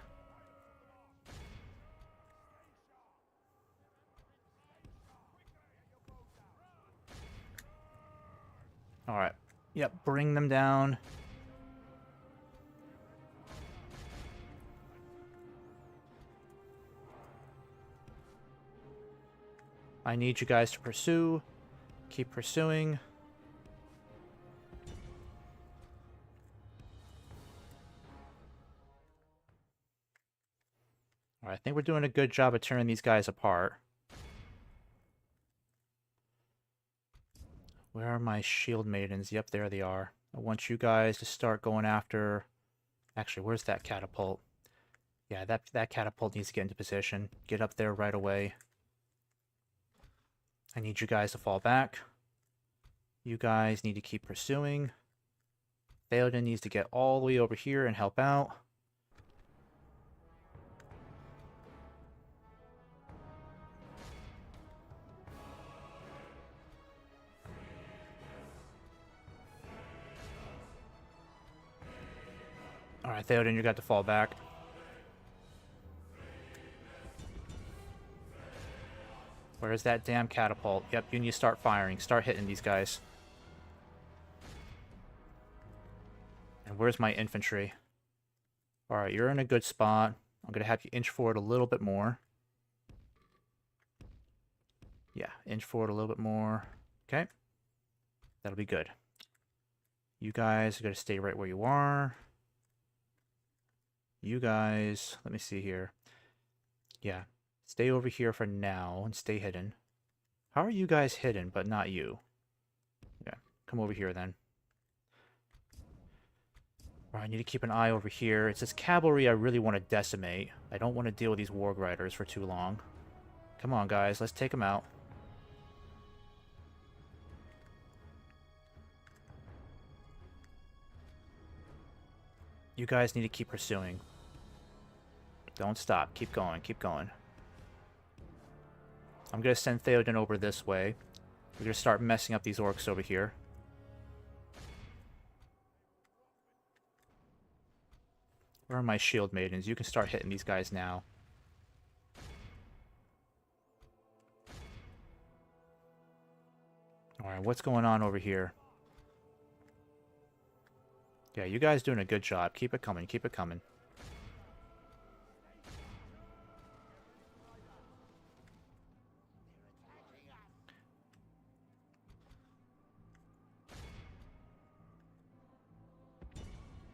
Alright. Yep, bring them down. I need you guys to pursue. Keep pursuing. Alright, I think we're doing a good job of tearing these guys apart. Where are my shield maidens? Yep, there they are. I want you guys to start going after... Actually, where's that catapult? Yeah, that catapult needs to get into position. Get up there right away. I need you guys to fall back. You guys need to keep pursuing. Theoden needs to get all the way over here and help out. Alright, Theoden, you got to fall back. Where's that damn catapult? Yep, you need to start firing. Start hitting these guys. And where's my infantry? Alright, you're in a good spot. I'm going to have you inch forward a little bit more. Yeah, inch forward a little bit more. Okay. That'll be good. You guys are going to stay right where you are. You guys, let me see here. Yeah, stay over here for now and stay hidden. How are you guys hidden, but not you? Yeah, come over here then. Alright, I need to keep an eye over here. It's this cavalry I really want to decimate. I don't want to deal with these warg riders for too long. Come on, guys, let's take them out. You guys need to keep pursuing. Don't stop. Keep going. Keep going. I'm going to send Theoden over this way. We're going to start messing up these orcs over here. Where are my shield maidens? You can start hitting these guys now. Alright, what's going on over here? Yeah, you guys doing a good job. Keep it coming. Keep it coming.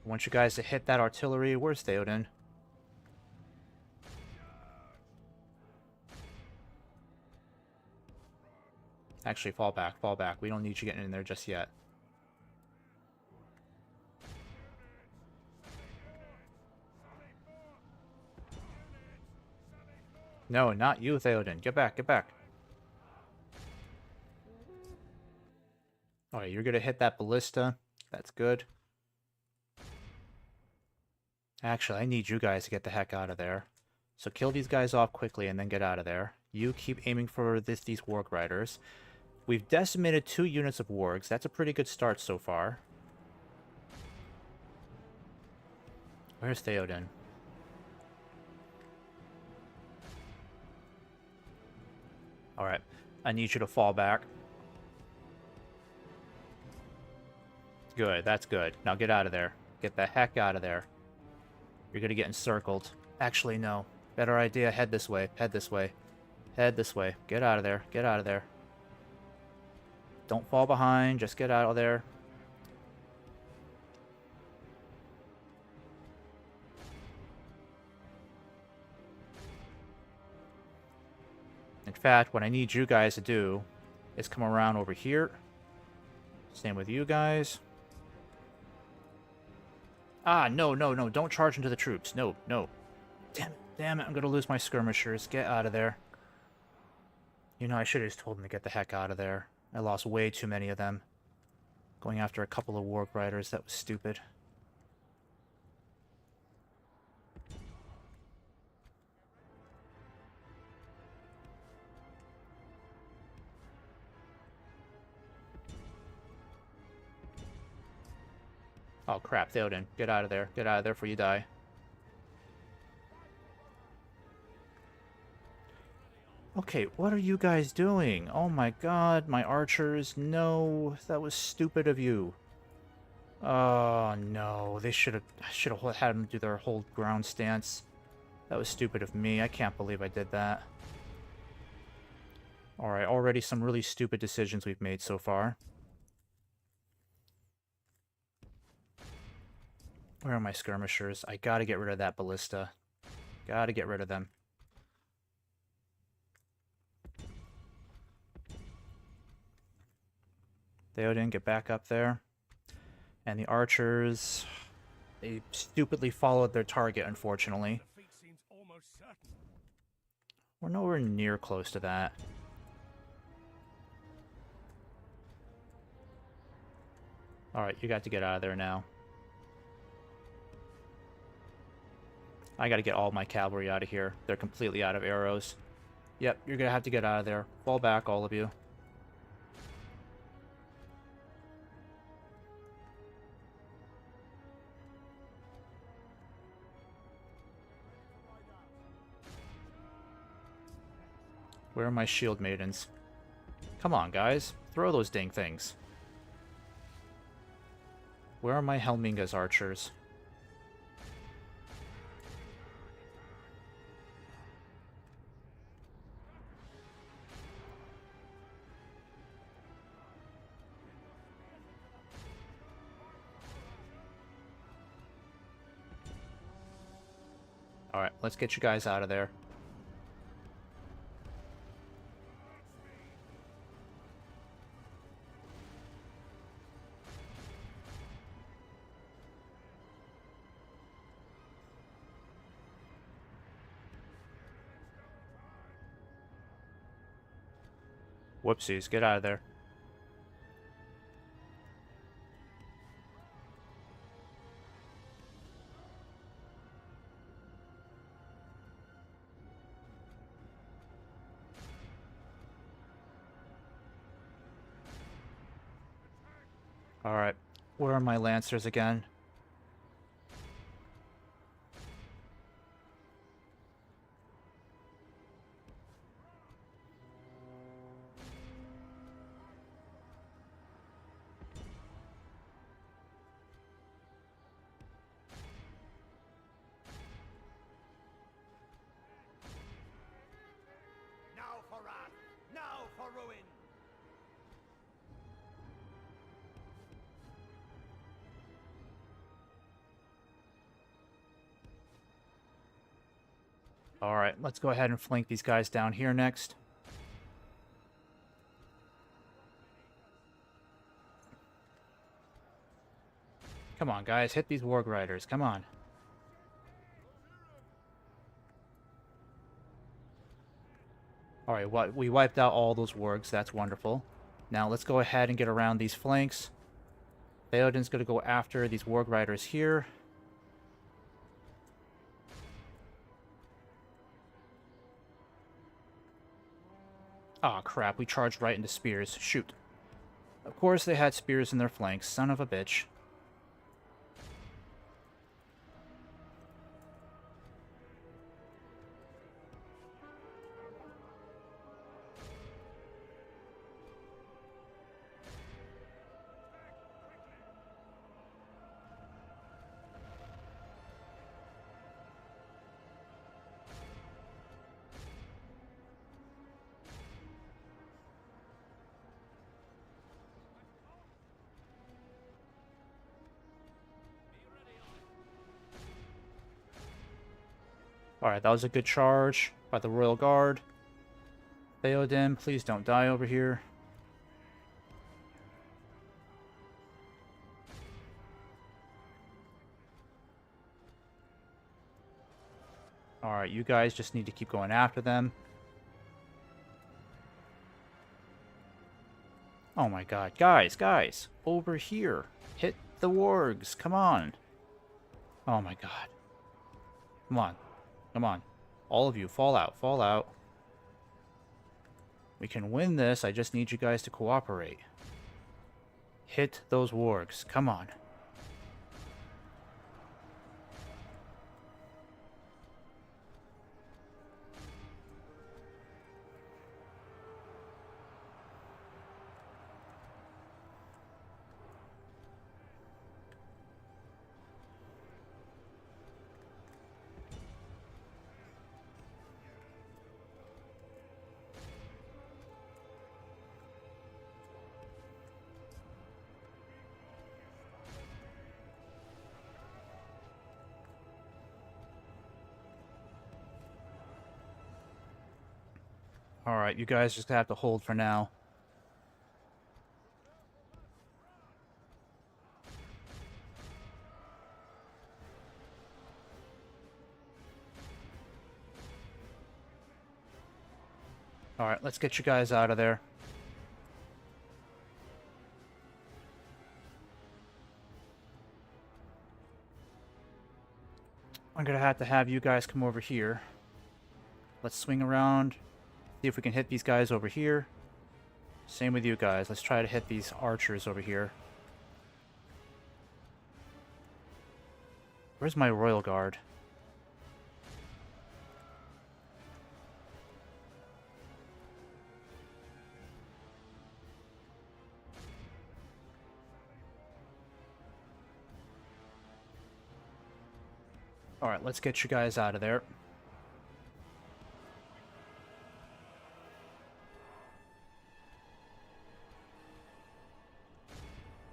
I want you guys to hit that artillery. Where's Theoden? Actually, fall back. Fall back. We don't need you getting in there just yet. No, not you, Theoden. Get back. Get back. Alright, you're going to hit that ballista. That's good. Actually, I need you guys to get the heck out of there. So kill these guys off quickly and then get out of there. You keep aiming for these warg riders. We've decimated 2 units of wargs. That's a pretty good start so far. Where's Theoden? Alright, I need you to fall back. Good, that's good. Now get out of there. Get the heck out of there. You're gonna get encircled. Actually, no. Better idea, head this way. Head this way. Head this way. Get out of there. Get out of there. Don't fall behind. Just get out of there. In fact, what I need you guys to do is come around over here. Same with you guys. Ah, no, no, no. Don't charge into the troops. No, no. Damn it. I'm going to lose my skirmishers. Get out of there. You know, I should have just told them to get the heck out of there. I lost way too many of them. Going after a couple of warg riders. That was stupid. Oh, crap. Theoden. Get out of there. Get out of there before you die. Okay, what are you guys doing? Oh my god, my archers. No, that was stupid of you. Oh no, I should have had them do their whole ground stance. That was stupid of me. I can't believe I did that. Alright, already some really stupid decisions we've made so far. Where are my skirmishers? I gotta get rid of that ballista. Gotta get rid of them. Theoden, get back up there. And the archers, they stupidly followed their target, unfortunately. Defeat seems almost certain. We're nowhere near close to that. Alright, you got to get out of there now. I gotta get all my cavalry out of here. They're completely out of arrows. Yep, you're gonna have to get out of there. Fall back, all of you. Where are my shield maidens? Come on, guys. Throw those dang things. Where are my Helminga's archers? Alright, let's get you guys out of there. Whoopsies, get out of there. Alright, where are my lancers again? Now for wrath! Now for ruin! Alright, let's go ahead and flank these guys down here next. Come on, guys, hit these warg riders. Come on. Alright, we wiped out all those wargs. That's wonderful. Now let's go ahead and get around these flanks. Theoden's going to go after these warg riders here. Aw, crap. We charged right into spears. Shoot. Of course they had spears in their flanks. Son of a bitch. Alright, that was a good charge by the Royal Guard. Theoden, please don't die over here. Alright, you guys just need to keep going after them. Oh my god. Guys! Over here! Hit the wargs! Come on! Oh my god. Come on. All of you, fall out. We can win this, I just need you guys to cooperate. Hit those wargs, come on. Alright, you guys just have to hold for now. Alright, let's get you guys out of there. I'm gonna have to have you guys come over here. Let's swing around. See if we can hit these guys over here. Same with you guys. Let's try to hit these archers over here. Where's my royal guard? Alright, let's get you guys out of there.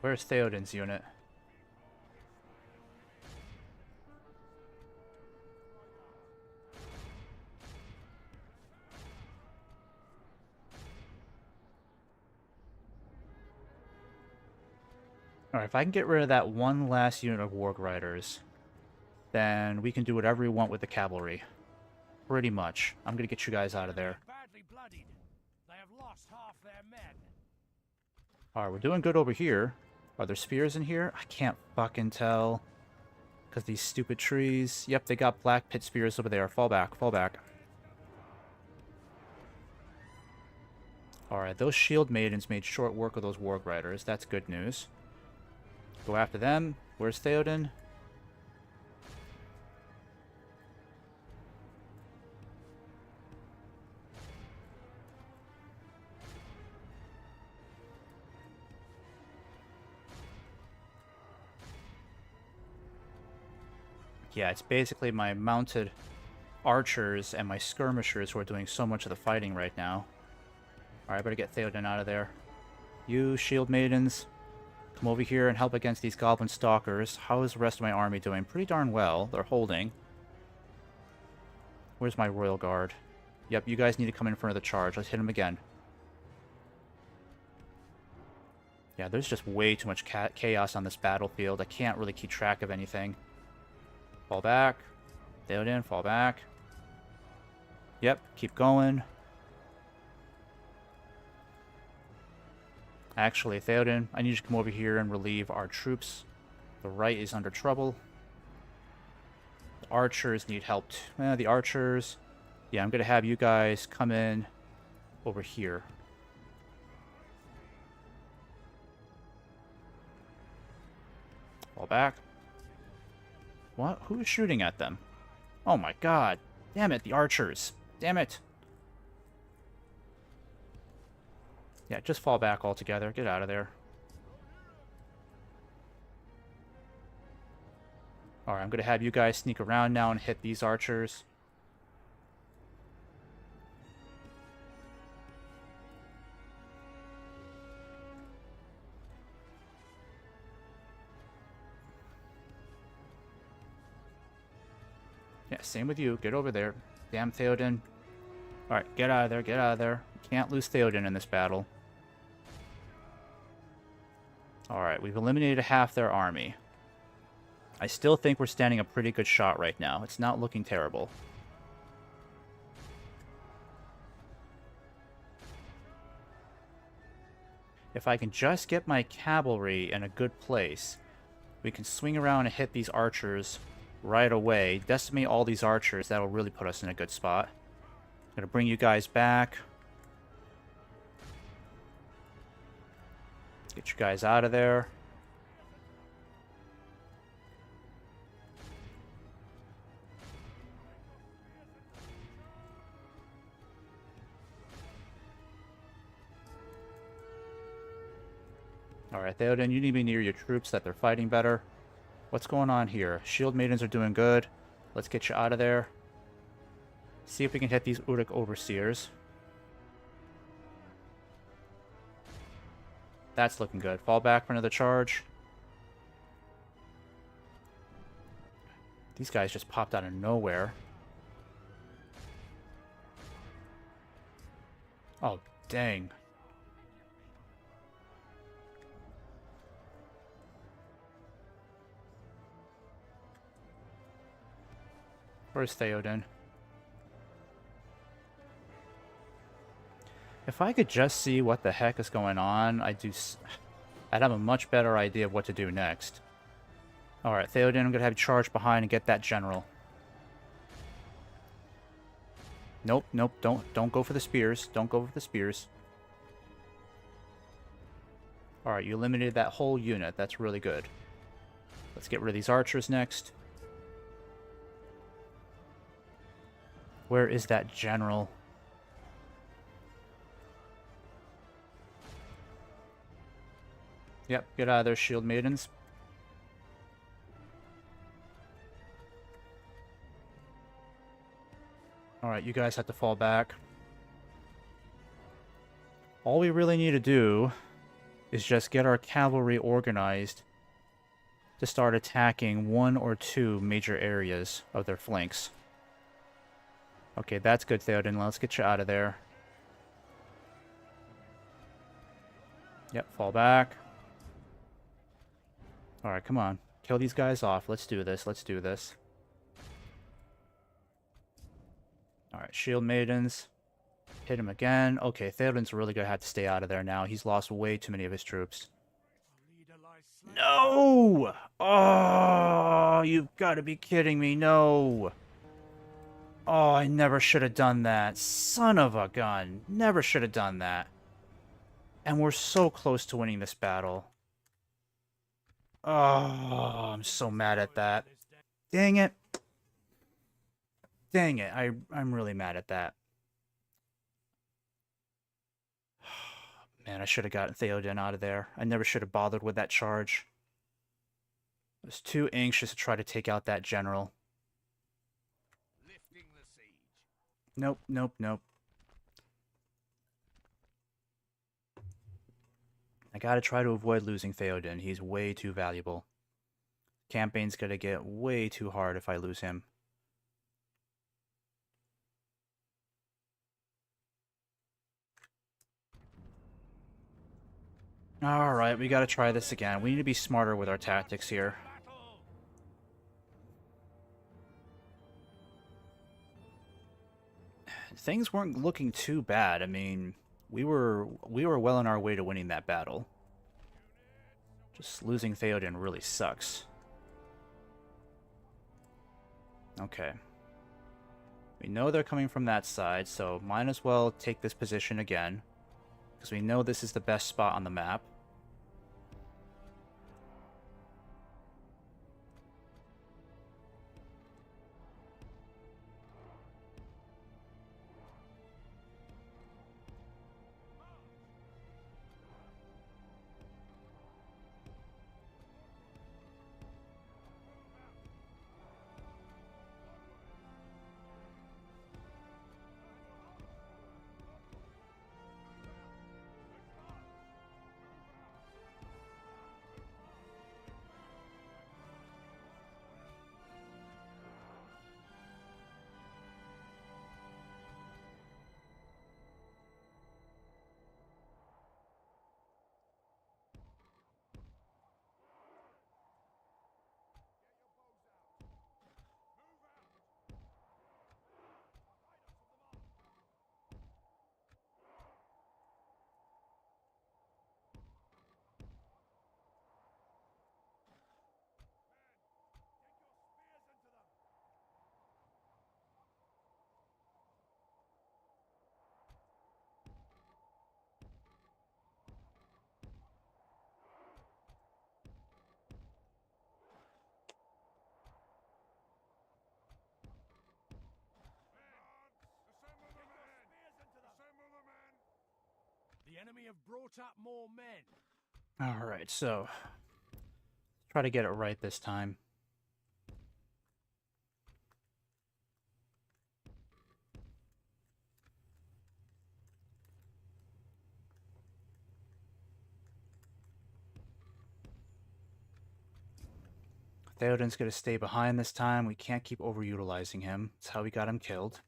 Where's Theoden's unit? Alright, if I can get rid of that one last unit of Warg Riders, then we can do whatever we want with the cavalry. Pretty much. I'm gonna get you guys out of there. Badly bloodied. They have lost half their men. Alright, we're doing good over here. Are there spears in here? I can't fucking tell. Because these stupid trees. Yep, they got black pit spears over there. Fall back. Alright, those shield maidens made short work of those Warg Riders. That's good news. Go after them. Where's Theoden? Yeah, it's basically my mounted archers and my skirmishers who are doing so much of the fighting right now. Alright, I better get Theoden out of there. You, shield maidens, come over here and help against these goblin stalkers. How is the rest of my army doing? Pretty darn well. They're holding. Where's my royal guard? Yep, you guys need to come in front of the charge. Let's hit them again. Yeah, there's just way too much chaos on this battlefield. I can't really keep track of anything. Fall back. Theoden, fall back. Yep, keep going. Actually, Theoden, I need you to come over here and relieve our troops. The right is under trouble. The archers need help. The archers... Yeah, I'm going to have you guys come in over here. Fall back. What? Who is shooting at them? Oh my god. Damn it, the archers. Damn it. Yeah, just fall back altogether. Get out of there. Alright, I'm going to have you guys sneak around now and hit these archers. Yeah, same with you. Get over there. Damn Theoden. Alright, get out of there, get out of there. Can't lose Theoden in this battle. Alright, we've eliminated half their army. I still think we're standing a pretty good shot right now. It's not looking terrible. If I can just get my cavalry in a good place, we can swing around and hit these archers right away. Decimate all these archers. That'll really put us in a good spot. I'm going to bring you guys back. Get you guys out of there. Alright, Theoden, you need to be near your troops that they're fighting better. What's going on here? Shield Maidens are doing good. Let's get you out of there. See if we can hit these Uruk Overseers. That's looking good. Fall back for another charge. These guys just popped out of nowhere. Oh, dang. Where's Theoden? If I could just see what the heck is going on, I'd have a much better idea of what to do next. Alright, Theoden, I'm gonna have you charge behind and get that general. Nope, nope, don't go for the spears. Don't go for the spears. Alright, you eliminated that whole unit. That's really good. Let's get rid of these archers next. Where is that general? Yep, get out of there, Shield Maidens. Alright, you guys have to fall back. All we really need to do is just get our cavalry organized to start attacking one or two major areas of their flanks. Okay, that's good, Theoden. Let's get you out of there. Yep, fall back. Alright, come on. Kill these guys off. Let's do this. Let's do this. Alright, Shield Maidens. Hit him again. Okay, Theoden's really gonna have to stay out of there now. He's lost way too many of his troops. No! Oh, you've got to be kidding me. No! Oh, I never should have done that. Son of a gun. Never should have done that. And we're so close to winning this battle. Oh, I'm so mad at that. Dang it. Dang it. I'm really mad at that. Man, I should have gotten Theoden out of there. I never should have bothered with that charge. I was too anxious to try to take out that general. Nope, nope, nope. I gotta try to avoid losing Theoden. He's way too valuable. Campaign's gonna get way too hard if I lose him. Alright, we gotta try this again. We need to be smarter with our tactics here. Things weren't looking too bad. I mean, we were well on our way to winning that battle. Just losing Theoden really sucks. Okay. We know they're coming from that side, so might as well take this position again. Because we know this is the best spot on the map. The enemy have brought up more men. Alright, so try to get it right this time. Theoden's going to stay behind this time. We can't keep overutilizing him. That's how we got him killed.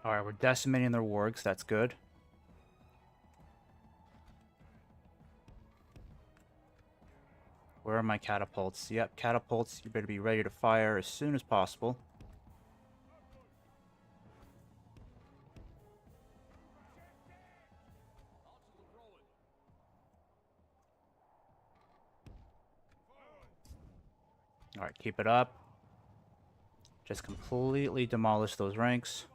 Alright, we're decimating their wargs. That's good. Where are my catapults? Yep, catapults. You better be ready to fire as soon as possible. Alright, keep it up. Just completely demolish those ranks.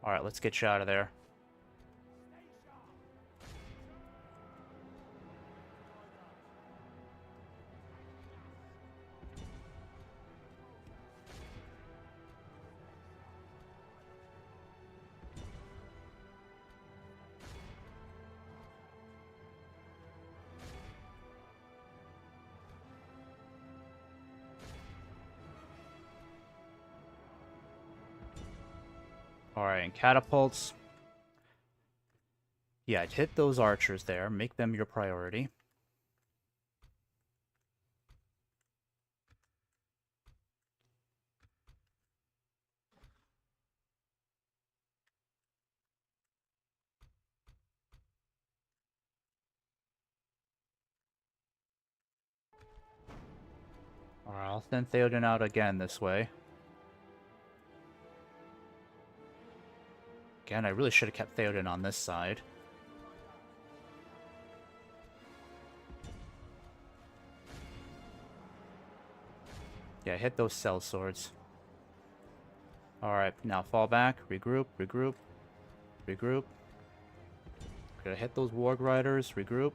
Alright, let's get you out of there. Alright, and catapults. Yeah, I'd hit those archers there. Make them your priority. Alright, I'll send Theoden out again this way. Again, I really should have kept Theoden on this side. Yeah, hit those cell swords. Alright, now fall back, regroup, regroup, regroup. Gotta hit those warg riders, regroup.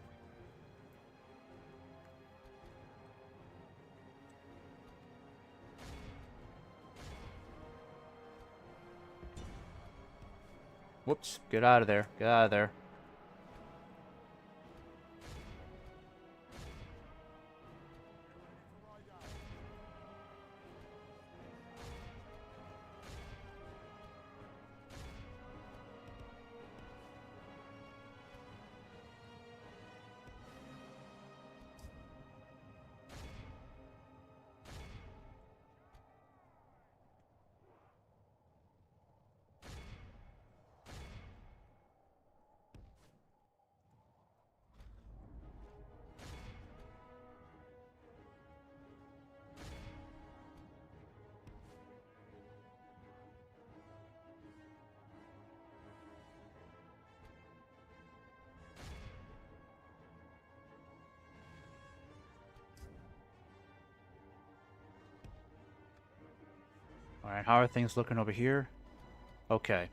Whoops, get out of there, get out of there. Alright, how are things looking over here? Okay.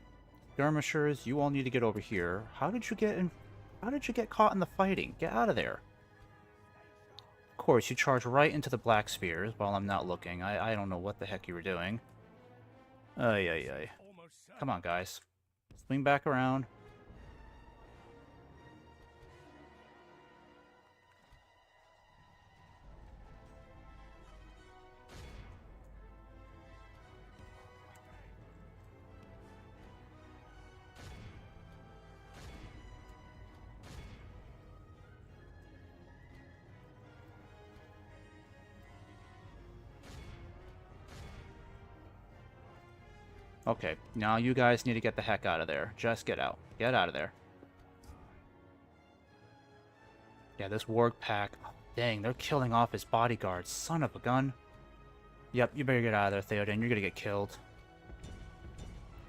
Skirmishers, you all need to get over here. How did you get caught in the fighting? Get out of there. Of course, you charge right into the black spears while I'm not looking. I don't know what the heck you were doing. Ay, ay, ay. Most certainly. Come on, guys. Swing back around. Okay, now you guys need to get the heck out of there. Just get out. Get out of there. Yeah, this warg pack. Oh, dang, they're killing off his bodyguards. Son of a gun. Yep, you better get out of there, Theoden. You're gonna get killed.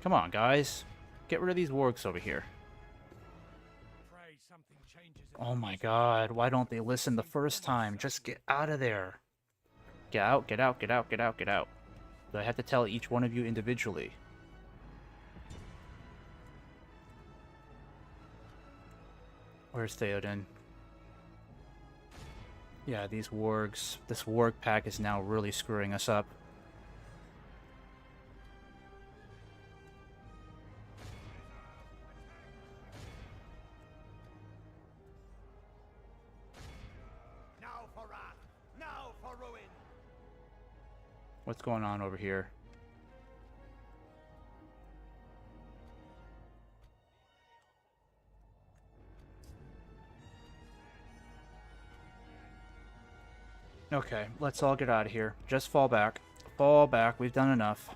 Come on, guys. Get rid of these wargs over here. Pray something changes in Oh the my course of god, why don't they listen the first time? Just get out of there. Get out, get out, get out, get out, get out. Do I have to tell each one of you individually? Where's Theoden? Yeah, these wargs. This warg pack is now really screwing us up. Now for wrath! Now for ruin! What's going on over here? Okay, let's all get out of here. Just fall back. Fall back. We've done enough.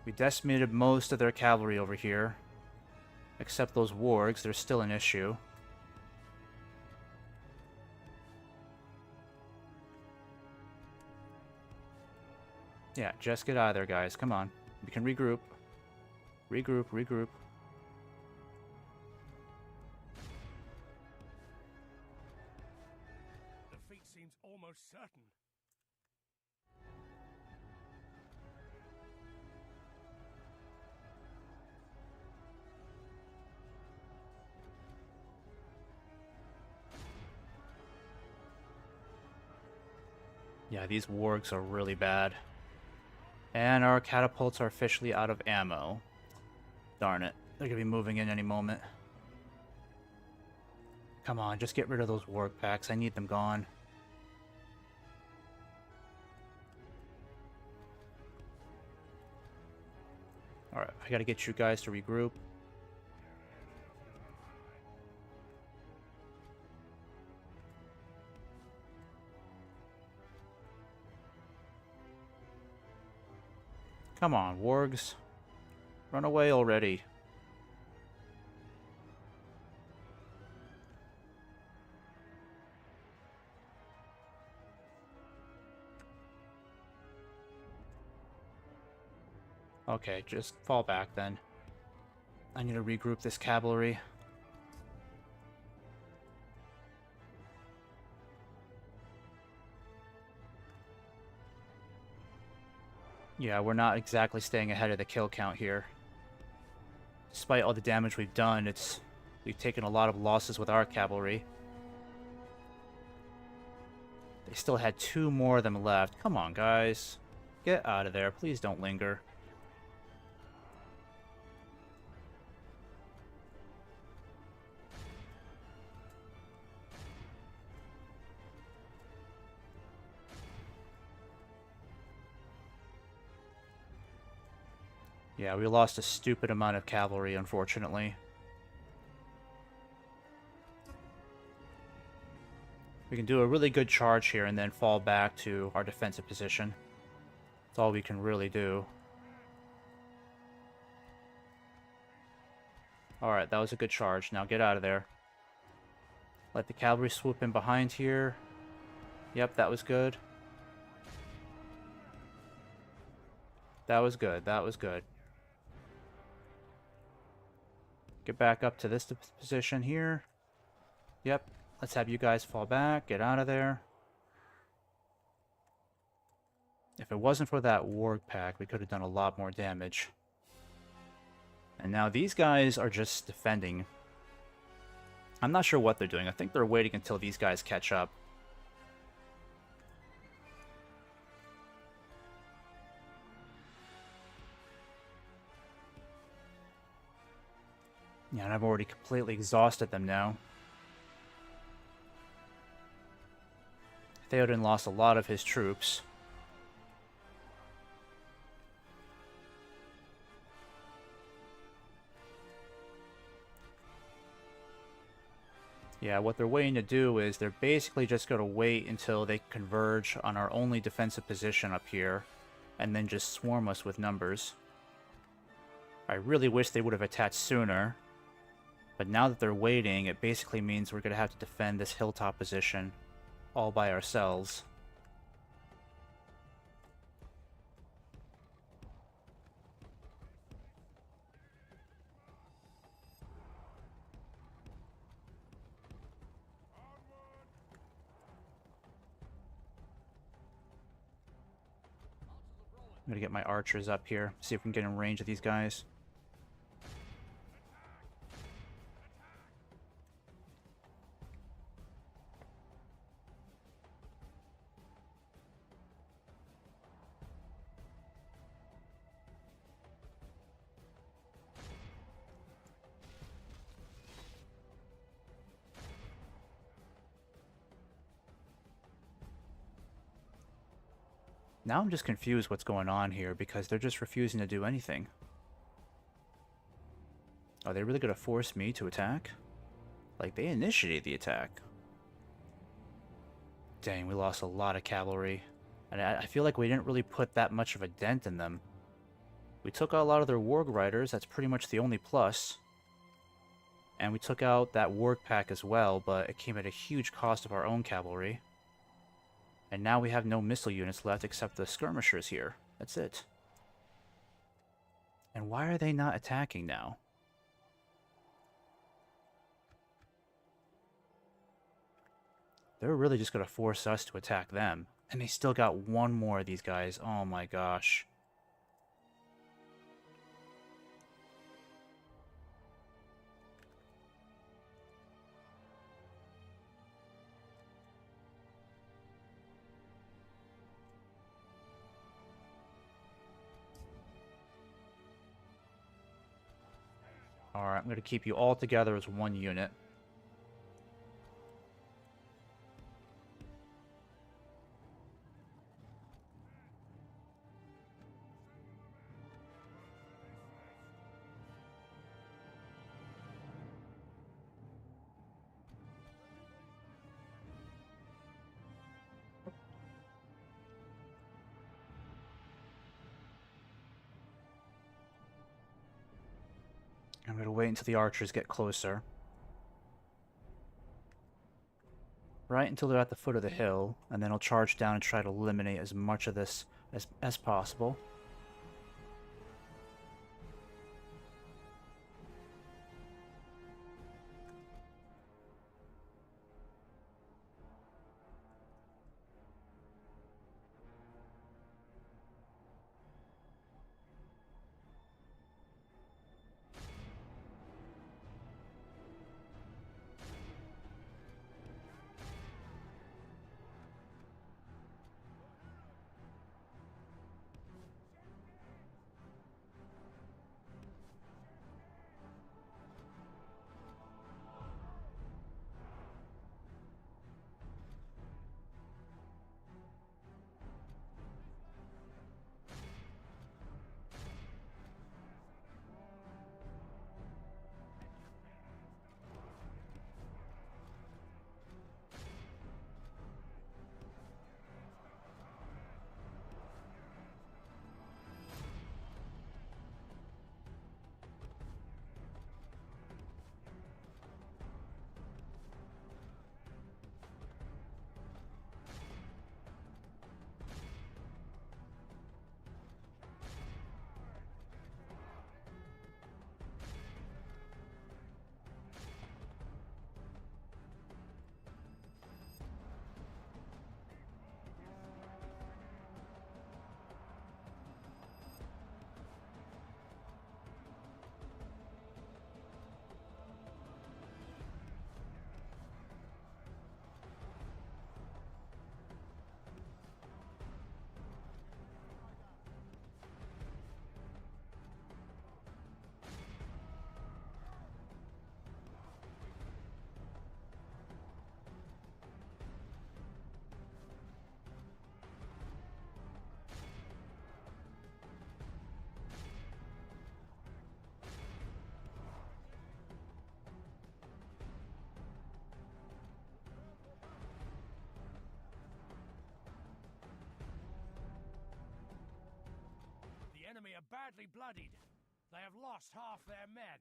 We decimated most of their cavalry over here. Except those wargs. They're still an issue. Yeah, just get out of there, guys. Come on. We can regroup. Regroup, regroup. defeat seems almost certain. Yeah, these wargs are really bad. And our catapults are officially out of ammo. Darn it. They're going to be moving in any moment. Come on, just get rid of those warg packs. I need them gone. Alright, I gotta get you guys to regroup. Come on, wargs. Run away already. Okay, just fall back then. I need to regroup this cavalry. Yeah, we're not exactly staying ahead of the kill count here. Despite all the damage we've done, we've taken a lot of losses with our cavalry. They still had 2 more of them left. Come on, guys. Get out of there. Please don't linger. Yeah, we lost a stupid amount of cavalry, unfortunately. We can do a really good charge here and then fall back to our defensive position. That's all we can really do. Alright, that was a good charge. Now get out of there. Let the cavalry swoop in behind here. Yep, that was good. That was good. That was good. Get back up to this position here. Yep. Let's have you guys fall back. Get out of there. If it wasn't for that warg pack, we could have done a lot more damage. And now these guys are just defending. I'm not sure what they're doing. I think they're waiting until these guys catch up. Yeah, and I've already completely exhausted them now. Theoden lost a lot of his troops. Yeah, what they're waiting to do is they're basically just going to wait until they converge on our only defensive position up here, and then just swarm us with numbers. I really wish they would have attacked sooner, but now that they're waiting, it basically means we're going to have to defend this hilltop position all by ourselves. I'm going to get my archers up here, see if we can get in range of these guys. Now I'm just confused what's going on here because they're just refusing to do anything. Are they really going to force me to attack? Like, they initiated the attack. Dang, we lost a lot of cavalry. And I feel like we didn't really put that much of a dent in them. We took out a lot of their warg riders, that's pretty much the only plus. And we took out that warg pack as well, but it came at a huge cost of our own cavalry. And now we have no missile units left except the skirmishers here. That's it. And why are they not attacking now? They're really just going to force us to attack them. And they still got one more of these guys. Oh my gosh. Alright, I'm going to keep you all together as one unit. I'm going to wait until the archers get closer. Right until they're at the foot of the hill, and then I'll charge down and try to eliminate as much of this as possible. are badly bloodied. They have lost half their men.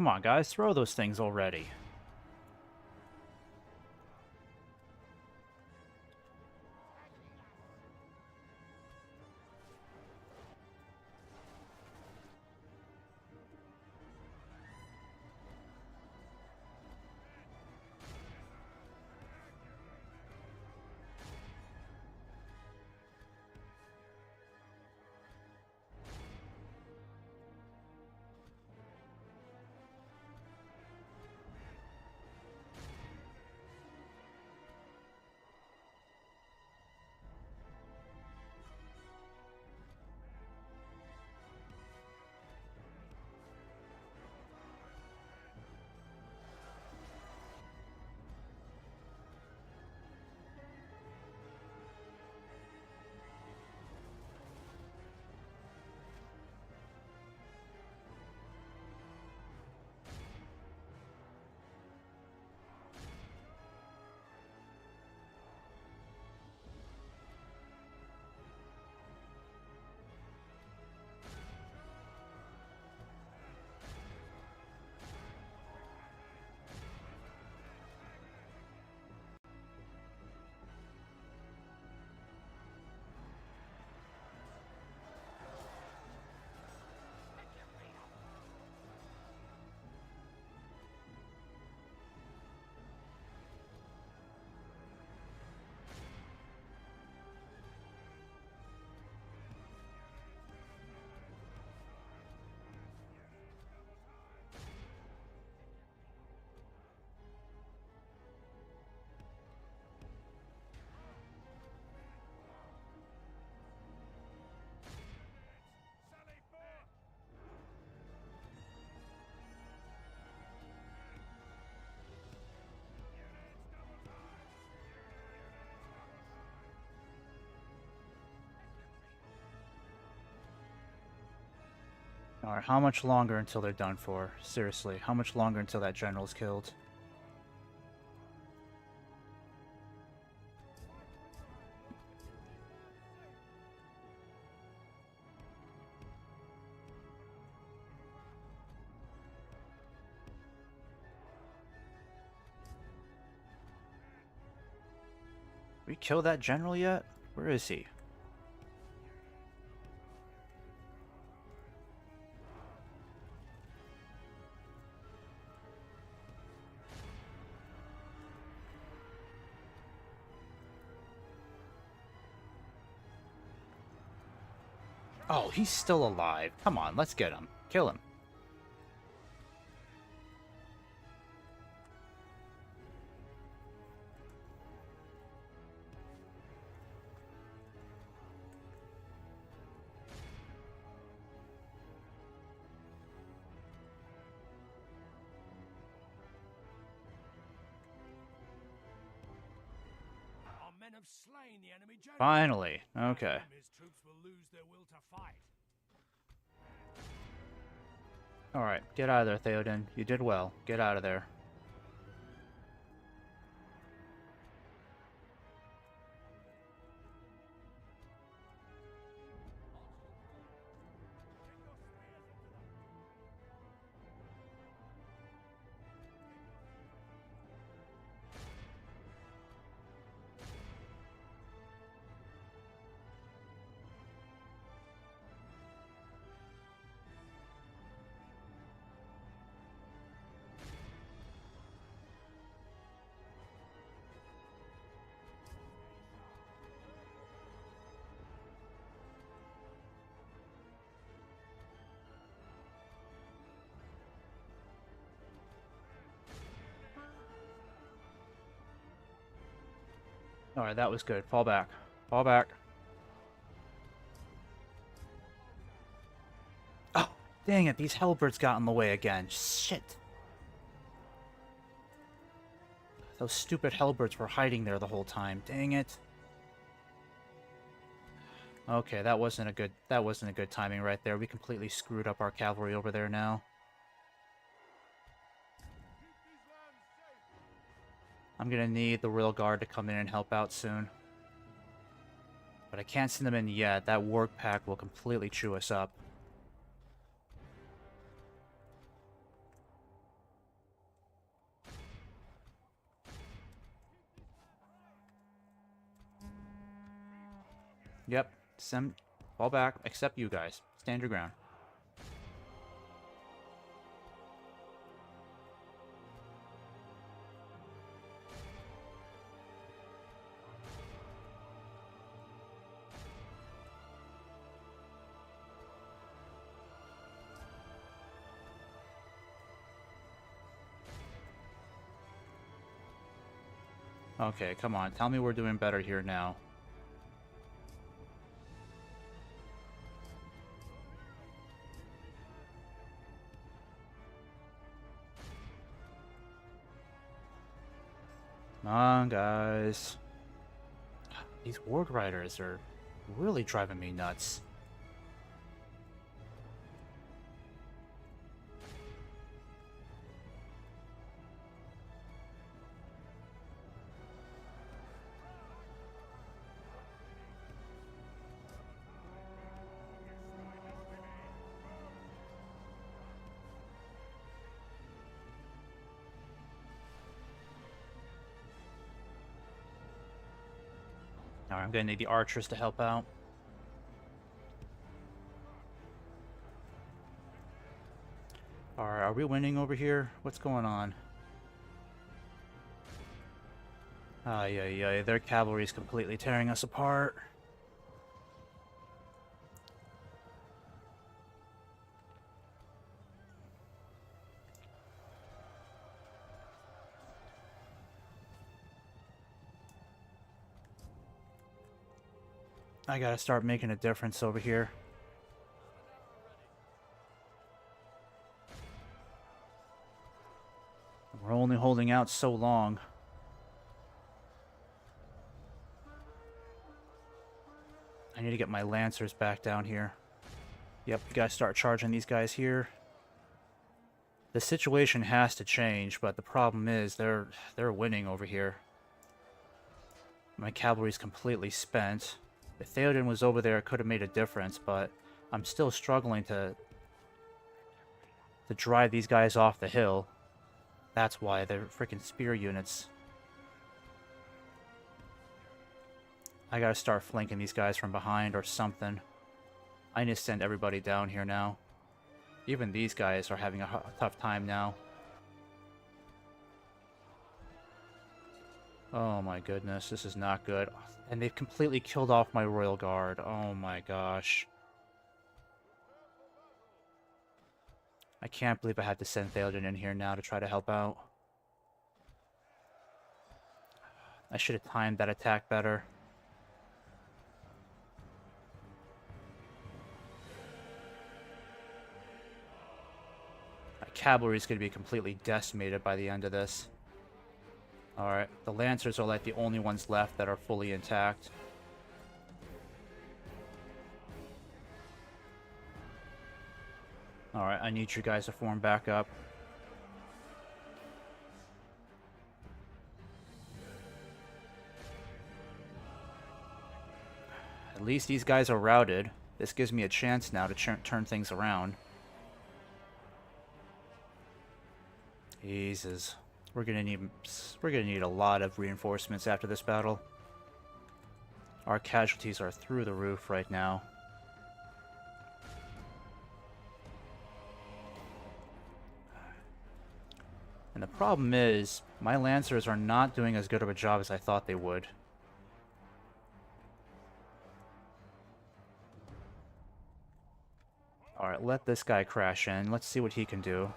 Come on, guys, throw those things already. Alright, how much longer until they're done for? Seriously, how much longer until that general's killed? We kill that general yet? Where is he? Oh, he's still alive. Come on, let's get him. Kill him. have slain the enemy general. Finally. Okay. His troops will lose their will to fight. Alright, get out of there, Theoden. You did well. Get out of there. Alright, that was good. Fall back. Fall back. Oh, dang it. These halberds got in the way again. Shit. Those stupid halberds were hiding there the whole time. Dang it. Okay, that wasn't a good timing right there. We completely screwed up our cavalry over there now. I'm gonna need the Royal Guard to come in and help out soon. But I can't send them in yet. That Warg Pack will completely chew us up. Yep. Fall back. Except you guys. Stand your ground. Okay, come on. Tell me we're doing better here now. Come on, guys. These Warg Riders are really driving me nuts. Alright, I'm gonna need the archers to help out. Alright, are we winning over here? What's going on? Their cavalry's completely tearing us apart. I gotta start making a difference over here. We're only holding out so long. I need to get my lancers back down here. Yep, we gotta start charging these guys here. The situation has to change, but the problem is they're winning over here. My cavalry's completely spent. If Theoden was over there, it could have made a difference, but I'm still struggling to drive these guys off the hill. That's why they're freaking spear units. I gotta start flanking these guys from behind or something. I need to send everybody down here now. Even these guys are having a tough time now. Oh my goodness, this is not good. And they've completely killed off my Royal Guard. Oh my gosh. I can't believe I had to send Theoden in here now to try to help out. I should have timed that attack better. My cavalry is going to be completely decimated by the end of this. Alright, the Lancers are like the only ones left that are fully intact. Alright, I need you guys to form back up. At least these guys are routed. This gives me a chance now to turn things around. Jesus. We're gonna need a lot of reinforcements after this battle. Our casualties are through the roof right now. And the problem is, my Lancers are not doing as good of a job as I thought they would. Alright, let this guy crash in. Let's see what he can do.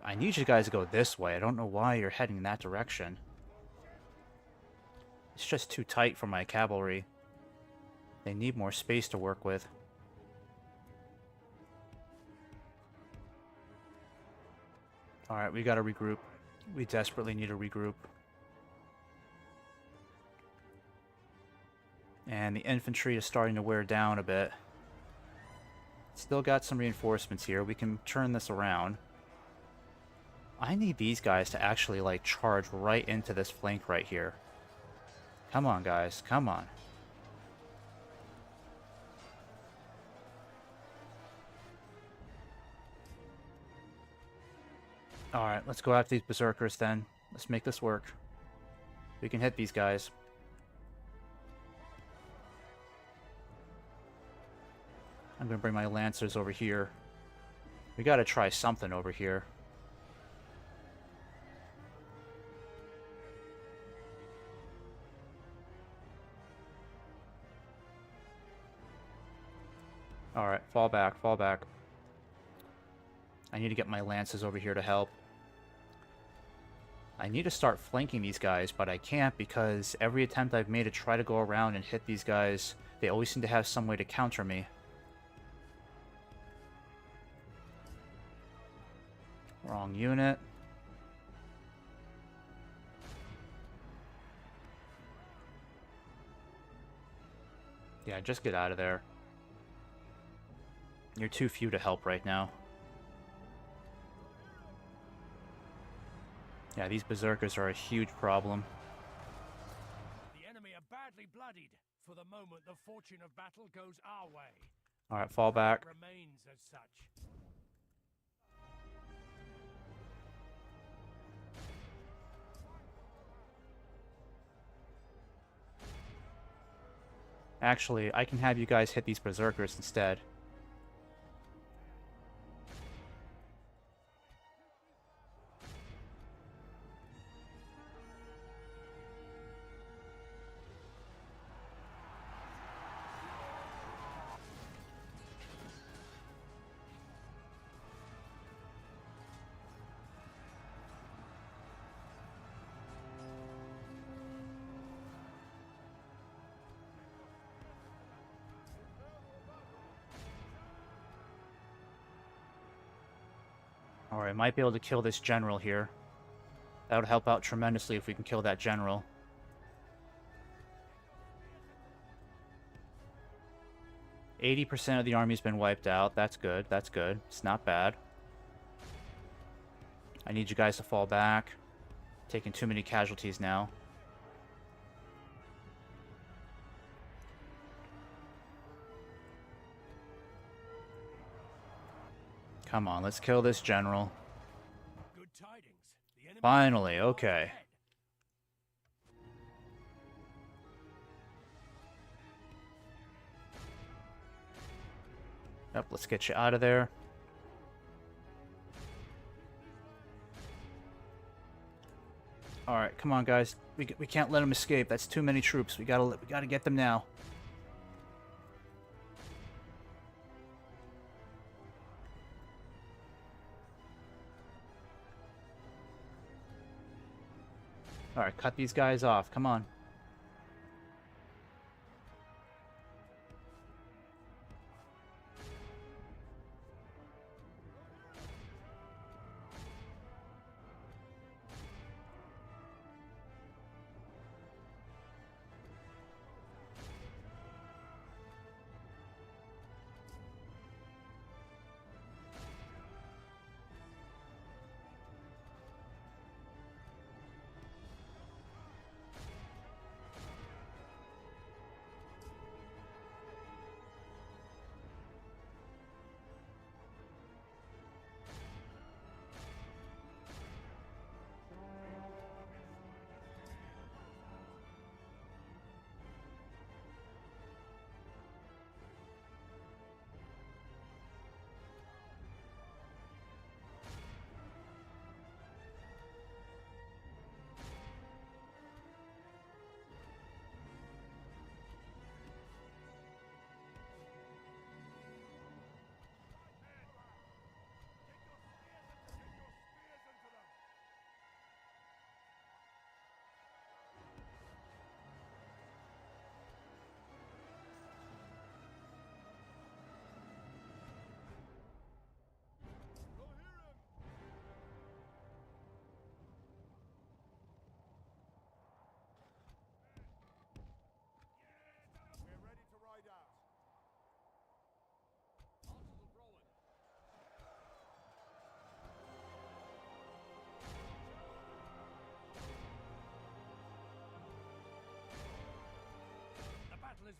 I need you guys to go this way. I don't know why you're heading in that direction. It's just too tight for my cavalry. They need more space to work with. Alright, we gotta regroup. We desperately need to regroup. And the infantry is starting to wear down a bit. Still got some reinforcements here. We can turn this around. I need these guys to actually, like, charge right into this flank right here. Come on, guys. Come on. Alright, let's go after these berserkers then. Let's make this work. We can hit these guys. I'm gonna bring my Lancers over here. We gotta try something over here. Alright, fall back, fall back. I need to get my Lances over here to help. I need to start flanking these guys, but I can't because every attempt I've made to try to go around and hit these guys, they always seem to have some way to counter me. Wrong unit. Yeah, just get out of there. You're too few to help right now. Yeah, these berserkers are a huge problem. The enemy are badly bloodied. For the moment, the fortune of battle goes our way. Alright, fall back. Remains as such. Actually, I can have you guys hit these berserkers instead. Alright, might be able to kill this general here. That would help out tremendously if we can kill that general. %of the army's been wiped out. That's good, that's good. It's not bad. I need you guys to fall back. Taking too many casualties now. Come on, let's kill this general. Good tidings. The enemy Finally, are okay. ahead. Yep, let's get you out of there. Alright, come on, guys. We can't let them escape. That's too many troops. We gotta get them now. Alright, cut these guys off. Come on.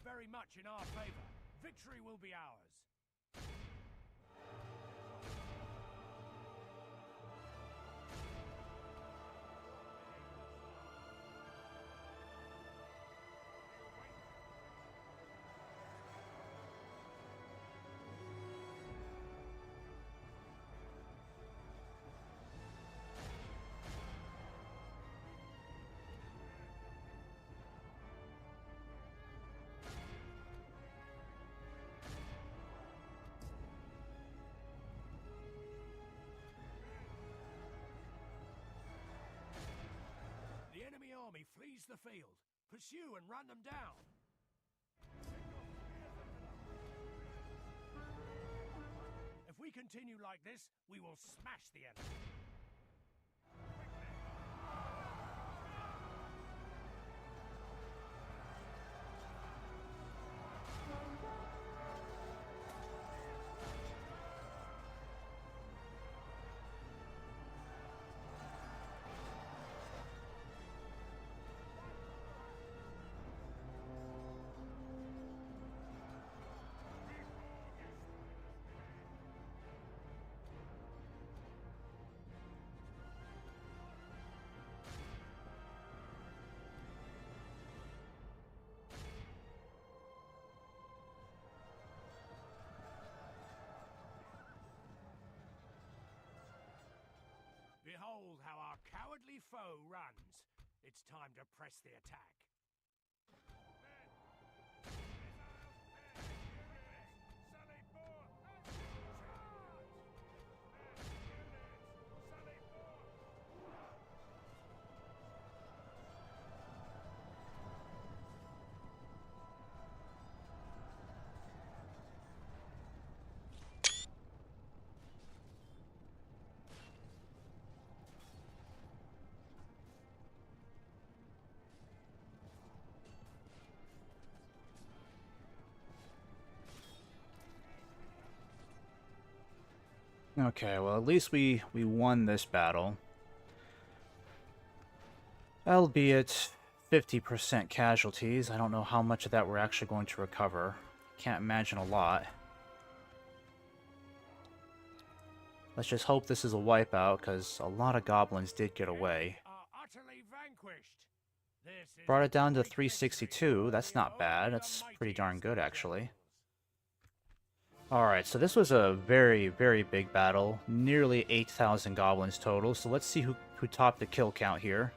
very much in our favor. Victory will be ours. The enemy army flees the field. Pursue and run them down. If we continue like this, we will smash the enemy. Behold how our cowardly foe runs. It's time to press the attack. Okay, well at least we won this battle. Albeit 50% casualties. I don't know how much of that we're actually going to recover. Can't imagine a lot. Let's just hope this is a wipeout, because a lot of goblins did get away. Brought it down to 362. That's not bad. That's pretty darn good, actually. Alright, so this was a very, very big battle. Nearly 8,000 goblins total. So let's see who topped the kill count here.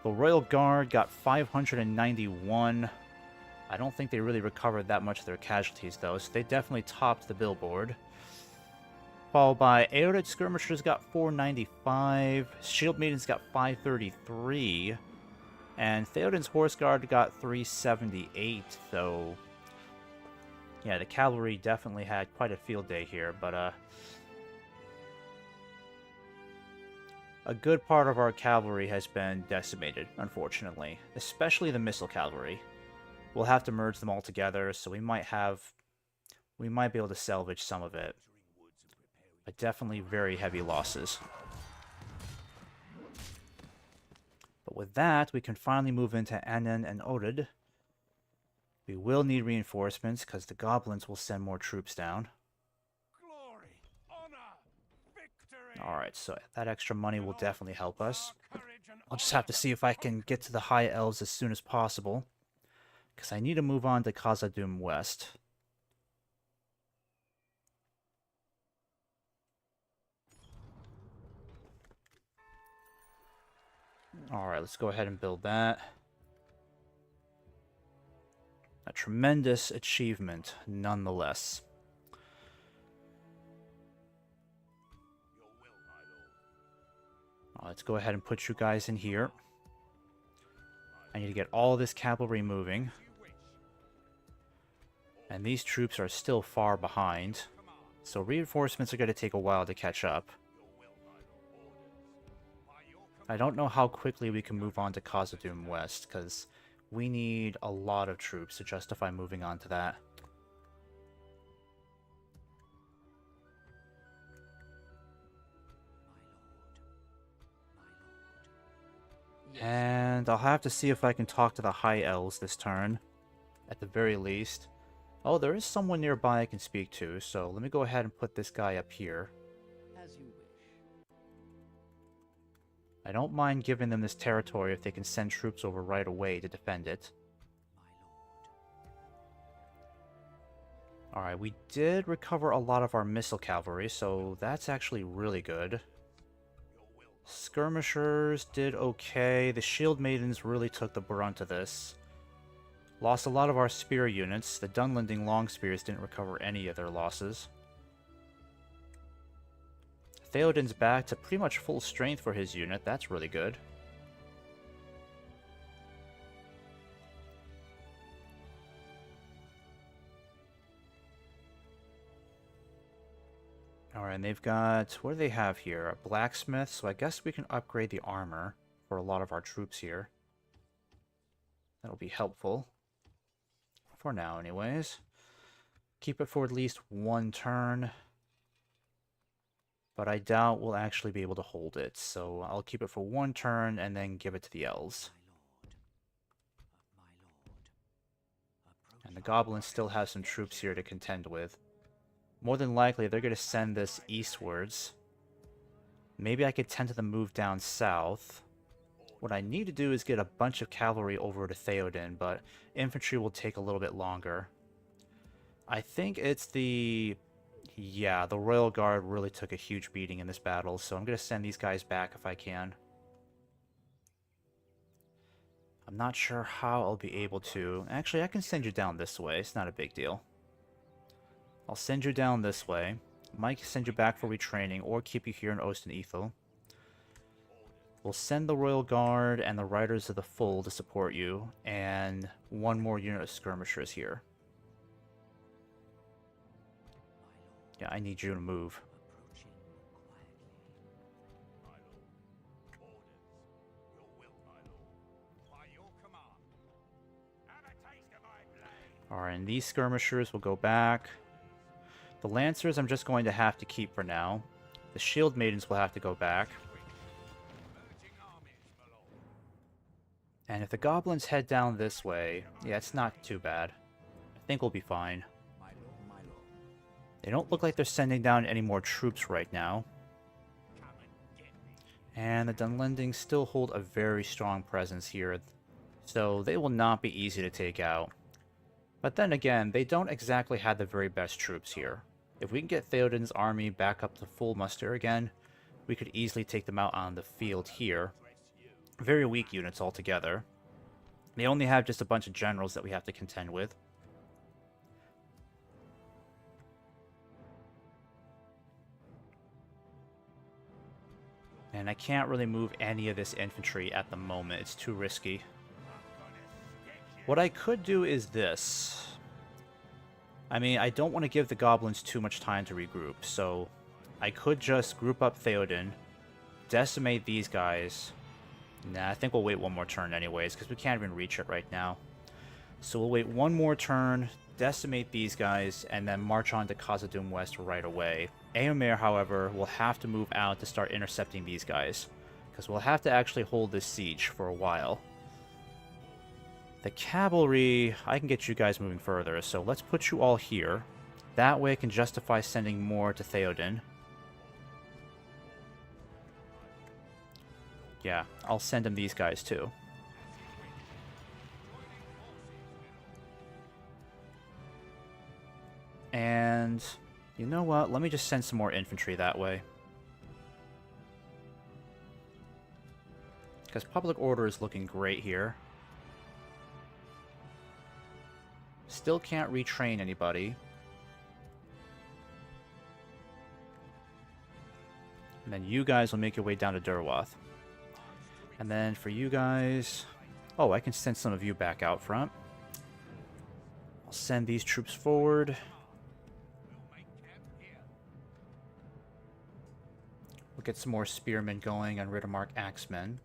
The Royal Guard got 591. I don't think they really recovered that much of their casualties, though. So they definitely topped the billboard. Followed by Aeolid Skirmishers got 495. Shield Maidens got 533. And Theoden's Horse Guard got 378, so... yeah, the cavalry definitely had quite a field day here, but a good part of our cavalry has been decimated, unfortunately. Especially the missile cavalry. We'll have to merge them all together, so we might be able to salvage some of it. But definitely very heavy losses. But with that, we can finally move into Annen and Oded. We will need reinforcements, because the goblins will send more troops down. Glory, honor, victory. Alright, so that extra money will definitely help us. I'll just have to see if I can get to the High Elves as soon as possible, because I need to move on to Khazad-dûm West. Alright, let's go ahead and build that. A tremendous achievement, nonetheless. Let's go ahead and put you guys in here. I need to get all this cavalry moving. And these troops are still far behind. So reinforcements are going to take a while to catch up. I don't know how quickly we can move on to Khazad-dûm West, because we need a lot of troops to justify moving on to that. And I'll have to see if I can talk to the High Elves this turn. at the very least. Oh, there is someone nearby I can speak to, so let me go ahead and put this guy up here. As you wish. I don't mind giving them this territory if they can send troops over right away to defend it. My lord. Alright, we did recover a lot of our missile cavalry, so that's actually really good. Skirmishers did okay. The shield maidens really took the brunt of this. Lost a lot of our spear units. The Dunlending long spears didn't recover any of their losses. Theoden's back to pretty much full strength for his unit. That's really good. Alright, and they've got... what do they have here? A blacksmith, so I guess we can upgrade the armor for a lot of our troops here. That'll be helpful. For now, anyways. Keep it for at least one turn. But I doubt we'll actually be able to hold it, so I'll keep it for one turn and then give it to the elves. And the goblins still have some troops here to contend with. More than likely, they're going to send this eastwards. Maybe I could tend to them move down south. What I need to do is get a bunch of cavalry over to Theoden, but infantry will take a little bit longer. I think it's the... yeah, the Royal Guard really took a huge beating in this battle, so I'm going to send these guys back if I can. I'm not sure how I'll be able to... actually, I can send you down this way. It's not a big deal. I'll send you down this way. Might send you back for retraining, or keep you here in Ost and Ethel. We'll send the Royal Guard and the Riders of the Full to support you, and one more unit of skirmishers here. Yeah, I need you to move. Alright, and these skirmishers will go back. The Lancers I'm just going to have to keep for now. The Shield Maidens will have to go back. And if the Goblins head down this way, yeah, it's not too bad. I think we'll be fine. My lord, my lord. They don't look like they're sending down any more troops right now. And the Dunlending still hold a very strong presence here, so they will not be easy to take out. But then again, they don't exactly have the very best troops here. If we can get Theoden's army back up to full muster again, we could easily take them out on the field here. Very weak units altogether. They only have just a bunch of generals that we have to contend with. And I can't really move any of this infantry at the moment. It's too risky. What I could do is this. I mean, I don't want to give the goblins too much time to regroup, so I could just group up Theoden, decimate these guys. Nah, I think we'll wait one more turn anyways, because we can't even reach it right now. So we'll wait one more turn, decimate these guys, and then march on to Khazad-dûm West right away. Éomer, however, will have to move out to start intercepting these guys, because we'll have to actually hold this siege for a while. The cavalry, I can get you guys moving further, so let's put you all here. That way I can justify sending more to Theoden. Yeah, I'll send him these guys too. And you know what? Let me just send some more infantry that way. Because public order is looking great here. Still can't retrain anybody. And then you guys will make your way down to Durwath. And then for you guys... oh, I can send some of you back out front. I'll send these troops forward. We'll get some more spearmen going on Riddermark axemen.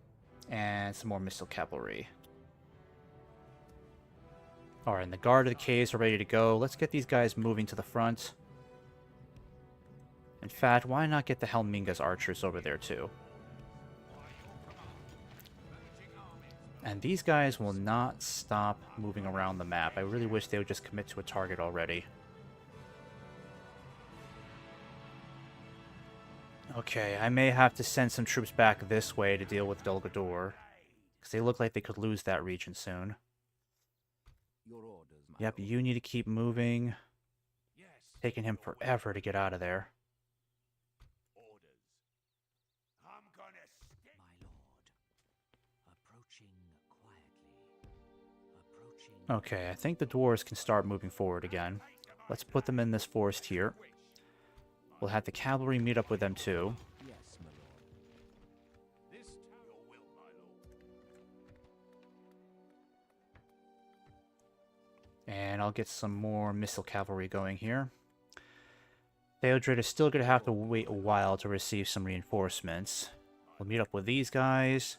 And some more missile cavalry. Alright, and the guard of the caves are ready to go. Let's get these guys moving to the front. In fact, why not get the Helminga's archers over there too? And these guys will not stop moving around the map. I really wish they would just commit to a target already. Okay, I may have to send some troops back this way to deal with Dolgador, because they look like they could lose that region soon. Your orders, my Yep, lord. you need to keep moving. Yes. Taking him forever to get out of there. Orders. I'm gonna stick. My lord. Approaching quietly. Approaching. Okay, I think the dwarves can start moving forward again. Let's put them in this forest here. We'll have the cavalry meet up with them too. Yes, my lord. This tower. Your will, my lord. And I'll get some more missile cavalry going here. Theodred is still going to have to wait a while to receive some reinforcements. We'll meet up with these guys.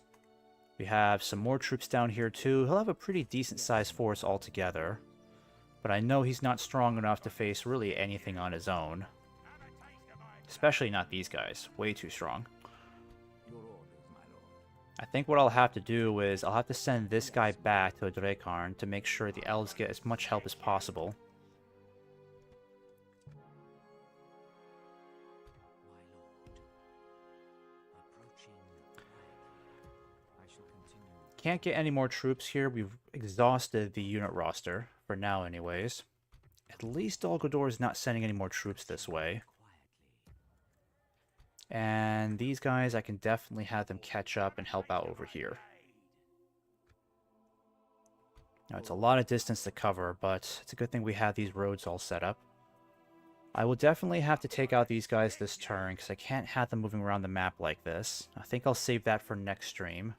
We have some more troops down here too. He'll have a pretty decent sized force altogether. But I know he's not strong enough to face really anything on his own. Especially not these guys. Way too strong. Your orders, my lord. I think what I'll have to do is I'll have to send this guy back to Drekarn to make sure the elves get as much help as possible. My lord. Approaching quietly. I shall continue. Can't get any more troops here. We've exhausted the unit roster, for now anyways. At least Dolgador is not sending any more troops this way. Quietly. And these guys, I can definitely have them catch up and help out over here. Now, it's a lot of distance to cover, but it's a good thing we have these roads all set up. I will definitely have to take out these guys this turn, because I can't have them moving around the map like this. I think I'll save that for next stream.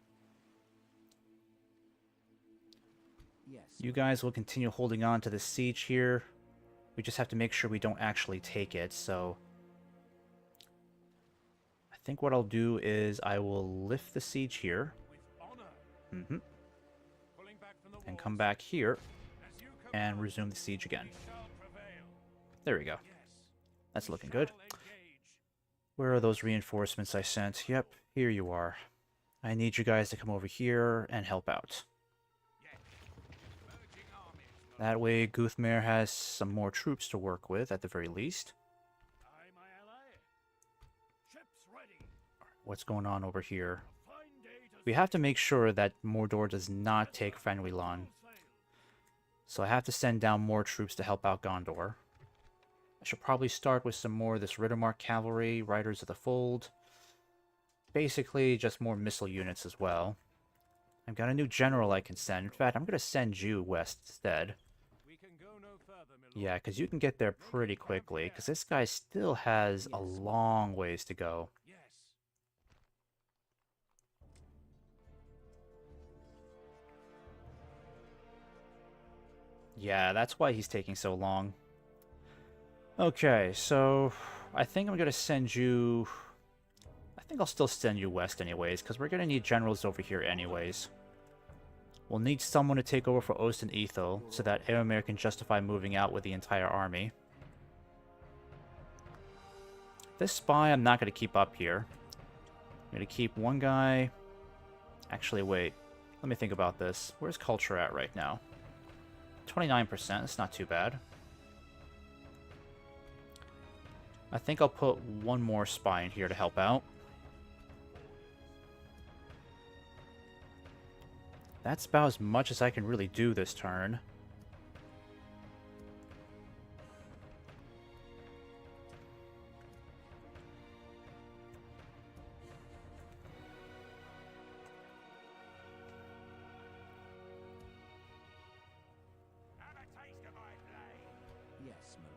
Yes. You guys will continue holding on to the siege here. We just have to make sure we don't actually take it, so... I think what I'll do is I will lift the siege here. With honor. Mm-hmm. Pulling back from the And walls. come back here As you and command, resume the siege again. we shall prevail. There we go. Yes. That's We looking good. shall engage. Where are those reinforcements I sent? Yep, here you are. I need you guys to come over here and help out. Yes. Merging armies. That way Guthmare has some more troops to work with at the very least. I, my ally. Ships ready. What's going on over here? Fine day to We have to make sure that Mordor does not take Fenwilon. sail. So I have to send down more troops to help out Gondor. I should probably start with some more of this Riddermark cavalry, Riders of the Fold. Basically, just more missile units as well. I've got a new general I can send. In fact, I'm going to send you west instead. We can go no further, my lord. Yeah, because you can get there pretty quickly, because this guy still has a long ways to go. Yes. Yeah, that's why he's taking so long. Okay, so I think I'm going to send you... I think I'll still send you west anyways, because we're going to need generals over here anyways. We'll need someone to take over for Ost and Ethel, so that Eomer can justify moving out with the entire army. This spy I'm not going to keep up here. I'm going to keep one guy... Actually, wait. Let me think about this. Where's culture at right now? 29%, that's not too bad. I think I'll put one more spy in here to help out. That's about as much as I can really do this turn. Have a taste of my blade. Yes, my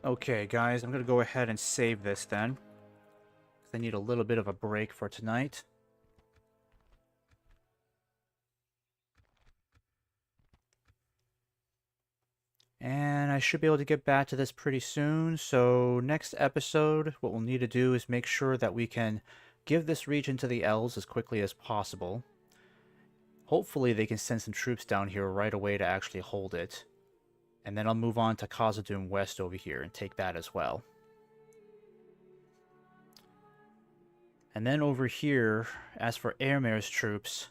lord. Okay, guys, I'm going to go ahead and save this then. 'Cause I need a little bit of a break for tonight. And I should be able to get back to this pretty soon. So next episode, what we'll need to do is make sure that we can give this region to the elves as quickly as possible. Hopefully they can send some troops down here right away to actually hold it. And then I'll move on to Khazad-dûm West over here and take that as well. And then over here, as for Eomer's troops,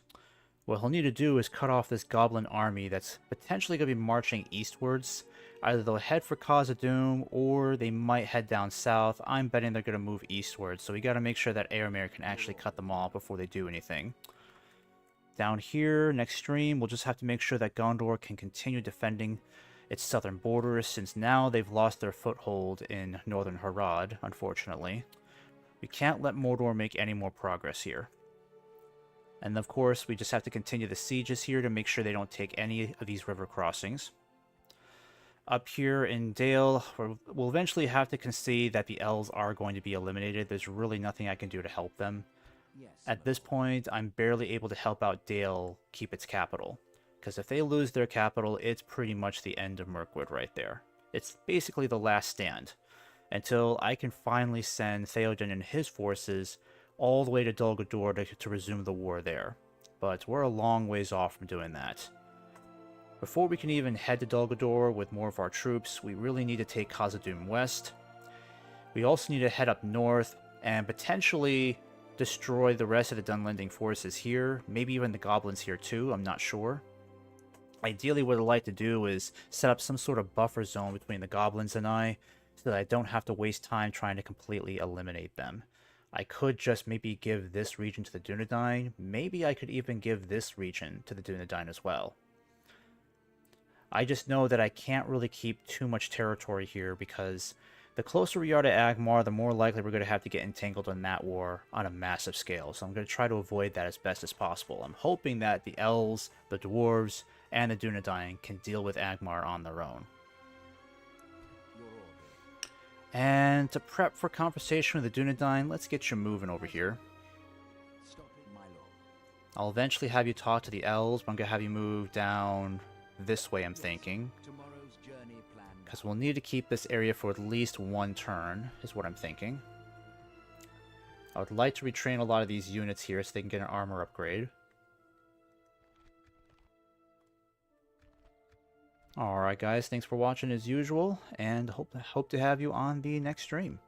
what he'll need to do is cut off this goblin army that's potentially going to be marching eastwards. Either they'll head for Khazad-dûm, or they might head down south. I'm betting they're going to move eastwards, so we got to make sure that Eomer can actually cut them off before they do anything. Down here, next stream, we'll just have to make sure that Gondor can continue defending its southern borders, since now they've lost their foothold in northern Harad, unfortunately. We can't let Mordor make any more progress here. And of course, we just have to continue the sieges here to make sure they don't take any of these river crossings. Up here in Dale, we'll eventually have to concede that the elves are going to be eliminated. There's really nothing I can do to help them. Yes, At this point, I'm barely able to help out Dale keep its capital. Because if they lose their capital, it's pretty much the end of Mirkwood right there. It's basically the last stand. Until I can finally send Theoden and his forces all the way to Dol Guldur to resume the war there. But we're a long ways off from doing that. Before we can even head to Dol Guldur with more of our troops, we really need to take Khazad-dûm West. We also need to head up north and potentially destroy the rest of the Dunlending forces here, maybe even the goblins here too, I'm not sure. Ideally, what I'd like to do is set up some sort of buffer zone between the goblins and I, so that I don't have to waste time trying to completely eliminate them. I could just maybe give this region to the Dunedain. Maybe I could even give this region to the Dunedain as well. I just know that I can't really keep too much territory here, because the closer we are to Angmar, the more likely we're going to have to get entangled in that war on a massive scale. So I'm going to try to avoid that as best as possible. I'm hoping that the elves, the dwarves, and the Dunedain can deal with Angmar on their own. your order. And to prep for conversation with the Dunedain, let's get you moving over here. Stop it, my lord. I'll eventually have you talk to the elves, but I'm going to have you move down this way, I'm thinking. Tomorrow's journey planned. Because we'll need to keep this area for at least one turn, is what I'm thinking. I would like to retrain a lot of these units here so they can get an armor upgrade. Alright guys, thanks for watching as usual, and hope to have you on the next stream.